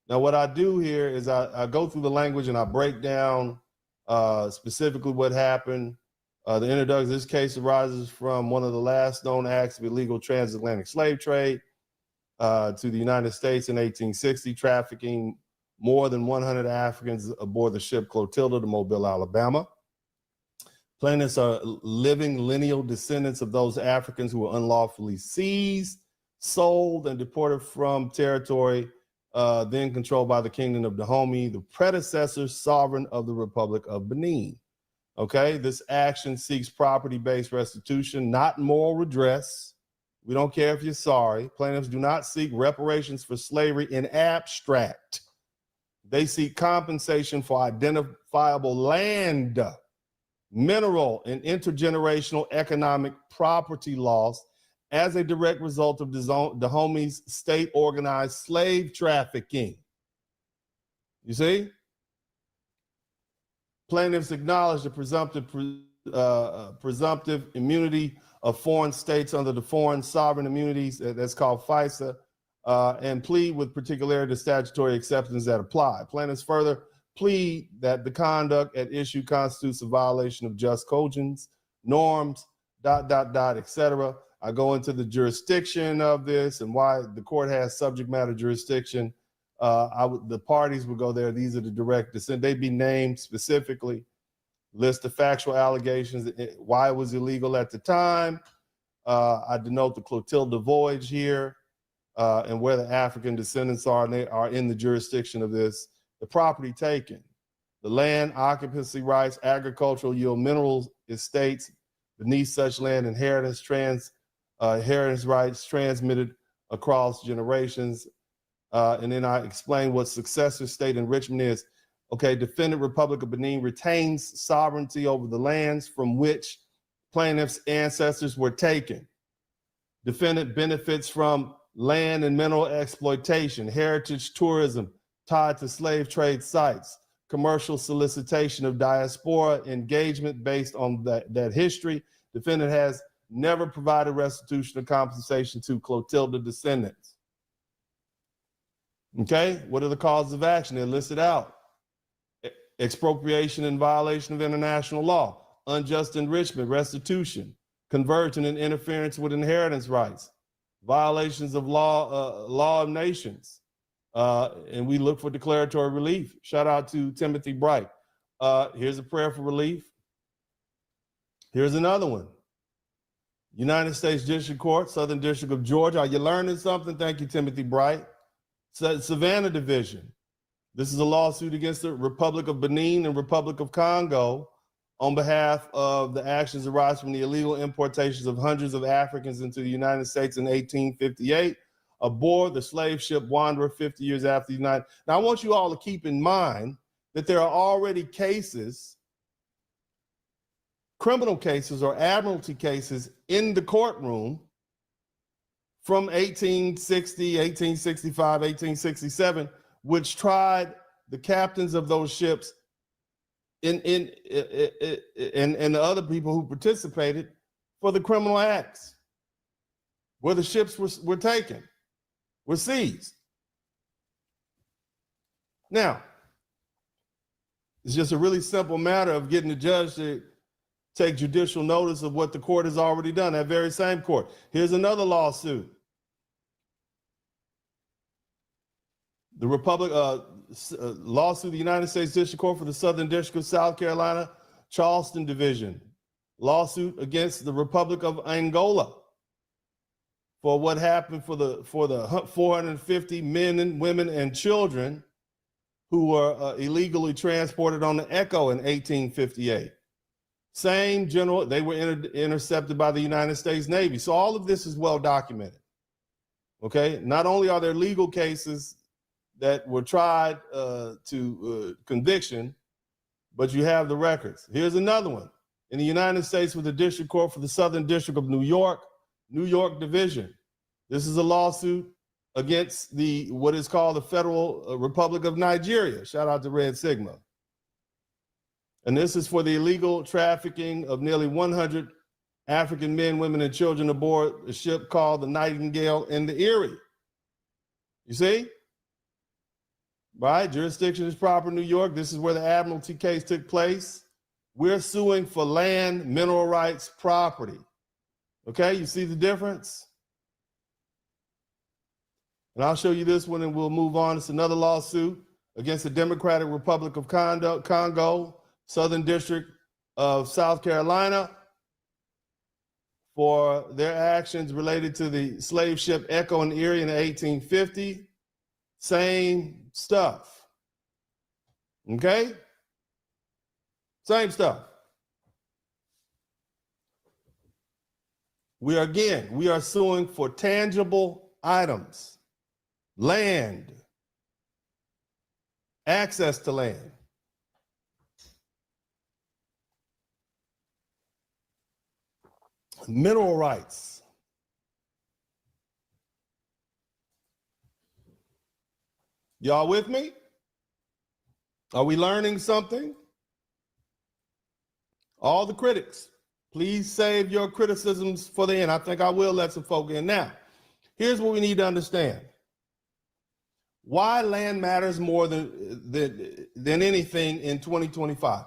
Now, what I do here is I go through the language and I break down specifically what happened. The introduction of this case arises from one of the last known acts of illegal transatlantic slave trade to the United States in 1860, trafficking more than 100 Africans aboard the ship Clotilda to Mobile, Alabama. Plaintiffs are living lineal descendants of those Africans who were unlawfully seized, sold, and deported from territory then controlled by the Kingdom of Dahomey, the predecessor sovereign of the Republic of Benin. Okay, this action seeks property-based restitution, not moral redress. We don't care if you're sorry. Plaintiffs do not seek reparations for slavery in abstract. They seek compensation for identifiable land, mineral, and intergenerational economic property loss as a direct result of Dahomey's state-organized slave trafficking. You see? Plaintiffs acknowledge the presumptive immunity of foreign states under the Foreign Sovereign Immunities, that's called FISA, and plead with particularity the statutory exceptions that apply. Plaintiffs further plead that the conduct at issue constitutes a violation of just cogence, norms, etc. I go into the jurisdiction of this and why the court has subject matter jurisdiction. The parties would go there. These are the direct descent. They'd be named specifically, list the factual allegations, why it was illegal at the time. I denote the Clotilda voyage here and where the African descendants are, and they are in the jurisdiction of this. The property taken, the land, occupancy rights, agricultural yield, minerals, estates beneath such land, inheritance rights transmitted across generations. And then I explain what successor state enrichment is. Okay, defendant Republic of Benin retains sovereignty over the lands from which plaintiff's ancestors were taken. Defendant benefits from land and mineral exploitation, heritage tourism tied to slave trade sites, commercial solicitation of diaspora engagement based on that history. Defendant has never provided restitution or compensation to Clotilda descendants. Okay, what are the causes of action? They're listed out. Expropriation in violation of international law, unjust enrichment, restitution, conversion and interference with inheritance rights, violations of law of nations, and we look for declaratory relief. Shout out to Timothy Bright. Here's a prayer for relief. Here's another one. United States District Court, Southern District of Georgia. Are you learning something? Thank you, Timothy Bright. Savannah Division. This is a lawsuit against the Republic of Benin and Republic of Congo on behalf of the actions arising from the illegal importations of hundreds of Africans into the United States in 1858 aboard the slave ship Wanderer 50 years after the United. Now, I want you all to keep in mind that there are already cases, criminal cases or admiralty cases in the courtroom from 1860, 1865, 1867, which tried the captains of those ships and the other people who participated for the criminal acts, where the ships were taken, were seized. Now, it's just a really simple matter of getting the judge to take judicial notice of what the court has already done, that very same court. Here's another lawsuit. The Republic lawsuit, the United States District Court for the Southern District of South Carolina, Charleston Division. Lawsuit against the Republic of Angola for what happened for the 450 men and women and children who were illegally transported on the Echo in 1858. Same general, they were intercepted by the United States Navy. So all of this is well documented. Okay, not only are there legal cases that were tried to conviction, but you have the records. Here's another one. In the United States with the District Court for the Southern District of New York Division. This is a lawsuit against what is called the Federal Republic of Nigeria. Shout out to Red Sigma. And this is for the illegal trafficking of nearly 100 African men, women, and children aboard a ship called the Nightingale in the Erie. You see? Right, jurisdiction is proper New York. This is where the admiralty case took place. We're suing for land, mineral rights, property. Okay, you see the difference? And I'll show you this one and we'll move on. It's another lawsuit against the Democratic Republic of Congo, Southern District of South Carolina, for their actions related to the slave ship Echo and Erie in 1850. Same stuff. Okay? Same stuff. We are suing for tangible items, land, access to land. Mineral rights. Y'all with me? Are we learning something? All the critics, please save your criticisms for the end. I think I will let some folk in now. Here's what we need to understand. Why land matters more than anything in 2025.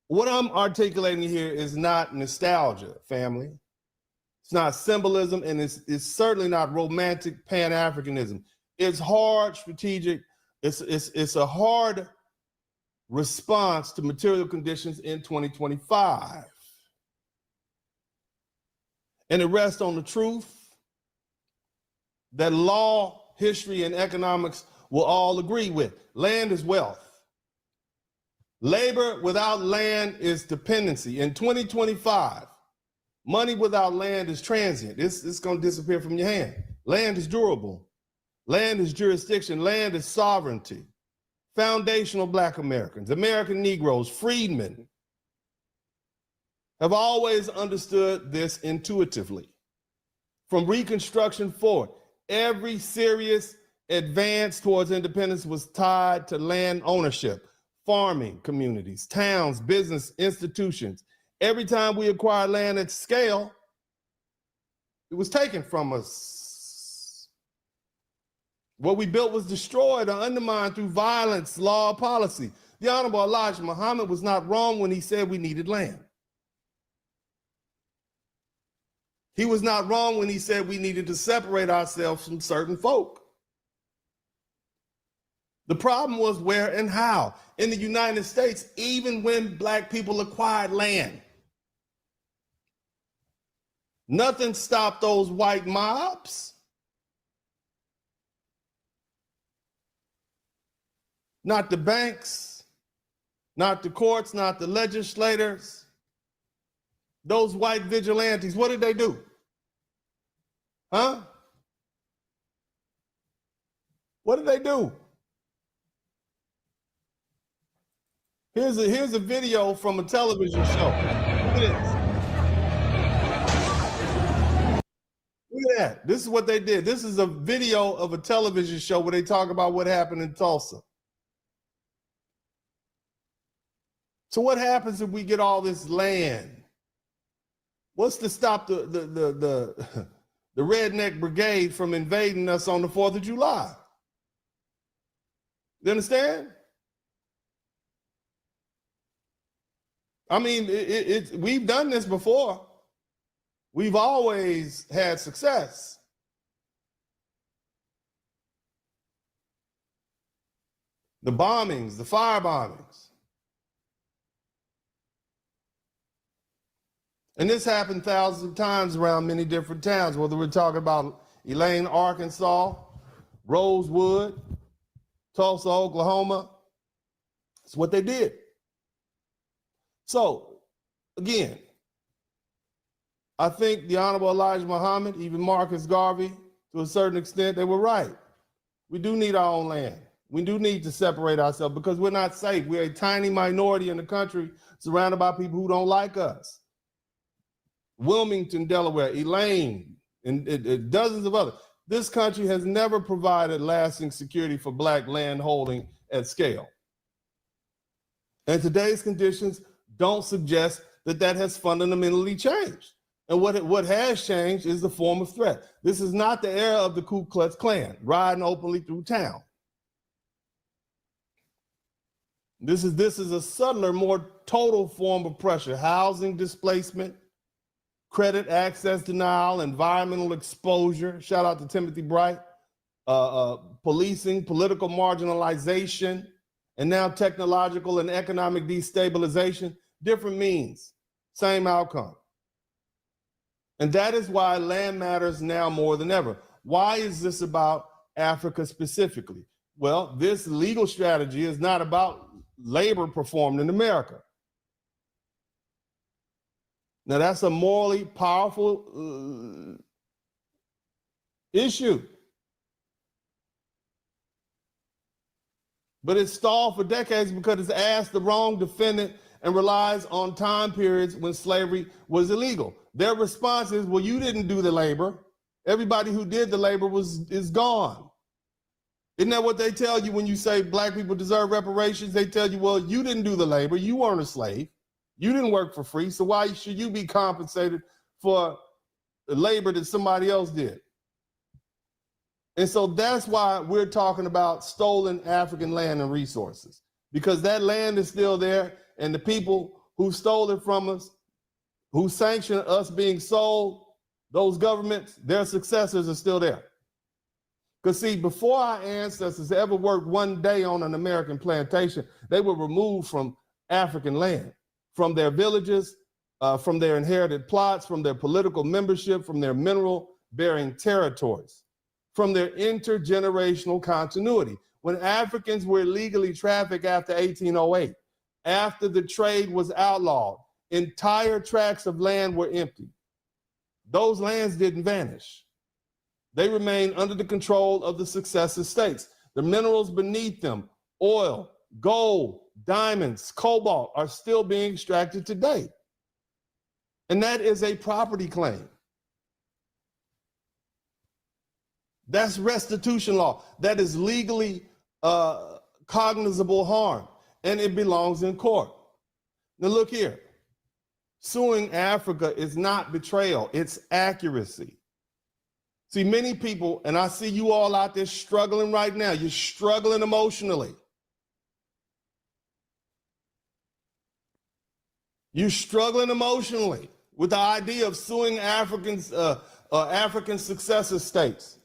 What I'm articulating here is not nostalgia, family. It's not symbolism, and it's certainly not romantic Pan-Africanism. It's hard strategic. It's a hard response to material conditions in 2025. And it rests on the truth that law, history, and economics will all agree with. Land is wealth. Labor without land is dependency. In 2025, money without land is transient. It's going to disappear from your hand. Land is durable. Land is jurisdiction. Land is sovereignty. Foundational Black Americans, American Negroes, freedmen, have always understood this intuitively. From Reconstruction forward, every serious advance towards independence was tied to land ownership. farming communities, towns, business institutions. Every time we acquired land at scale, it was taken from us. What we built was destroyed or undermined through violence, law, policy. The Honorable Elijah Muhammad was not wrong when he said we needed land. He was not wrong when he said we needed to separate ourselves from certain folk. The problem was where and how. In the United States, even when black people acquired land, nothing stopped those white mobs. Not the banks, not the courts, not the legislators. Those white vigilantes, what did they do? Huh? What did they do? Here's a video from a television show. Look at this. Look at that. This is what they did. This is a video of a television show where they talk about what happened in Tulsa. So what happens if we get all this land? What's to stop the redneck brigade from invading us on the 4th of July? You understand? I mean, we've done this before. We've always had success. The bombings, the fire bombings. And this happened thousands of times around many different towns, whether we're talking about Elaine, Arkansas, Rosewood, Tulsa, Oklahoma. It's what they did. So, again, I think the Honorable Elijah Muhammad, even Marcus Garvey, to a certain extent, they were right. We do need our own land. We do need to separate ourselves because we're not safe. We're a tiny minority in the country surrounded by people who don't like us. Wilmington, Delaware, Elaine, and dozens of others. This country has never provided lasting security for black land holding at scale. And today's conditions don't suggest that that has fundamentally changed. And what has changed is the form of threat. This is not the era of the Ku Klux Klan riding openly through town. This is a subtler, more total form of pressure: housing displacement, credit access denial, environmental exposure. Shout out to Timothy Bright. Policing, political marginalization, and now technological and economic destabilization. Different means, same outcome. And that is why land matters now more than ever. Why is this about Africa specifically? Well, this legal strategy is not about labor performed in America. Now, that's a morally powerful issue. But it's stalled for decades because it's asked the wrong defendant and relies on time periods when slavery was illegal. Their response is, well, you didn't do the labor. Everybody who did the labor is gone. Isn't that what they tell you when you say black people deserve reparations? They tell you, well, you didn't do the labor. You weren't a slave. You didn't work for free. So why should you be compensated for the labor that somebody else did? And so that's why we're talking about stolen African land and resources, because that land is still there, and the people who stole it from us, who sanctioned us being sold, those governments, their successors are still there. Because see, before our ancestors ever worked one day on an American plantation, they were removed from African land, from their villages, from their inherited plots, from their political membership, from their mineral-bearing territories, from their intergenerational continuity. When Africans were illegally trafficked after 1808, after the trade was outlawed, entire tracts of land were empty. Those lands didn't vanish. They remained under the control of the successive states. The minerals beneath them, oil, gold, diamonds, cobalt, are still being extracted today. And that is a property claim. That's restitution law. That is legally cognizable harm. and it belongs in court. Now look here. Suing Africa is not betrayal, it's accuracy. See, many people, and I see you all out there struggling right now, you're struggling emotionally. You're struggling emotionally with the idea of suing African successor states.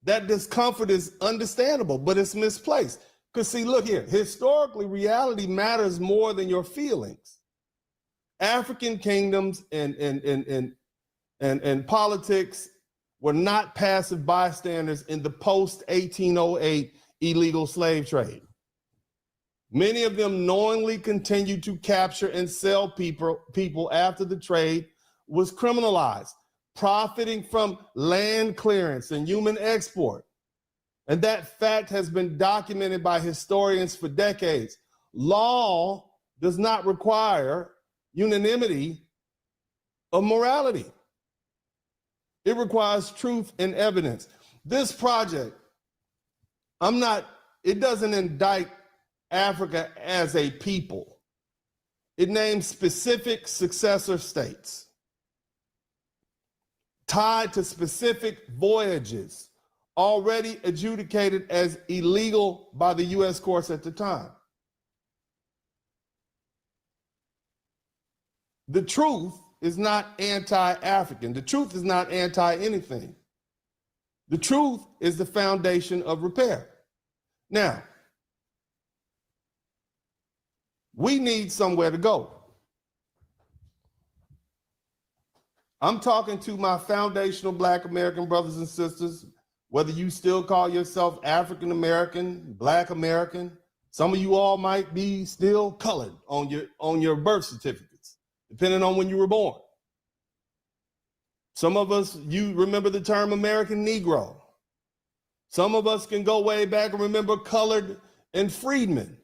That discomfort is understandable, but it's misplaced. Because see, look here, historically, reality matters more than your feelings. African kingdoms and politics were not passive bystanders in the post-1808 illegal slave trade. Many of them knowingly continued to capture and sell people after the trade was criminalized, profiting from land clearance and human export. And that fact has been documented by historians for decades. Law does not require unanimity of morality. It requires truth and evidence. This project, it doesn't indict Africa as a people. It names specific successor states tied to specific voyages already adjudicated as illegal by the U.S. courts at the time. The truth is not anti-African. The truth is not anti-anything. The truth is the foundation of repair. Now, we need somewhere to go. I'm talking to my foundational Black American brothers and sisters, whether you still call yourself African American, Black American. Some of you all might be still colored on your birth certificates, depending on when you were born. Some of us, you remember the term American Negro. Some of us can go way back and remember colored and freedmen.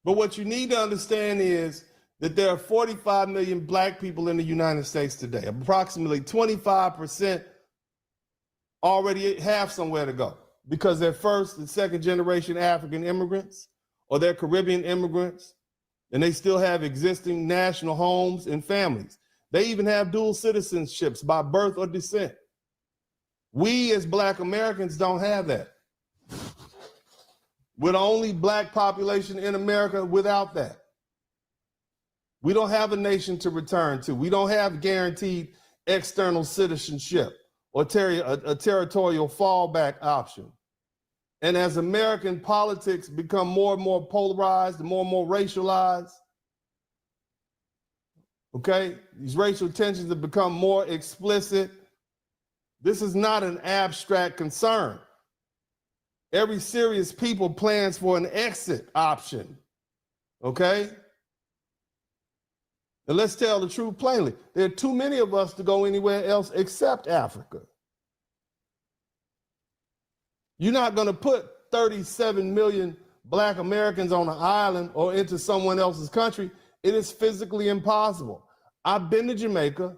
But what you need to understand is that there are 45 million Black people in the United States today. Approximately 25% already have somewhere to go because they're first and second generation African immigrants or they're Caribbean immigrants, and they still have existing national homes and families. They even have dual citizenships by birth or descent. We as Black Americans don't have that. We're the only Black population in America without that. We don't have a nation to return to. We don't have guaranteed external citizenship or a territorial fallback option. And as American politics become more and more polarized and more racialized, okay, these racial tensions have become more explicit. This is not an abstract concern. Every serious people plans for an exit option, okay? And let's tell the truth plainly. There are too many of us to go anywhere else except Africa. You're not gonna put 37 million Black Americans on an island or into someone else's country. It is physically impossible. I've been to Jamaica.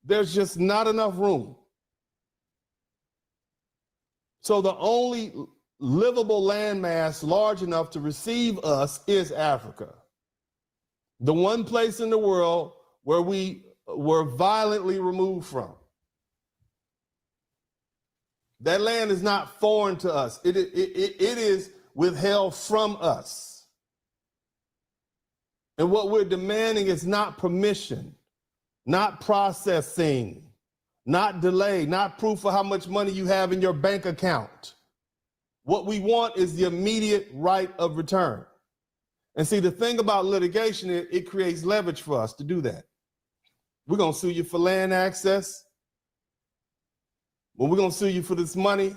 There's just not enough room. So the only livable landmass large enough to receive us is Africa. The one place in the world where we were violently removed from. That land is not foreign to us. It is withheld from us. And what we're demanding is not permission, not processing, not delay, not proof of how much money you have in your bank account. What we want is the immediate right of return. And see, the thing about litigation is it creates leverage for us to do that. We're gonna sue you for land access. Well, we're gonna sue you for this money,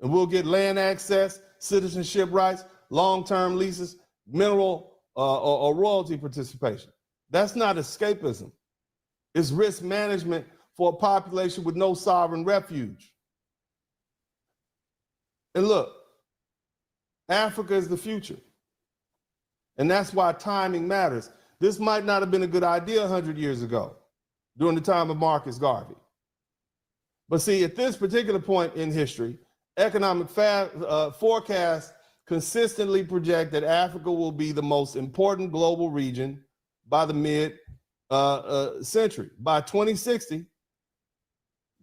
and we'll get land access, citizenship rights, long-term leases, mineral or royalty participation. That's not escapism. It's risk management for a population with no sovereign refuge. And look, Africa is the future. And that's why timing matters. This might not have been a good idea 100 years ago, during the time of Marcus Garvey. But see, at this particular point in history, economic forecasts consistently project that Africa will be the most important global region by the mid-century. By 2060,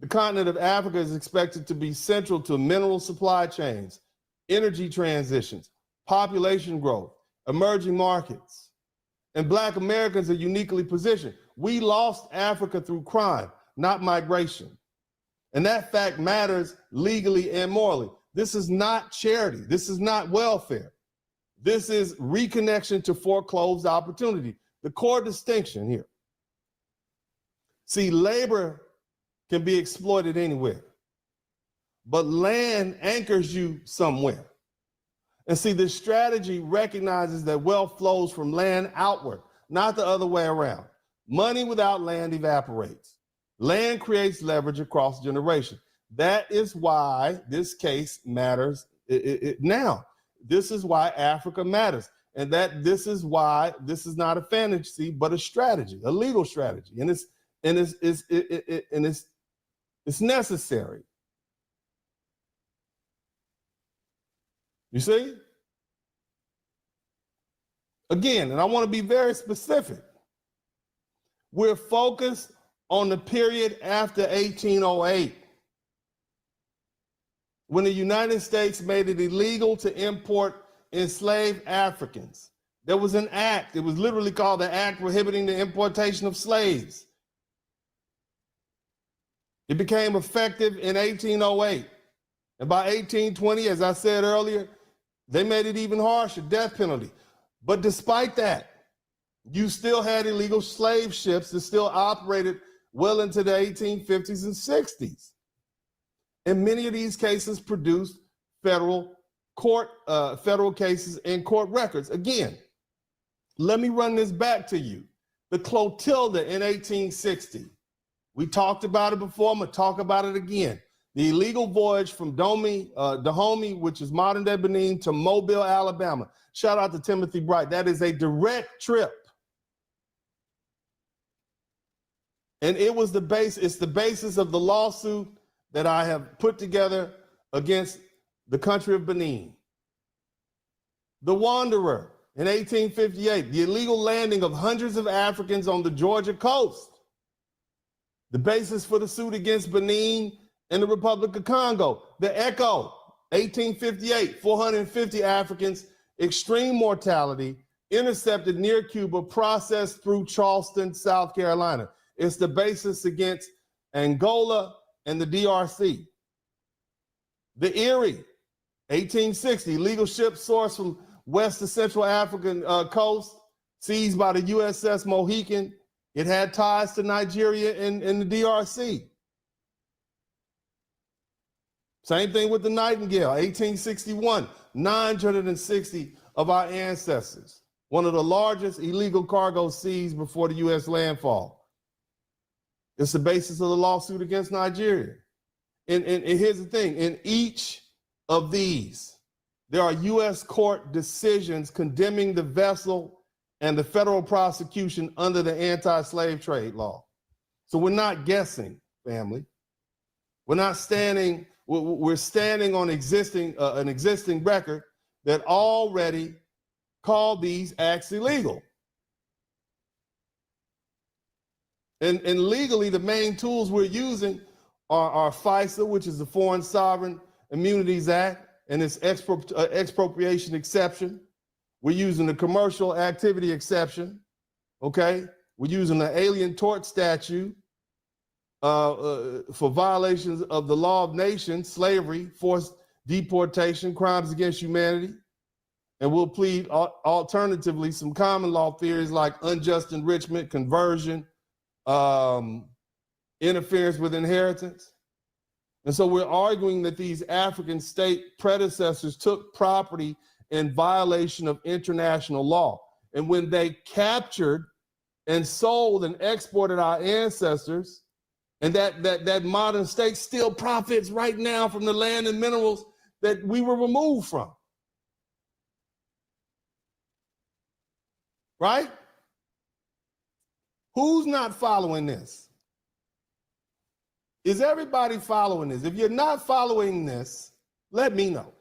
the continent of Africa is expected to be central to mineral supply chains, energy transitions, population growth, emerging markets. And Black Americans are uniquely positioned. We lost Africa through crime, not migration. And that fact matters legally and morally. This is not charity. This is not welfare. This is reconnection to foreclosed opportunity. The core distinction here. See, labor can be exploited anywhere, but land anchors you somewhere. And see, this strategy recognizes that wealth flows from land outward, not the other way around. Money without land evaporates. Land creates leverage across generations. That is why this case matters now. This is why Africa matters. And that this is why this is not a fantasy, but a strategy, a legal strategy. And it's necessary. You see? Again, and I want to be very specific. We're focused on the period after 1808, when the United States made it illegal to import enslaved Africans. There was an act, it was literally called the Act Prohibiting the Importation of Slaves. It became effective in 1808. And by 1820, as I said earlier, they made it even harsher, death penalty. But despite that, you still had illegal slave ships that still operated well into the 1850s and 60s. And many of these cases produced federal cases and court records. Again, let me run this back to you. The Clotilda in 1860. We talked about it before, I'm gonna talk about it again. The illegal voyage from Dahomey, which is modern day Benin, to Mobile, Alabama. Shout out to Timothy Bright. That is a direct trip. And it's the basis of the lawsuit that I have put together against the country of Benin. The Wanderer in 1858, the illegal landing of hundreds of Africans on the Georgia coast. The basis for the suit against Benin and the Republic of Congo. The Echo, 1858, 450 Africans, extreme mortality, intercepted near Cuba, processed through Charleston, South Carolina. It's the basis against Angola and the DRC. The Erie, 1860, illegal ship sourced from west to central African coast, seized by the USS Mohican. It had ties to Nigeria and the DRC. Same thing with the Nightingale, 1861, 960 of our ancestors. One of the largest illegal cargoes seized before the U.S. landfall. It's the basis of the lawsuit against Nigeria. And here's the thing, in each of these, there are U.S. court decisions condemning the vessel and the federal prosecution under the anti-slave trade law. So we're not guessing, family. We're not standing, we're standing on an existing record that already called these acts illegal. And legally, the main tools we're using are FISA, which is the Foreign Sovereign Immunities Act, and its expropriation exception. We're using the commercial activity exception, okay? We're using the alien tort statute for violations of the law of nations, slavery, forced deportation, crimes against humanity. And we'll plead alternatively some common law theories like unjust enrichment, conversion, interference with inheritance. And so we're arguing that these African state predecessors took property in violation of international law. And when they captured and sold and exported our ancestors, and that modern state still profits right now from the land and minerals that we were removed from. Right? Who's not following this? Is everybody following this? If you're not following this, let me know.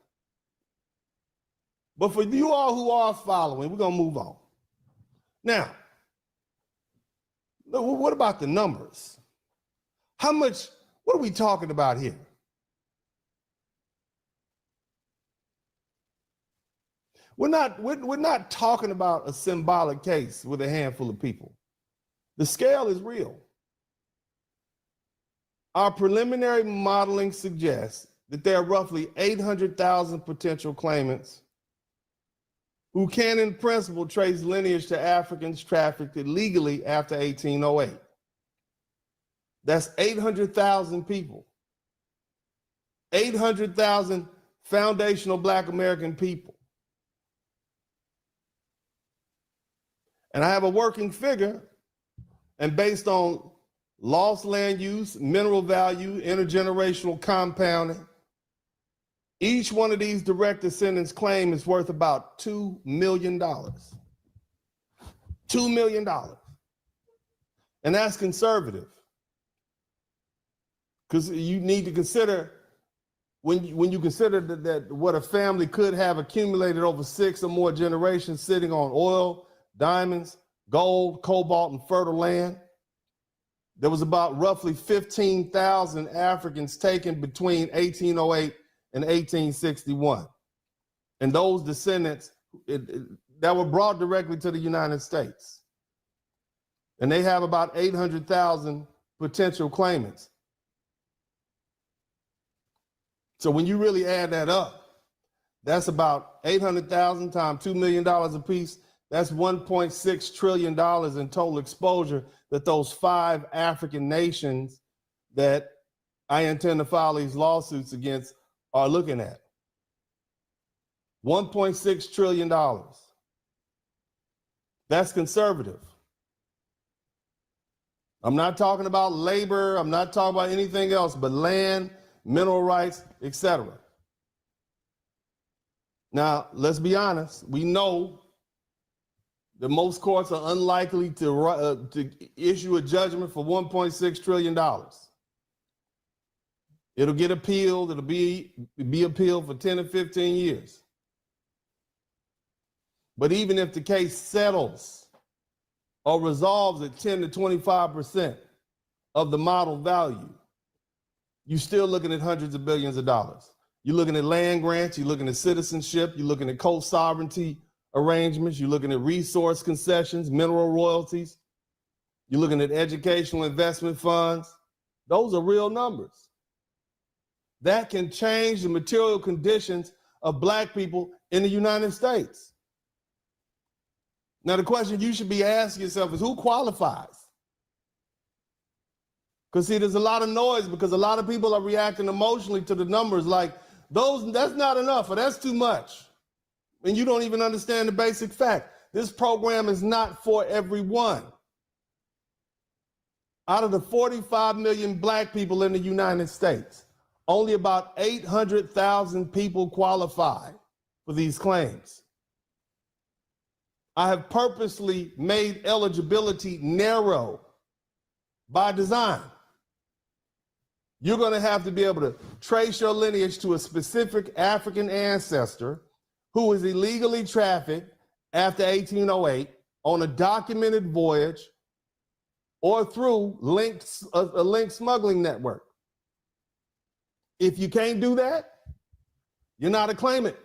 But for you all who are following, we're going to move on. Now, what about the numbers? How much, what are we talking about here? We're not talking about a symbolic case with a handful of people. The scale is real. Our preliminary modeling suggests that there are roughly 800,000 potential claimants who can, in principle, trace lineage to Africans trafficked illegally after 1808. That's 800,000 people. 800,000 foundational Black American people. And I have a working figure, and based on lost land use, mineral value, intergenerational compounding, each one of these direct descendants claim is worth about $2 million. $2 million. And that's conservative. Because you need to consider, when you consider that what a family could have accumulated over 6 or more generations sitting on oil, diamonds, gold, cobalt, and fertile land. There was about roughly 15,000 Africans taken between 1808 and 1861. And those descendants that were brought directly to the United States. And they have about 800,000 potential claimants. So when you really add that up, that's about 800,000 times $2 million a piece. That's $1.6 trillion in total exposure that those 5 African nations that I intend to file these lawsuits against are looking at. $1.6 trillion. That's conservative. I'm not talking about labor. I'm not talking about anything else but land, mineral rights, etc. Now, let's be honest. We know that most courts are unlikely to issue a judgment for $1.6 trillion. It'll get appealed. It'll be appealed for 10 or 15 years. But even if the case settles or resolves at 10 to 25% of the model value, you're still looking at hundreds of billions of dollars. You're looking at land grants. You're looking at citizenship. You're looking at co-sovereignty arrangements. You're looking at resource concessions, mineral royalties. You're looking at educational investment funds. Those are real numbers. That can change the material conditions of Black people in the United States. Now, the question you should be asking yourself is, who qualifies? Because see, there's a lot of noise because a lot of people are reacting emotionally to the numbers like, that's not enough or that's too much. And you don't even understand the basic fact. This program is not for everyone. Out of the 45 million Black people in the United States, only about 800,000 people qualify for these claims. I have purposely made eligibility narrow by design. You're going to have to be able to trace your lineage to a specific African ancestor who was illegally trafficked after 1808 on a documented voyage or through a linked smuggling network. If you can't do that, you're not a claimant.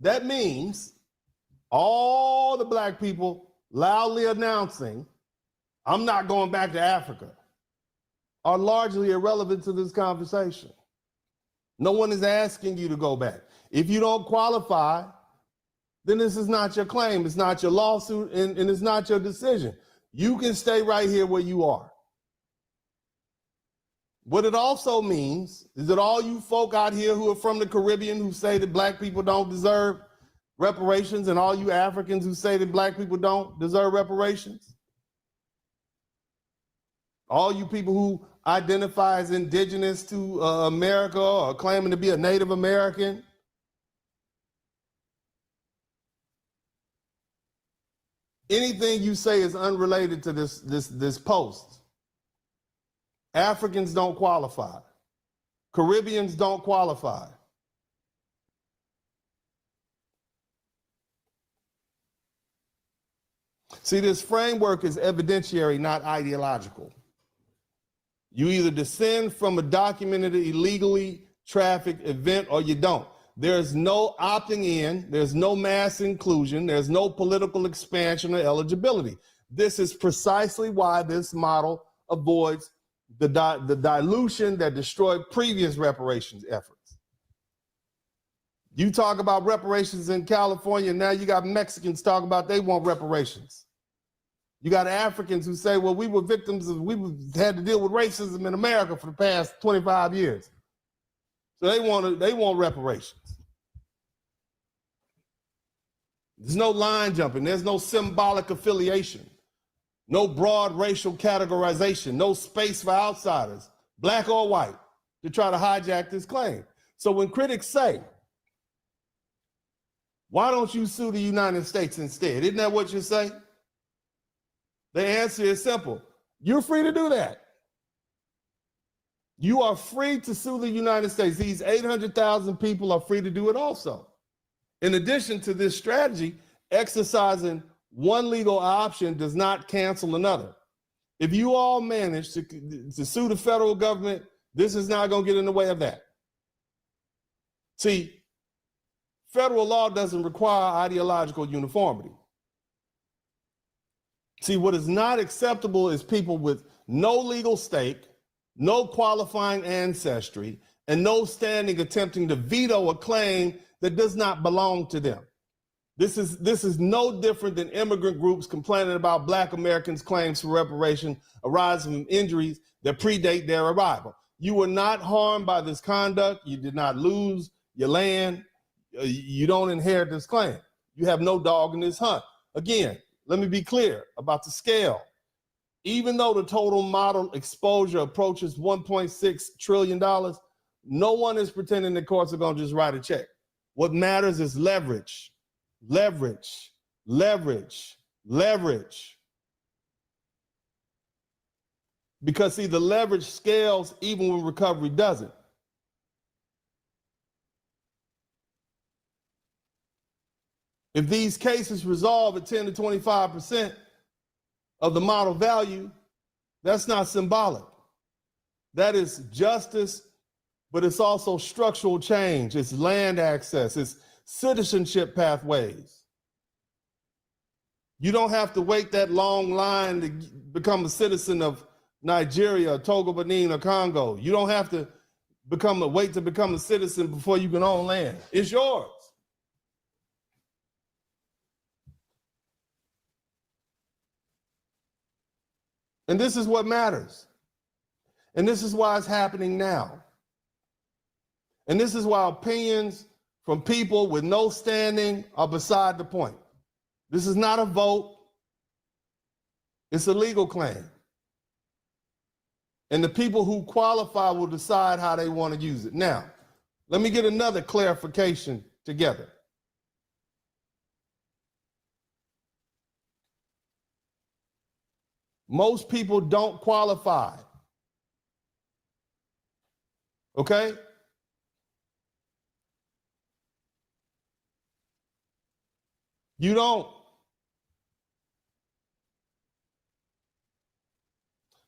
That means all the Black people loudly announcing, I'm not going back to Africa, are largely irrelevant to this conversation. No one is asking you to go back. If you don't qualify, then this is not your claim. It's not your lawsuit, and it's not your decision. You can stay right here where you are. What it also means is that all you folk out here who are from the Caribbean who say that Black people don't deserve reparations, and all you Africans who say that Black people don't deserve reparations, all you people who identify as indigenous to America or claiming to be a Native American, anything you say is unrelated to this post. Africans don't qualify Caribbeans don't qualify. See, this framework is evidentiary, not ideological. You either descend from a documented illegally trafficked event or you don't. There's no opting in, there's no mass inclusion, there's no political expansion or eligibility. This is precisely why this model avoids the dilution that destroyed previous reparations efforts. You talk about reparations in California, now you got Mexicans talking about they want reparations. You got Africans who say, well, we were victims of, had to deal with racism in America for the past 25 years. So they want reparations. There's no line jumping. There's no symbolic affiliation. No broad racial categorization. No space for outsiders, black or white, to try to hijack this claim. So when critics say, why don't you sue the United States instead? Isn't that what you say? The answer is simple. You're free to do that. You are free to sue the United States. These 800,000 people are free to do it also. In addition to this strategy, exercising one legal option does not cancel another. If you all manage to sue the federal government, this is not going to get in the way of that. See, federal law doesn't require ideological uniformity. See, what is not acceptable is people with no legal stake, no qualifying ancestry, and no standing attempting to veto a claim that does not belong to them. This is no different than immigrant groups complaining about Black Americans' claims for reparation arising from injuries that predate their arrival. You were not harmed by this conduct. You did not lose your land. You don't inherit this claim. You have no dog in this hunt. Again, let me be clear about the scale. Even though the total model exposure approaches $1.6 trillion, no one is pretending the courts are going to just write a check. What matters is leverage, leverage, leverage, leverage. Because see, the leverage scales even when recovery doesn't. If these cases resolve at 10 to 25% of the model value, that's not symbolic. That is justice, but it's also structural change. It's land access. It's citizenship pathways. You don't have to wait that long line to become a citizen of Nigeria, Togo, Benin, or Congo. You don't have to wait to become a citizen before you can own land. It's yours. And this is what matters. And this is why it's happening now. And this is why opinions from people with no standing are beside the point. This is not a vote. It's a legal claim. And the people who qualify will decide how they want to use it. Now, let me get another clarification together. Most people don't qualify. Okay? You don't.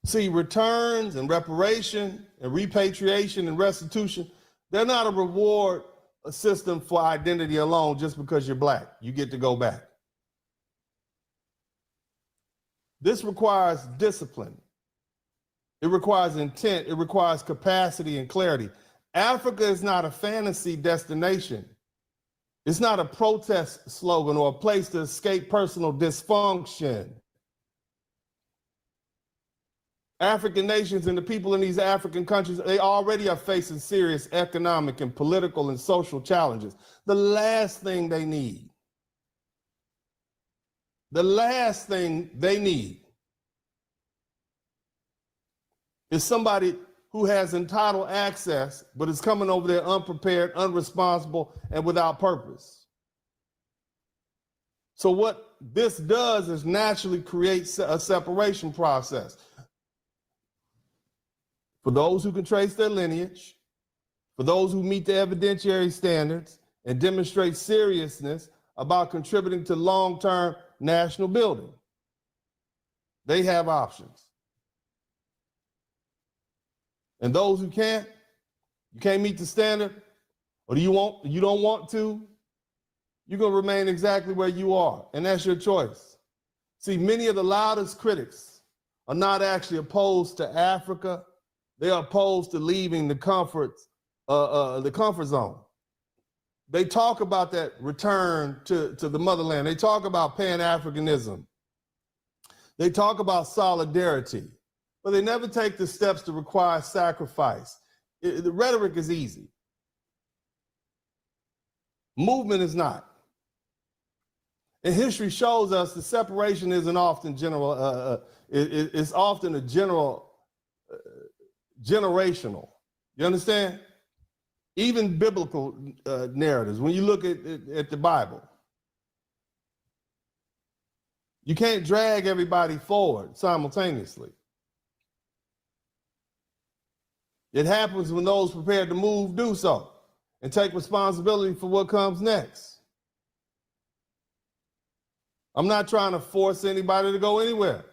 See, returns and reparation and repatriation and restitution, they're not a reward system for identity alone just because you're Black. You get to go back. This requires discipline. It requires intent. It requires capacity and clarity. Africa is not a fantasy destination. It's not a protest slogan or a place to escape personal dysfunction. African nations and the people in these African countries, they already are facing serious economic and political and social challenges. The last thing they need is somebody who has entitled access, but is coming over there unprepared, unresponsible, and without purpose. So what this does is naturally create a separation process. For those who can trace their lineage, For those who meet the evidentiary standards and demonstrate seriousness about contributing to long-term national building, they have options. And those who can't, you can't meet the standard, or you don't want to, you're gonna remain exactly where you are, and that's your choice. See, many of the loudest critics are not actually opposed to Africa. They are opposed to leaving the comfort zone. They talk about that return to the motherland. They talk about Pan-Africanism. They talk about solidarity, but they never take the steps to require sacrifice. The rhetoric is easy. Movement is not. And history shows us the separation isn't often general. It's often a generational. You understand? Even biblical narratives. When you look at the Bible, you can't drag everybody forward simultaneously. It happens when those prepared to move do so and take responsibility for what comes next. I'm not trying to force anybody to go anywhere.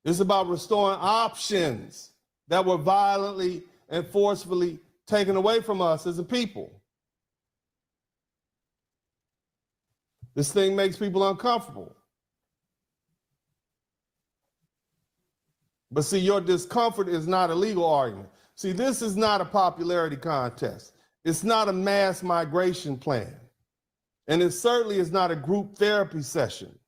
It's about restoring options that were violently and forcefully taken away from us as a people. This thing makes people uncomfortable. But see, your discomfort is not a legal argument. See, this is not a popularity contest. It's not a mass migration plan. And it certainly is not a group therapy session.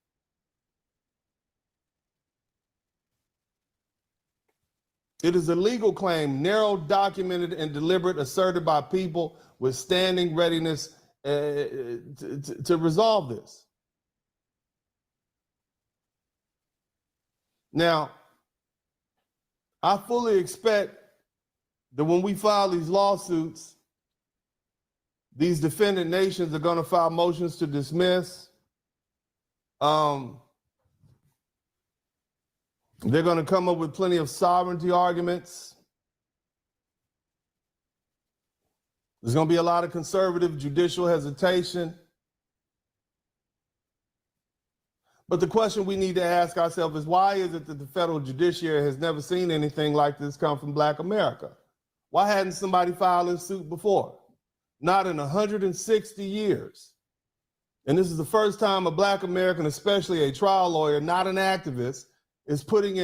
It is a legal claim, narrow, documented, and deliberate, asserted by people with standing readiness to resolve this. Now, I fully expect that when we file these lawsuits, these defendant nations are going to file motions to dismiss. They're going to come up with plenty of sovereignty arguments. There's going to be a lot of conservative judicial hesitation. But the question we need to ask ourselves is, why is it that the federal judiciary has never seen anything like this come from Black America? Why hadn't somebody filed a suit before? Not in 160 years. And this is the first time a Black American, especially a trial lawyer, not an activist, is putting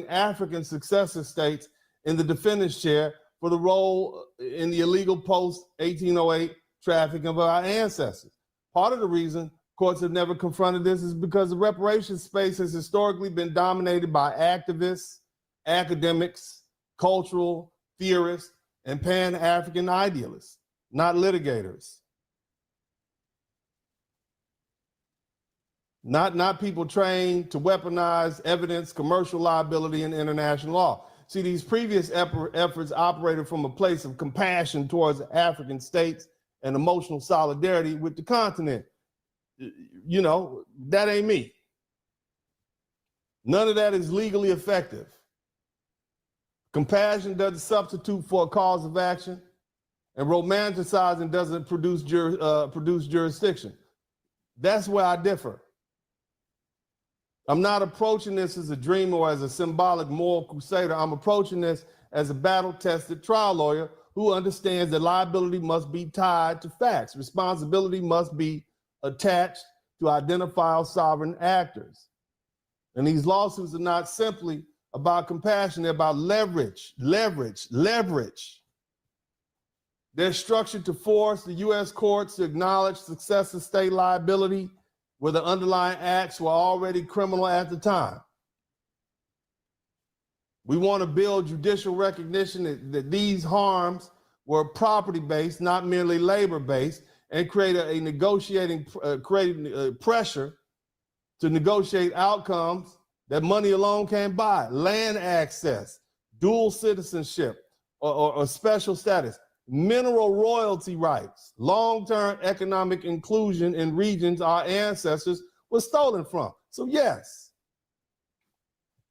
African successor states in the defendant's chair for the role in the illegal post-1808 trafficking of our ancestors. Part of the reason courts have never confronted this is because the reparations space has historically been dominated by activists, academics, cultural theorists, and Pan-African idealists, not litigators. Not people trained to weaponize evidence, commercial liability, and international law. See, these previous efforts operated from a place of compassion towards African states and emotional solidarity with the continent. You know, that ain't me. None of that is legally effective. Compassion doesn't substitute for a cause of action, and romanticizing doesn't produce jurisdiction. That's where I differ. I'm not approaching this as a dream or as a symbolic moral crusader. I'm approaching this as a battle-tested trial lawyer who understands that liability must be tied to facts. Responsibility must be attached to identifiable sovereign actors. And these lawsuits are not simply about compassion, they're about leverage. They're structured to force the U.S. courts to acknowledge successive state liability where the underlying acts were already criminal at the time. We want to build judicial recognition that these harms were property-based, not merely labor-based, and create creating pressure to negotiate outcomes that money alone can't buy. Land access, dual citizenship, or special status, mineral royalty rights, long-term economic inclusion in regions our ancestors were stolen from. So yes,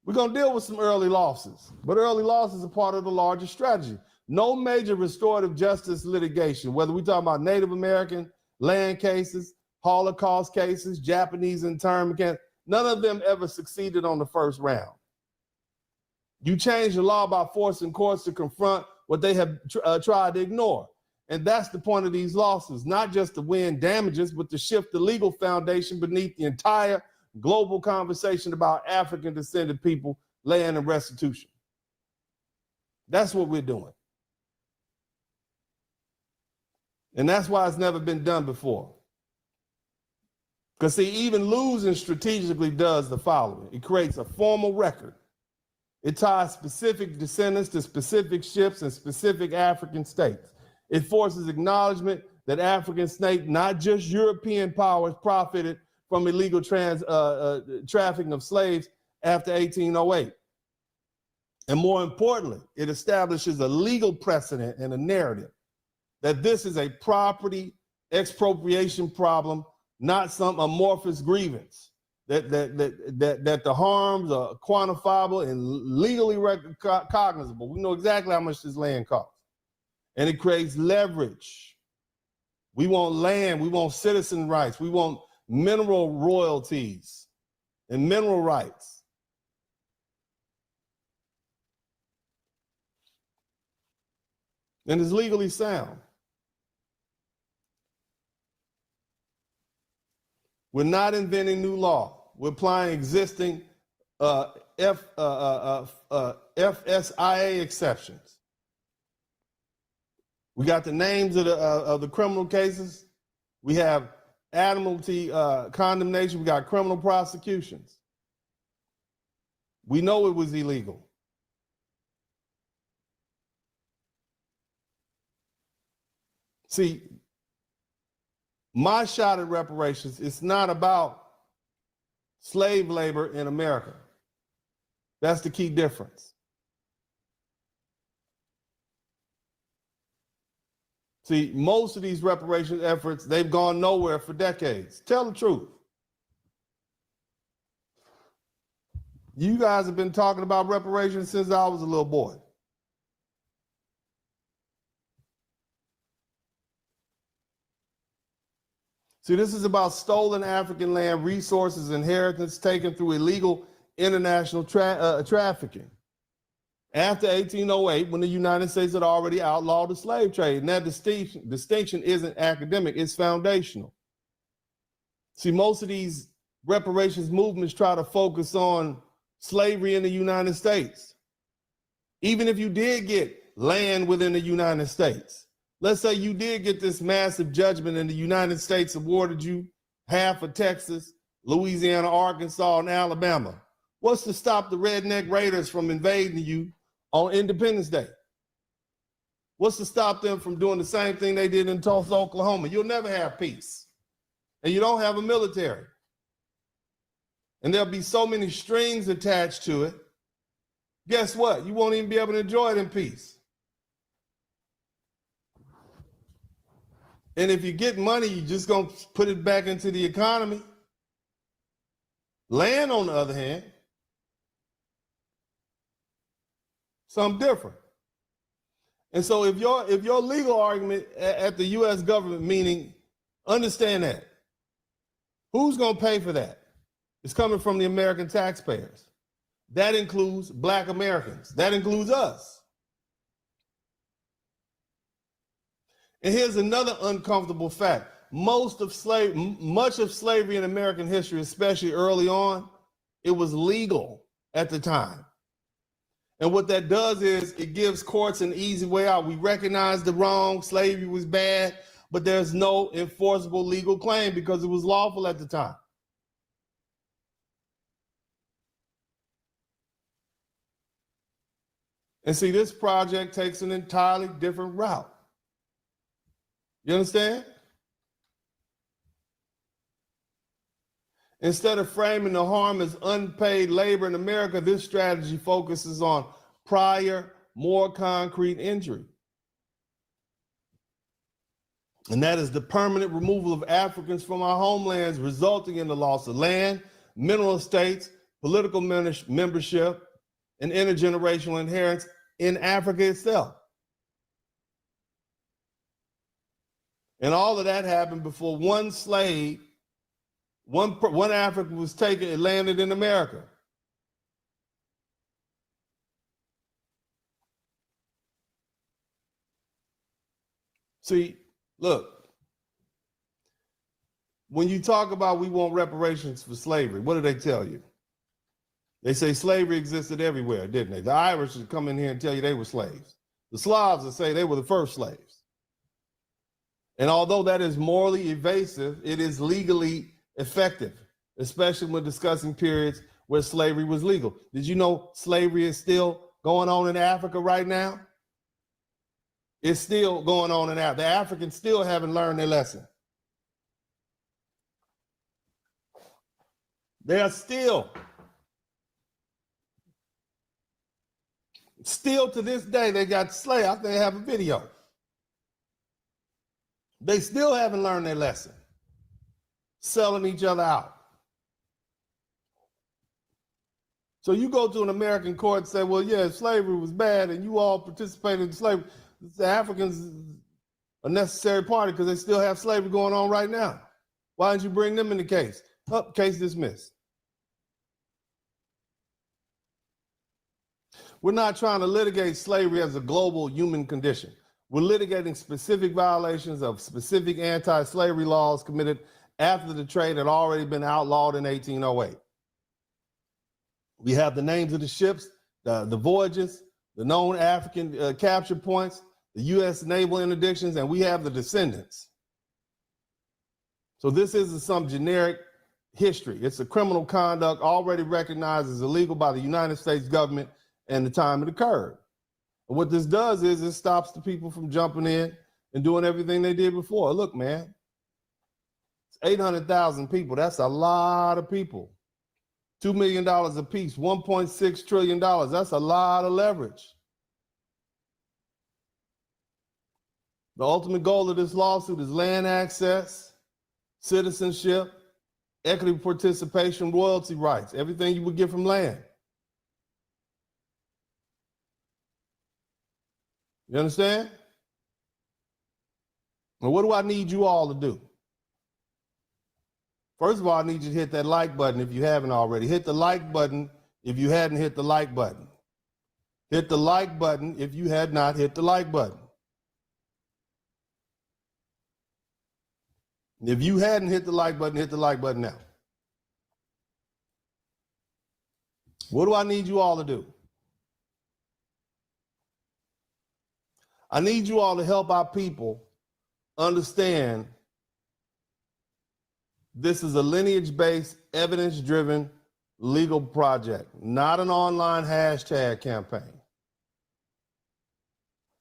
we're gonna deal with some early losses, but early losses are part of the larger strategy. no major restorative justice litigation, whether we talk about Native American land cases, Holocaust cases, Japanese internment cases, none of them ever succeeded on the first round. You change the law by forcing courts to confront what they have tried to ignore. And that's the point of these lawsuits, not just to win damages, but to shift the legal foundation beneath the entire global conversation about African descended people, land, and restitution. That's what we're doing. And that's why it's never been done before. Because see, even losing strategically does the following. It creates a formal record. It ties specific descendants to specific ships and specific African states. It forces acknowledgement that African states, not just European powers, profited from illegal trafficking of slaves after 1808. And more importantly, it establishes a legal precedent and a narrative that this is a property expropriation problem, not some amorphous grievance, that the harms are quantifiable and legally cognizable. We know exactly how much this land costs. And it creates leverage. We want land, we want citizen rights, we want mineral royalties and mineral rights. And it's legally sound. We're not inventing new law. We're applying existing FSIA exceptions. We got the names of the criminal cases. We have admiralty condemnation. We got criminal prosecutions. We know it was illegal. See, my shot at reparations is not about slave labor in America. That's the key difference. See, most of these reparations efforts, they've gone nowhere for decades. Tell the truth. You guys have been talking about reparations since I was a little boy. See, this is about stolen African land, resources, inheritance taken through illegal international trafficking. After 1808, when the United States had already outlawed the slave trade, and that distinction isn't academic, it's foundational. See, most of these reparations movements try to focus on slavery in the United States. Even if you did get land within the United States, let's say you did get this massive judgment and the United States awarded you half of Texas, Louisiana, Arkansas, and Alabama. What's to stop the redneck raiders from invading you on Independence Day? What's to stop them from doing the same thing they did in Tulsa, Oklahoma? You'll never have peace. And you don't have a military. And there'll be so many strings attached to it. Guess what? You won't even be able to enjoy it in peace. And if you get money, you're just going to put it back into the economy. Land, on the other hand, something different. And so if your legal argument at the U.S. government, meaning, understand that, who's going to pay for that? It's coming from the American taxpayers. That includes Black Americans. That includes us. And here's another uncomfortable fact. Much of slavery in American history, especially early on, it was legal at the time. And what that does is it gives courts an easy way out. We recognize the wrong, slavery was bad, but there's no enforceable legal claim because it was lawful at the time. And see, this project takes an entirely different route. You understand? Instead of framing the harm as unpaid labor in America, this strategy focuses on prior, more concrete injury. And that is the permanent removal of Africans from our homelands, resulting in the loss of land, mineral estates, political membership, and intergenerational inheritance in Africa itself. And all of that happened before one slave, one African was taken and landed in America. See, look, when you talk about we want reparations for slavery, what do they tell you? They say slavery existed everywhere, didn't they? The Irish would come in here and tell you they were slaves. The Slavs would say they were the first slaves. And although that is morally evasive, it is legally effective, especially when discussing periods where slavery was legal. Did you know slavery is still going on in Africa right now? It's still going on in Africa. The Africans still haven't learned their lesson. They are still to this day, they got slaves. I think they have a video. They still haven't learned their lesson. Selling each other out. So you go to an American court and say, well, yeah, slavery was bad and you all participated in slavery. The Africans are a necessary party because they still have slavery going on right now. Why didn't you bring them in the case? Oh, case dismissed. We're not trying to litigate slavery as a global human condition. We're litigating specific violations of specific anti-slavery laws committed after the trade had already been outlawed in 1808. We have the names of the ships, the voyages, the known African capture points, the U.S. naval interdictions, and we have the descendants. So this isn't some generic history. It's a criminal conduct already recognized as illegal by the United States government and the time it occurred. And what this does is it stops the people from jumping in and doing everything they did before. Look, man, it's 800,000 people. That's a lot of people. $2 million a piece, $1.6 trillion. That's a lot of leverage. The ultimate goal of this lawsuit is land access, citizenship, equity participation, royalty rights, everything you would get from land. You understand? And what do I need you all to do? First of all, I need you to hit that like button if you haven't already. Hit the like button if you hadn't hit the like button. Hit the like button if you had not hit the like button. If you hadn't hit the like button now. What do I need you all to do? I need you all to help our people understand this is a lineage-based, evidence-driven legal project, not an online hashtag campaign.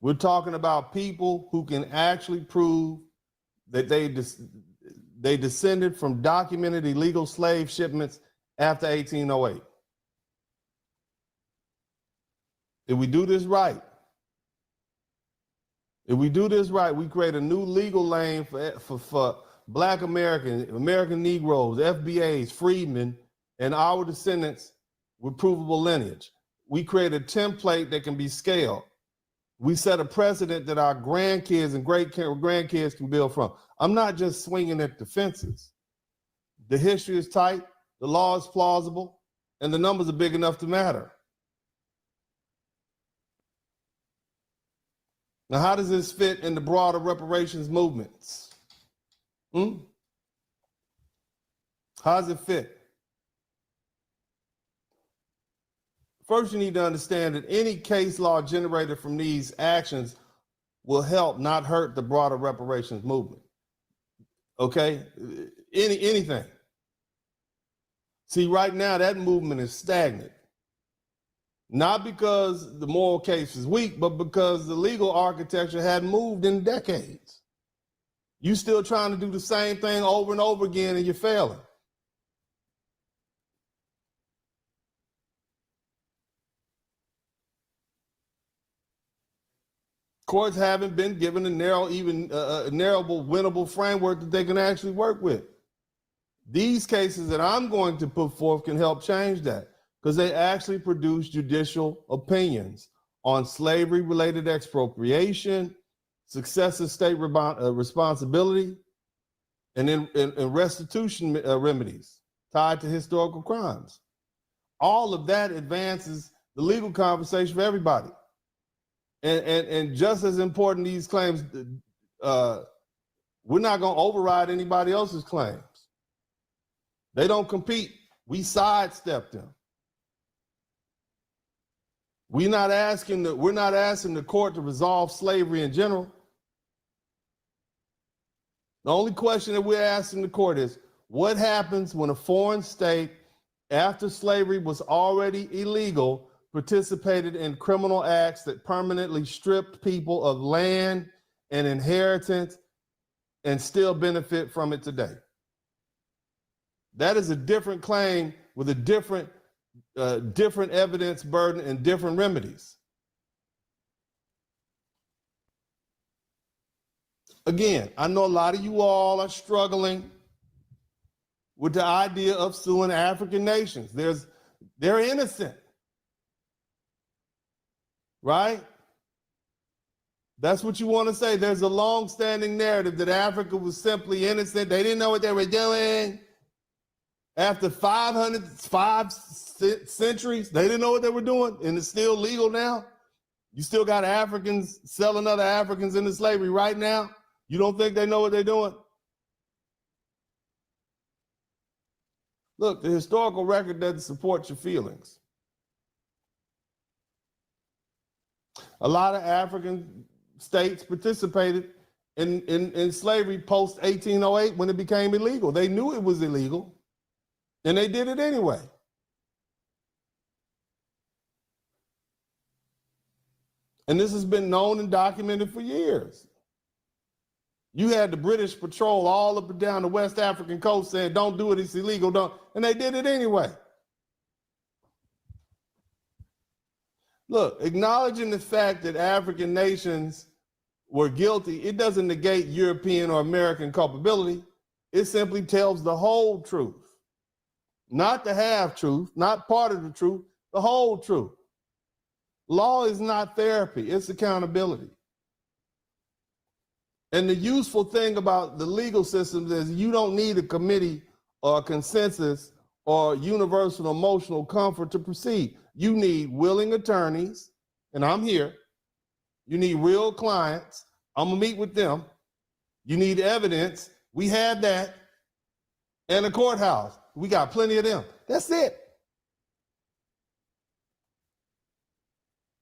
We're talking about people who can actually prove that they descended from documented illegal slave shipments after 1808. If we do this right, we create a new legal lane for Black Americans, American Negroes, FBAs, freedmen, and our descendants with provable lineage. We create a template that can be scaled. We set a precedent that our grandkids and great-grandkids can build from. I'm not just swinging at the fences. The history is tight, the law is plausible, and the numbers are big enough to matter. Now, how does this fit in the broader reparations movements? How does it fit? First, you need to understand that any case law generated from these actions will help, not hurt, the broader reparations movement. Okay? Anything. See, right now, that movement is stagnant. Not because the moral case is weak, but because the legal architecture hadn't moved in decades. You still trying to do the same thing over and over again, and you're failing. Courts haven't been given a narrowable, winnable framework that they can actually work with. These cases that I'm going to put forth can help change that, because they actually produce judicial opinions on slavery-related expropriation, successive state responsibility, and in restitution remedies tied to historical crimes. All of that advances the legal conversation for everybody. And just as important, these claims, we're not going to override anybody else's claims. They don't compete. We sidestep them. We're not asking the court to resolve slavery in general. The only question that we're asking the court is, what happens when a foreign state, after slavery was already illegal, participated in criminal acts that permanently stripped people of land and inheritance and still benefit from it today? That is a different claim with a different evidence burden and different remedies. Again, I know a lot of you all are struggling with the idea of suing African nations. They're innocent, right? That's what you want to say. There's a long-standing narrative that Africa was simply innocent. They didn't know what they were doing. After 5 centuries, they didn't know what they were doing, and it's still legal now. You still got Africans selling other Africans into slavery right now. You don't think they know what they're doing? Look, the historical record doesn't support your feelings. A lot of African states participated in slavery post 1808 when it became illegal. They knew it was illegal, and they did it anyway. And this has been known and documented for years. You had the British patrol all up and down the West African coast saying, don't do it, it's illegal, don't, and they did it anyway. Look, acknowledging the fact that African nations were guilty, it doesn't negate European or American culpability. It simply tells the whole truth. Not the half truth, not part of the truth, the whole truth. Law is not therapy, it's accountability. And the useful thing about the legal system is you don't need a committee or a consensus or universal emotional comfort to proceed. You need willing attorneys, and I'm here. You need real clients. I'm gonna meet with them. You need evidence. We have that. And a courthouse. We got plenty of them. That's it.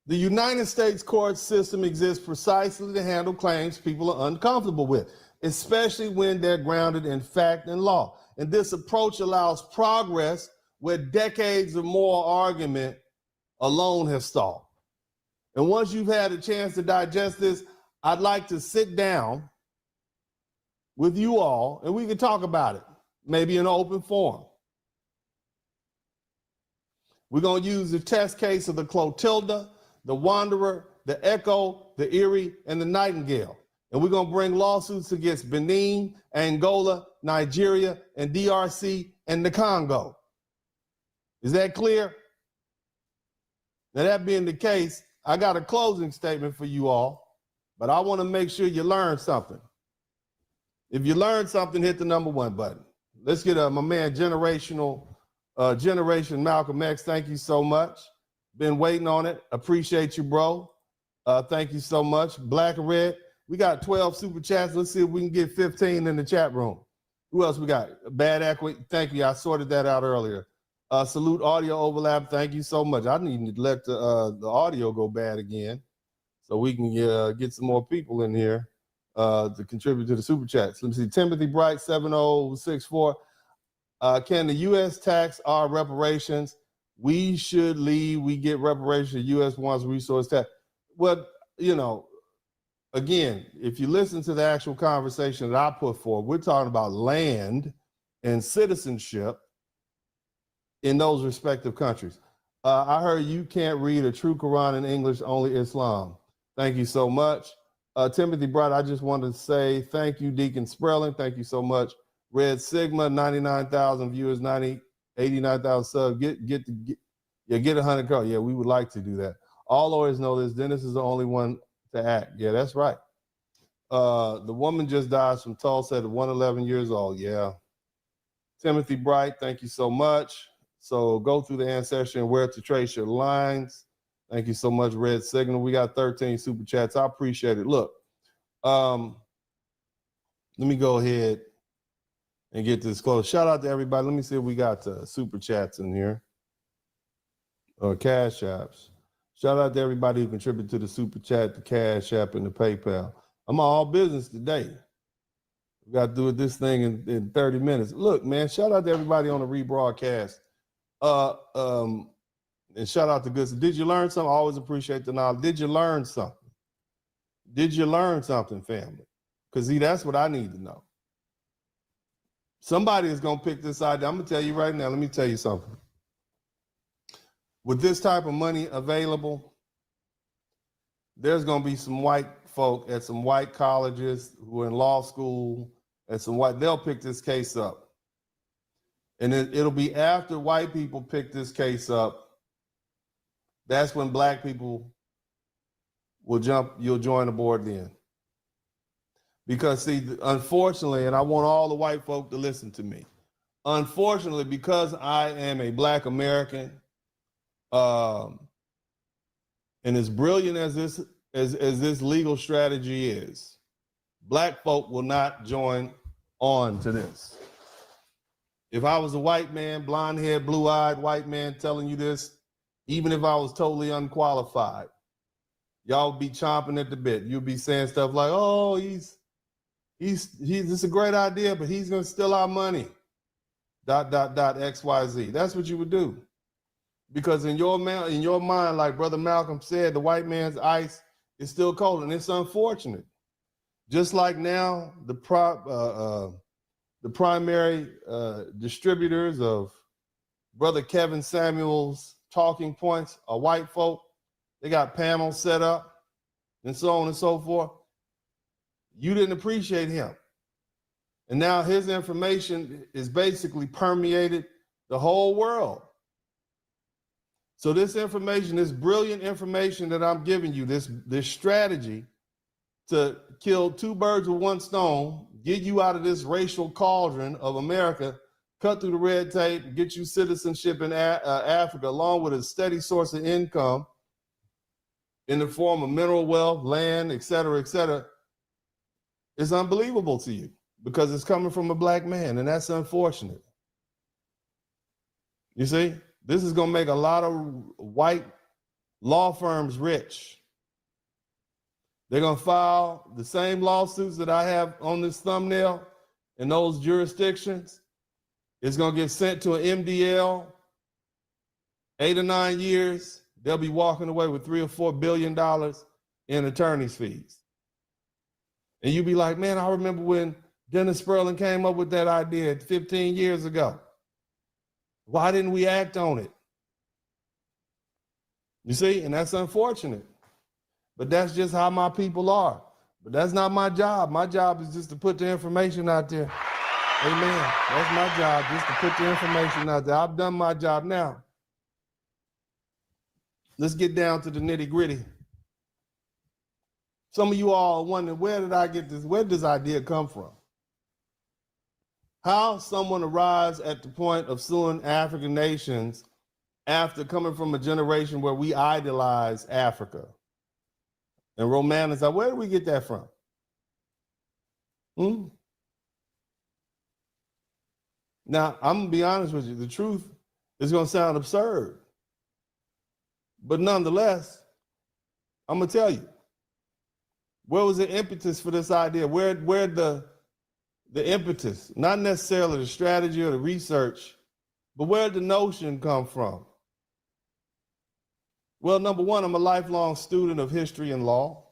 The United States court system exists precisely to handle claims people are uncomfortable with, especially when they're grounded in fact and law. And this approach allows progress where decades or more argument alone have stalled. And once you've had a chance to digest this, I'd like to sit down with you all and we can talk about it, maybe in an open forum. We're going to use the test case of the Clotilda, the Wanderer, the Echo, the Erie, and the Nightingale. And we're going to bring lawsuits against Benin, Angola, Nigeria, and DRC, and the Congo. Is that clear? Now, that being the case, I got a closing statement for you all, but I want to make sure you learn something. If you learned something, hit the #1 button. Let's get my man Generation Malcolm X. Thank you so much. Been waiting on it. Appreciate you, bro. Thank you so much. Black and Red. We got 12 super chats. Let's see if we can get 15 in the chat room. Who else we got? Bad Equity. Thank you. I sorted that out earlier. Salute Audio Overlap. Thank you so much. I need to let the audio go bad again so we can get some more people in here to contribute to the super chats. Let me see. Timothy Bright 7064. Can the U.S. tax our reparations? We should leave. We get reparations. The U.S. wants resource tax. Well, you know, again, if you listen to the actual conversation that I put forward, we're talking about land and citizenship in those respective countries. I heard you can't read a true Quran in English, only Islam. Thank you so much. Timothy Bright, I just wanted to say thank you, Deacon Sprelling. Thank you so much. Red Sigma, 99,000 viewers, 89,000 subs. Get 100 calls. Yeah, we would like to do that. All lawyers know this. Dennis is the only one to act. Yeah, that's right. The woman just dies from Tulsa at 111 years old. Yeah. Timothy Bright, thank you so much. So go through the ancestry and where to trace your lines. Thank you so much, Red Signal. We got 13 super chats. I appreciate it. Look, let me go ahead and get this close. Shout out to everybody. Let me see if we got super chats in here or cash apps. Shout out to everybody who contributed to the super chat, the cash app, and the PayPal. I'm all business today. We got to do this thing in 30 minutes. Look, man, shout out to everybody on the rebroadcast. And shout out to Goods. Did you learn something? I always appreciate the knowledge. Did you learn something? Did you learn something, family? Because, see, that's what I need to know. Somebody is going to pick this idea. I'm going to tell you right now. Let me tell you something. With this type of money available, there's going to be some white folk at some white colleges who are in law school, and they'll pick this case up. And it'll be after white people pick this case up, that's when black people you'll join the board then. Because, see, unfortunately, and I want all the white folk to listen to me, unfortunately, because I am a black American, and as brilliant as this legal strategy is, black folk will not join on to this. If I was a white man, blonde-haired, blue-eyed white man telling you this, even if I was totally unqualified, y'all would be chomping at the bit. You'd be saying stuff like, "Oh, this is a great idea, but he's gonna steal our money." ... XYZ. That's what you would do, because in your mind, like Brother Malcolm said, the white man's ice is still cold, and it's unfortunate. Just like now, the primary distributors of Brother Kevin Samuel's talking points are white folk. They got panels set up and so on and so forth. You didn't appreciate him. And now his information is basically permeated the whole world. So this information, this brilliant information that I'm giving you, this strategy to kill two birds with one stone, get you out of this racial cauldron of America, cut through the red tape, get you citizenship in Africa, along with a steady source of income in the form of mineral wealth, land, et cetera, is unbelievable to you because it's coming from a black man, and that's unfortunate. You see, this is going to make a lot of white law firms rich. They're going to file the same lawsuits that I have on this thumbnail in those jurisdictions. It's going to get sent to an MDL, 8 or 9 years. They'll be walking away with $3 or $4 billion in attorney's fees. And you'll be like, man, I remember when Dennis Sperling came up with that idea 15 years ago. Why didn't we act on it? You see, and that's unfortunate. But that's just how my people are. But that's not my job. My job is just to put the information out there. Amen. That's my job, just to put the information out there. I've done my job now. Let's get down to the nitty gritty. Some of you all are wondering, where did I get this? Where did this idea come from? How someone arrives at the point of suing African nations after coming from a generation where we idolize Africa and romanticize. Where did we get that from? Now, I'm gonna be honest with you. The truth is gonna sound absurd, but nonetheless, I'm gonna tell you. Where was the impetus for this idea? Where the impetus? Not necessarily the strategy or the research, but where did the notion come from? Well, number one, I'm a lifelong student of history and law,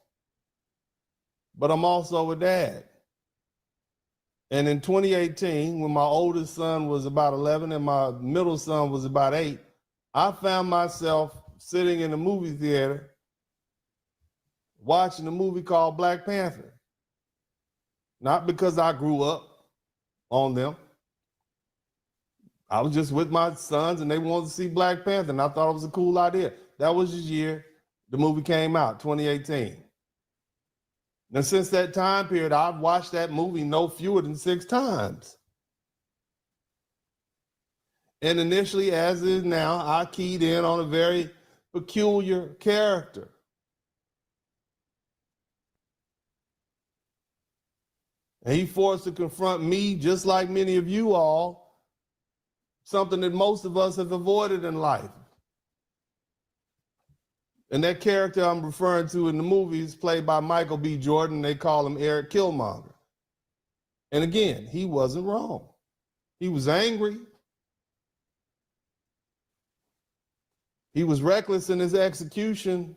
but I'm also a dad. And in 2018, when my oldest son was about 11 and my middle son was about 8, I found myself sitting in a movie theater watching a movie called Black Panther. Not because I grew up on them. I was just with my sons and they wanted to see Black Panther and I thought it was a cool idea. That was the year the movie came out, 2018. Now, since that time period, I've watched that movie no fewer than 6 times. And initially, as is now, I keyed in on a very peculiar character. And he forced to confront me, just like many of you all, something that most of us have avoided in life. And that character I'm referring to in the movie is played by Michael B. Jordan. They call him Eric Killmonger. And again, he wasn't wrong. He was angry. He was reckless in his execution.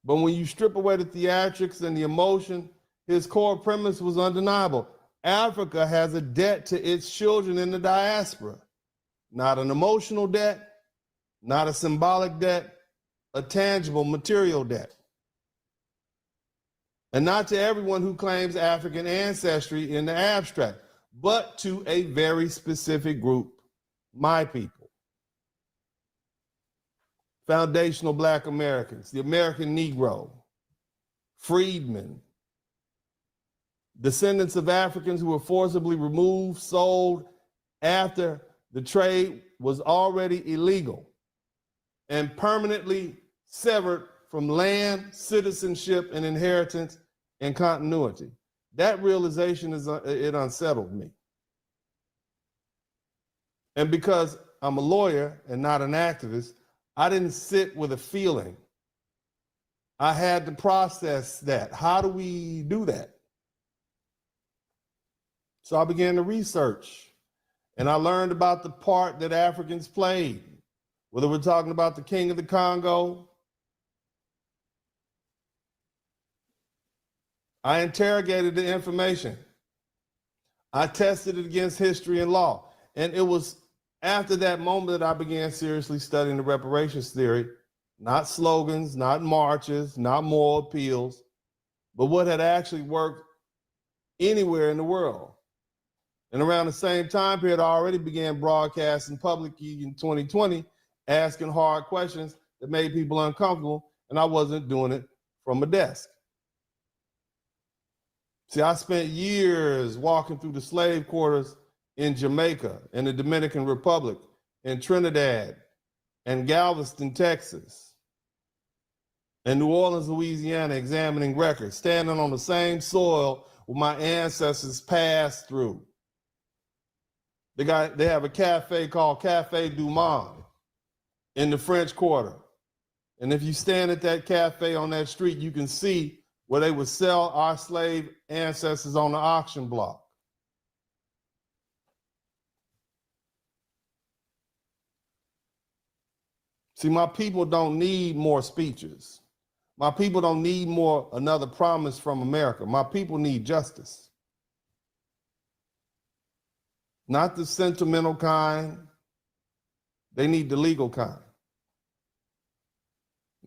But when you strip away the theatrics and the emotion, his core premise was undeniable. Africa has a debt to its children in the diaspora. Not an emotional debt, not a symbolic debt, a tangible material debt. And not to everyone who claims African ancestry in the abstract, but to a very specific group, my people. Foundational Black Americans, the American Negro, freedmen, descendants of Africans who were forcibly removed, sold after the trade was already illegal, and permanently severed from land, citizenship, and inheritance and continuity. That realization it unsettled me. And because I'm a lawyer and not an activist, I didn't sit with a feeling. I had to process that. How do we do that? So I began to research, and I learned about the part that Africans played, whether we're talking about the King of the Congo. I interrogated the information. I tested it against history and law. And it was after that moment that I began seriously studying the reparations theory, not slogans, not marches, not moral appeals, but what had actually worked anywhere in the world. And around the same time period, I already began broadcasting publicly in 2020, asking hard questions that made people uncomfortable, and I wasn't doing it from a desk. See, I spent years walking through the slave quarters in Jamaica, in the Dominican Republic, in Trinidad, and Galveston, Texas, and New Orleans, Louisiana, examining records, standing on the same soil where my ancestors passed through. They have a cafe called Cafe du Monde in the French Quarter. And if you stand at that cafe on that street, you can see where they would sell our slave ancestors on the auction block. See, my people don't need more speeches. My people don't need another promise from America. My people need justice. Not the sentimental kind. They need the legal kind.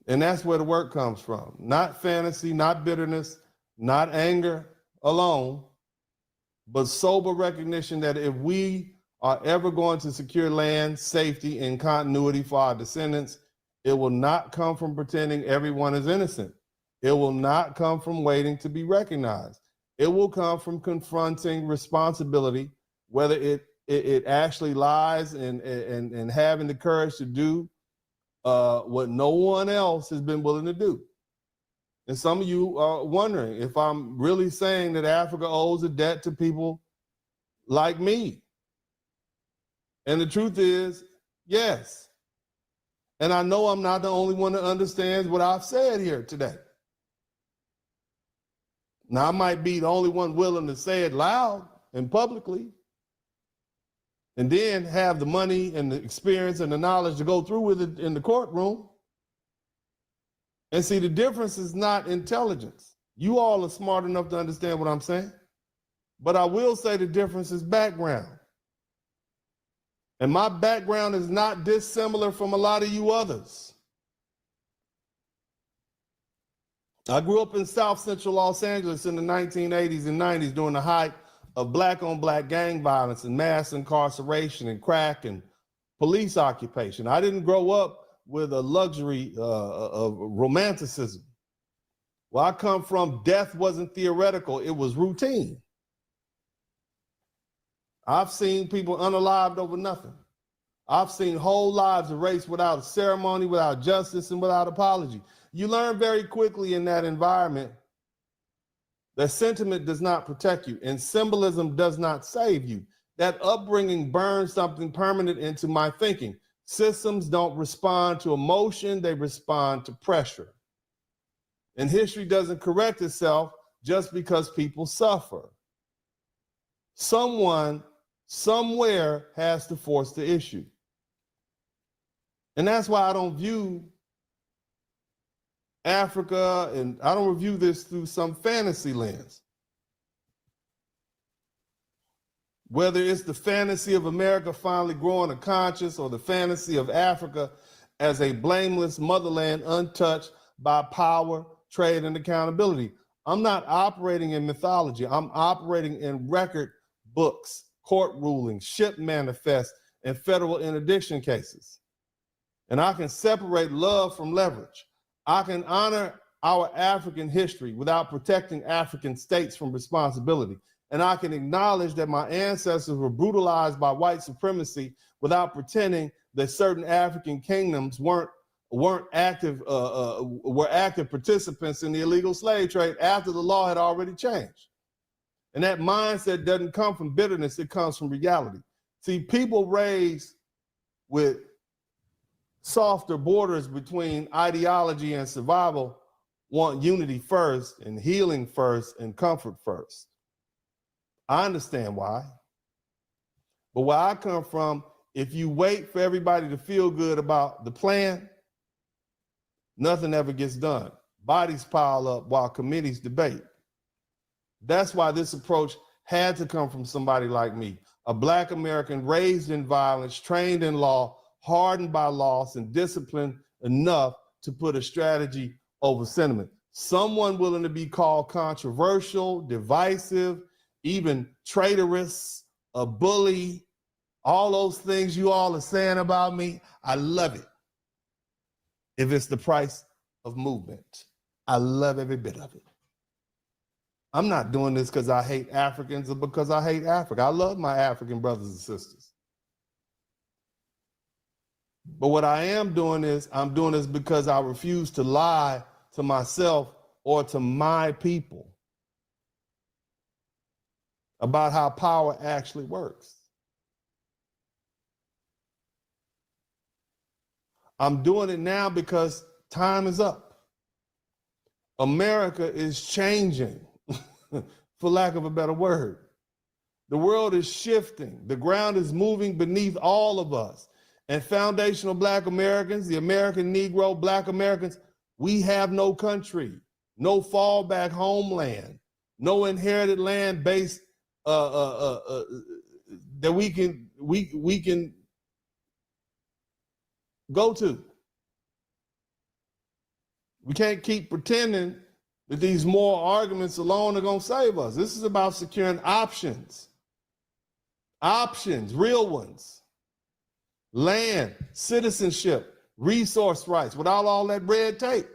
And that's where the work comes from. Not fantasy, not bitterness, not anger alone, but sober recognition that if we are ever going to secure land, safety, and continuity for our descendants, it will not come from pretending everyone is innocent. It will not come from waiting to be recognized. It will come from confronting responsibility, whether it actually lies in having the courage to do what no one else has been willing to do. And some of you are wondering if I'm really saying that Africa owes a debt to people like me. And the truth is, yes. And I know I'm not the only one that understands what I've said here today. Now, I might be the only one willing to say it loud and publicly, and then have the money and the experience and the knowledge to go through with it in the courtroom. And see, the difference is not intelligence. You all are smart enough to understand what I'm saying. But I will say the difference is background. And my background is not dissimilar from a lot of you others. I grew up in South Central Los Angeles in the 1980s and 90s during the height of black-on-black gang violence and mass incarceration and crack and police occupation. I didn't grow up with a luxury of romanticism. Where I come from, death wasn't theoretical, it was routine. I've seen people unalived over nothing. I've seen whole lives erased without ceremony, without justice, and without apology. You learn very quickly in that environment that sentiment does not protect you and symbolism does not save you. That upbringing burns something permanent into my thinking. Systems don't respond to emotion, they respond to pressure. And history doesn't correct itself just because people suffer. Someone, somewhere has to force the issue. And that's why I don't view Africa, and I don't review this through some fantasy lens. Whether it's the fantasy of America finally growing a conscience or the fantasy of Africa as a blameless motherland untouched by power, trade, and accountability. I'm not operating in mythology. I'm operating in record books, court rulings, ship manifests, and federal interdiction cases. And I can separate love from leverage. I can honor our African history without protecting African states from responsibility. And I can acknowledge that my ancestors were brutalized by white supremacy without pretending that certain African kingdoms were active participants in the illegal slave trade after the law had already changed. And that mindset doesn't come from bitterness, it comes from reality. See, people raised with softer borders between ideology and survival want unity first and healing first and comfort first. I understand why. But where I come from, if you wait for everybody to feel good about the plan, nothing ever gets done. Bodies pile up while committees debate. That's why this approach had to come from somebody like me, a Black American raised in violence, trained in law, hardened by loss, and disciplined enough to put a strategy over sentiment. Someone willing to be called controversial, divisive, even traitorous, a bully, all those things you all are saying about me. I love it. If it's the price of movement, I love every bit of it. I'm not doing this because I hate Africans or because I hate Africa. I love my African brothers and sisters. But what I am doing is, I'm doing this because I refuse to lie to myself or to my people about how power actually works. I'm doing it now because time is up. America is changing, for lack of a better word. The world is shifting. The ground is moving beneath all of us. And foundational Black Americans, the American Negro, Black Americans, we have no country, no fallback homeland, no inherited land based that we can go to. We can't keep pretending that these moral arguments alone are going to save us. This is about securing options, real ones, land, citizenship, resource rights, without all that red tape.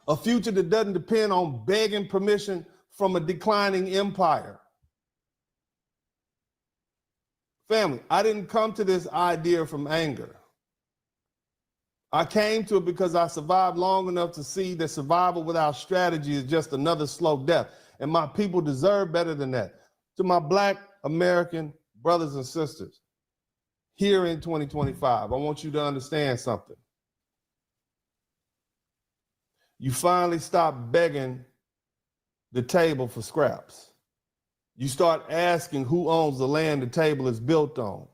A future that doesn't depend on begging permission from a declining empire. Family, I didn't come to this idea from anger. I came to it because I survived long enough to see that survival without strategy is just another slow death. And my people deserve better than that. To my Black American brothers and sisters, here in 2025, I want you to understand something. You finally stop begging the table for scraps. You start asking who owns the land the table is built on.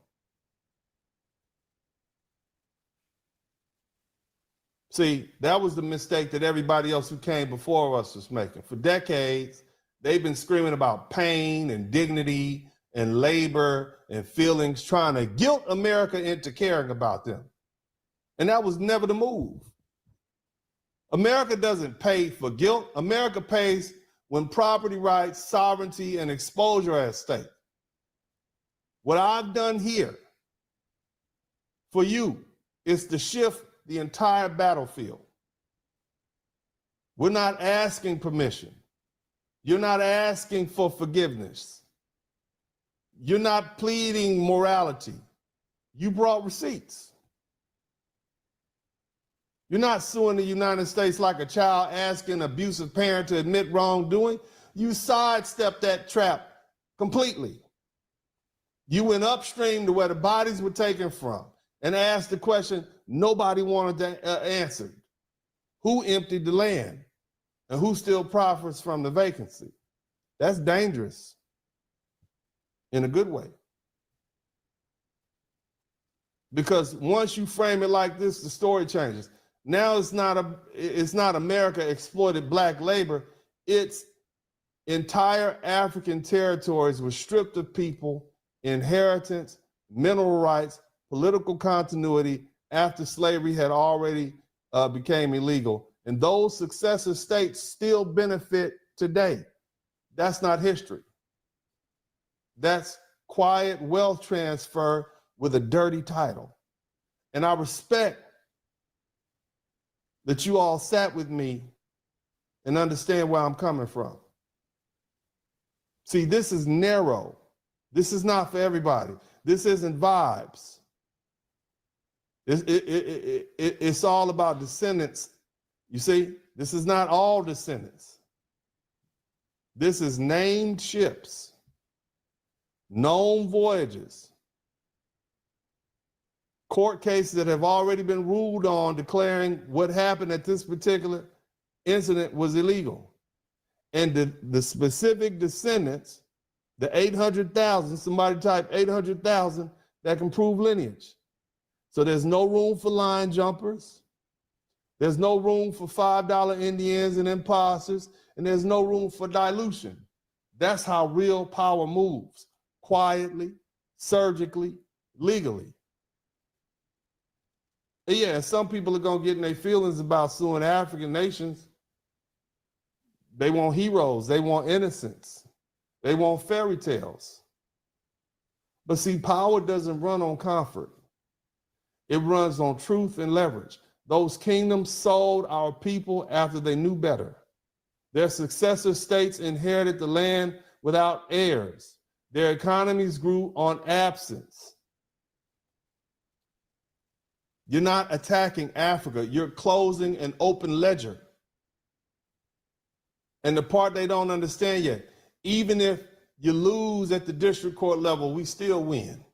See, that was the mistake that everybody else who came before us was making. For decades, they've been screaming about pain and dignity and labor and feelings, trying to guilt America into caring about them. And that was never the move. America doesn't pay for guilt. America pays when property rights, sovereignty, and exposure are at stake. What I've done here for you is to shift the entire battlefield. We're not asking permission. You're not asking for forgiveness. You're not pleading morality. You brought receipts. You're not suing the United States like a child asking an abusive parent to admit wrongdoing. You sidestepped that trap completely. You went upstream to where the bodies were taken from and asked the question nobody wanted to answer. Who emptied the land and who still profits from the vacancy? That's dangerous in a good way. Because once you frame it like this, the story changes. Now it's not America exploited black labor. It's entire African territories were stripped of people, inheritance, mineral rights, political continuity after slavery had already became illegal. And those successive states still benefit today. That's not history. That's quiet wealth transfer with a dirty title. And I respect that you all sat with me and understand where I'm coming from. See, this is narrow. This is not for everybody. This isn't vibes. It's all about descendants. You see, this is not all descendants. This is named ships, known voyages, court cases that have already been ruled on declaring what happened at this particular incident was illegal. And the specific descendants, the 800,000, somebody type 800,000 that can prove lineage. So there's no room for line jumpers. There's no room for $5 Indians and imposters, and there's no room for dilution. That's how real power moves, quietly, surgically, legally. And yeah, some people are gonna get in their feelings about suing African nations. They want heroes, they want innocence, they want fairy tales. But see, power doesn't run on comfort. It runs on truth and leverage. Those kingdoms sold our people after they knew better. Their successor states inherited the land without heirs. Their economies grew on absence. You're not attacking Africa. You're closing an open ledger. And the part they don't understand yet, even if you lose at the district court level, we still win.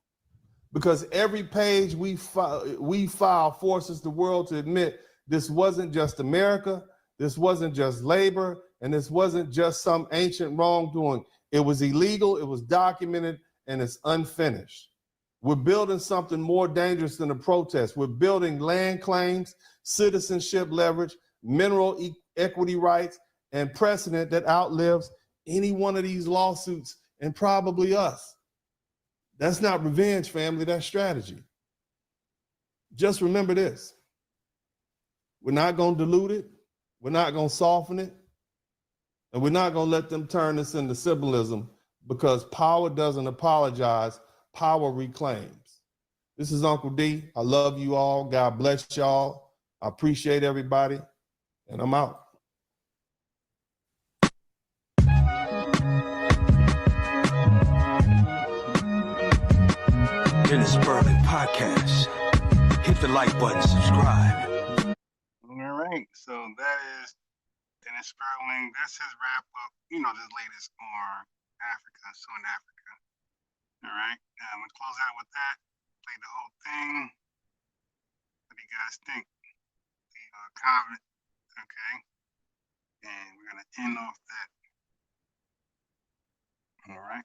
Because every page we file forces the world to admit this wasn't just America, this wasn't just labor, and this wasn't just some ancient wrongdoing. It was illegal, it was documented, and it's unfinished. We're building something more dangerous than a protest. We're building land claims, citizenship leverage, mineral equity rights, and precedent that outlives any one of these lawsuits and probably us. That's not revenge, family, that's strategy. Just remember this. We're not gonna dilute it, we're not gonna soften it, and we're not gonna let them turn this into symbolism because power doesn't apologize, power reclaims. This is Uncle D. I love you all. God bless y'all. I appreciate everybody, and I'm out. Dennis Berlin Podcast. Hit the like button, subscribe. All right, so that is Dennis Berlin. That's his wrap up. You know, this latest on Africa, suing Africa. All right, I'm gonna close out with that. Play the whole thing. What do you guys think? The comment, okay? And we're gonna end off that. All right.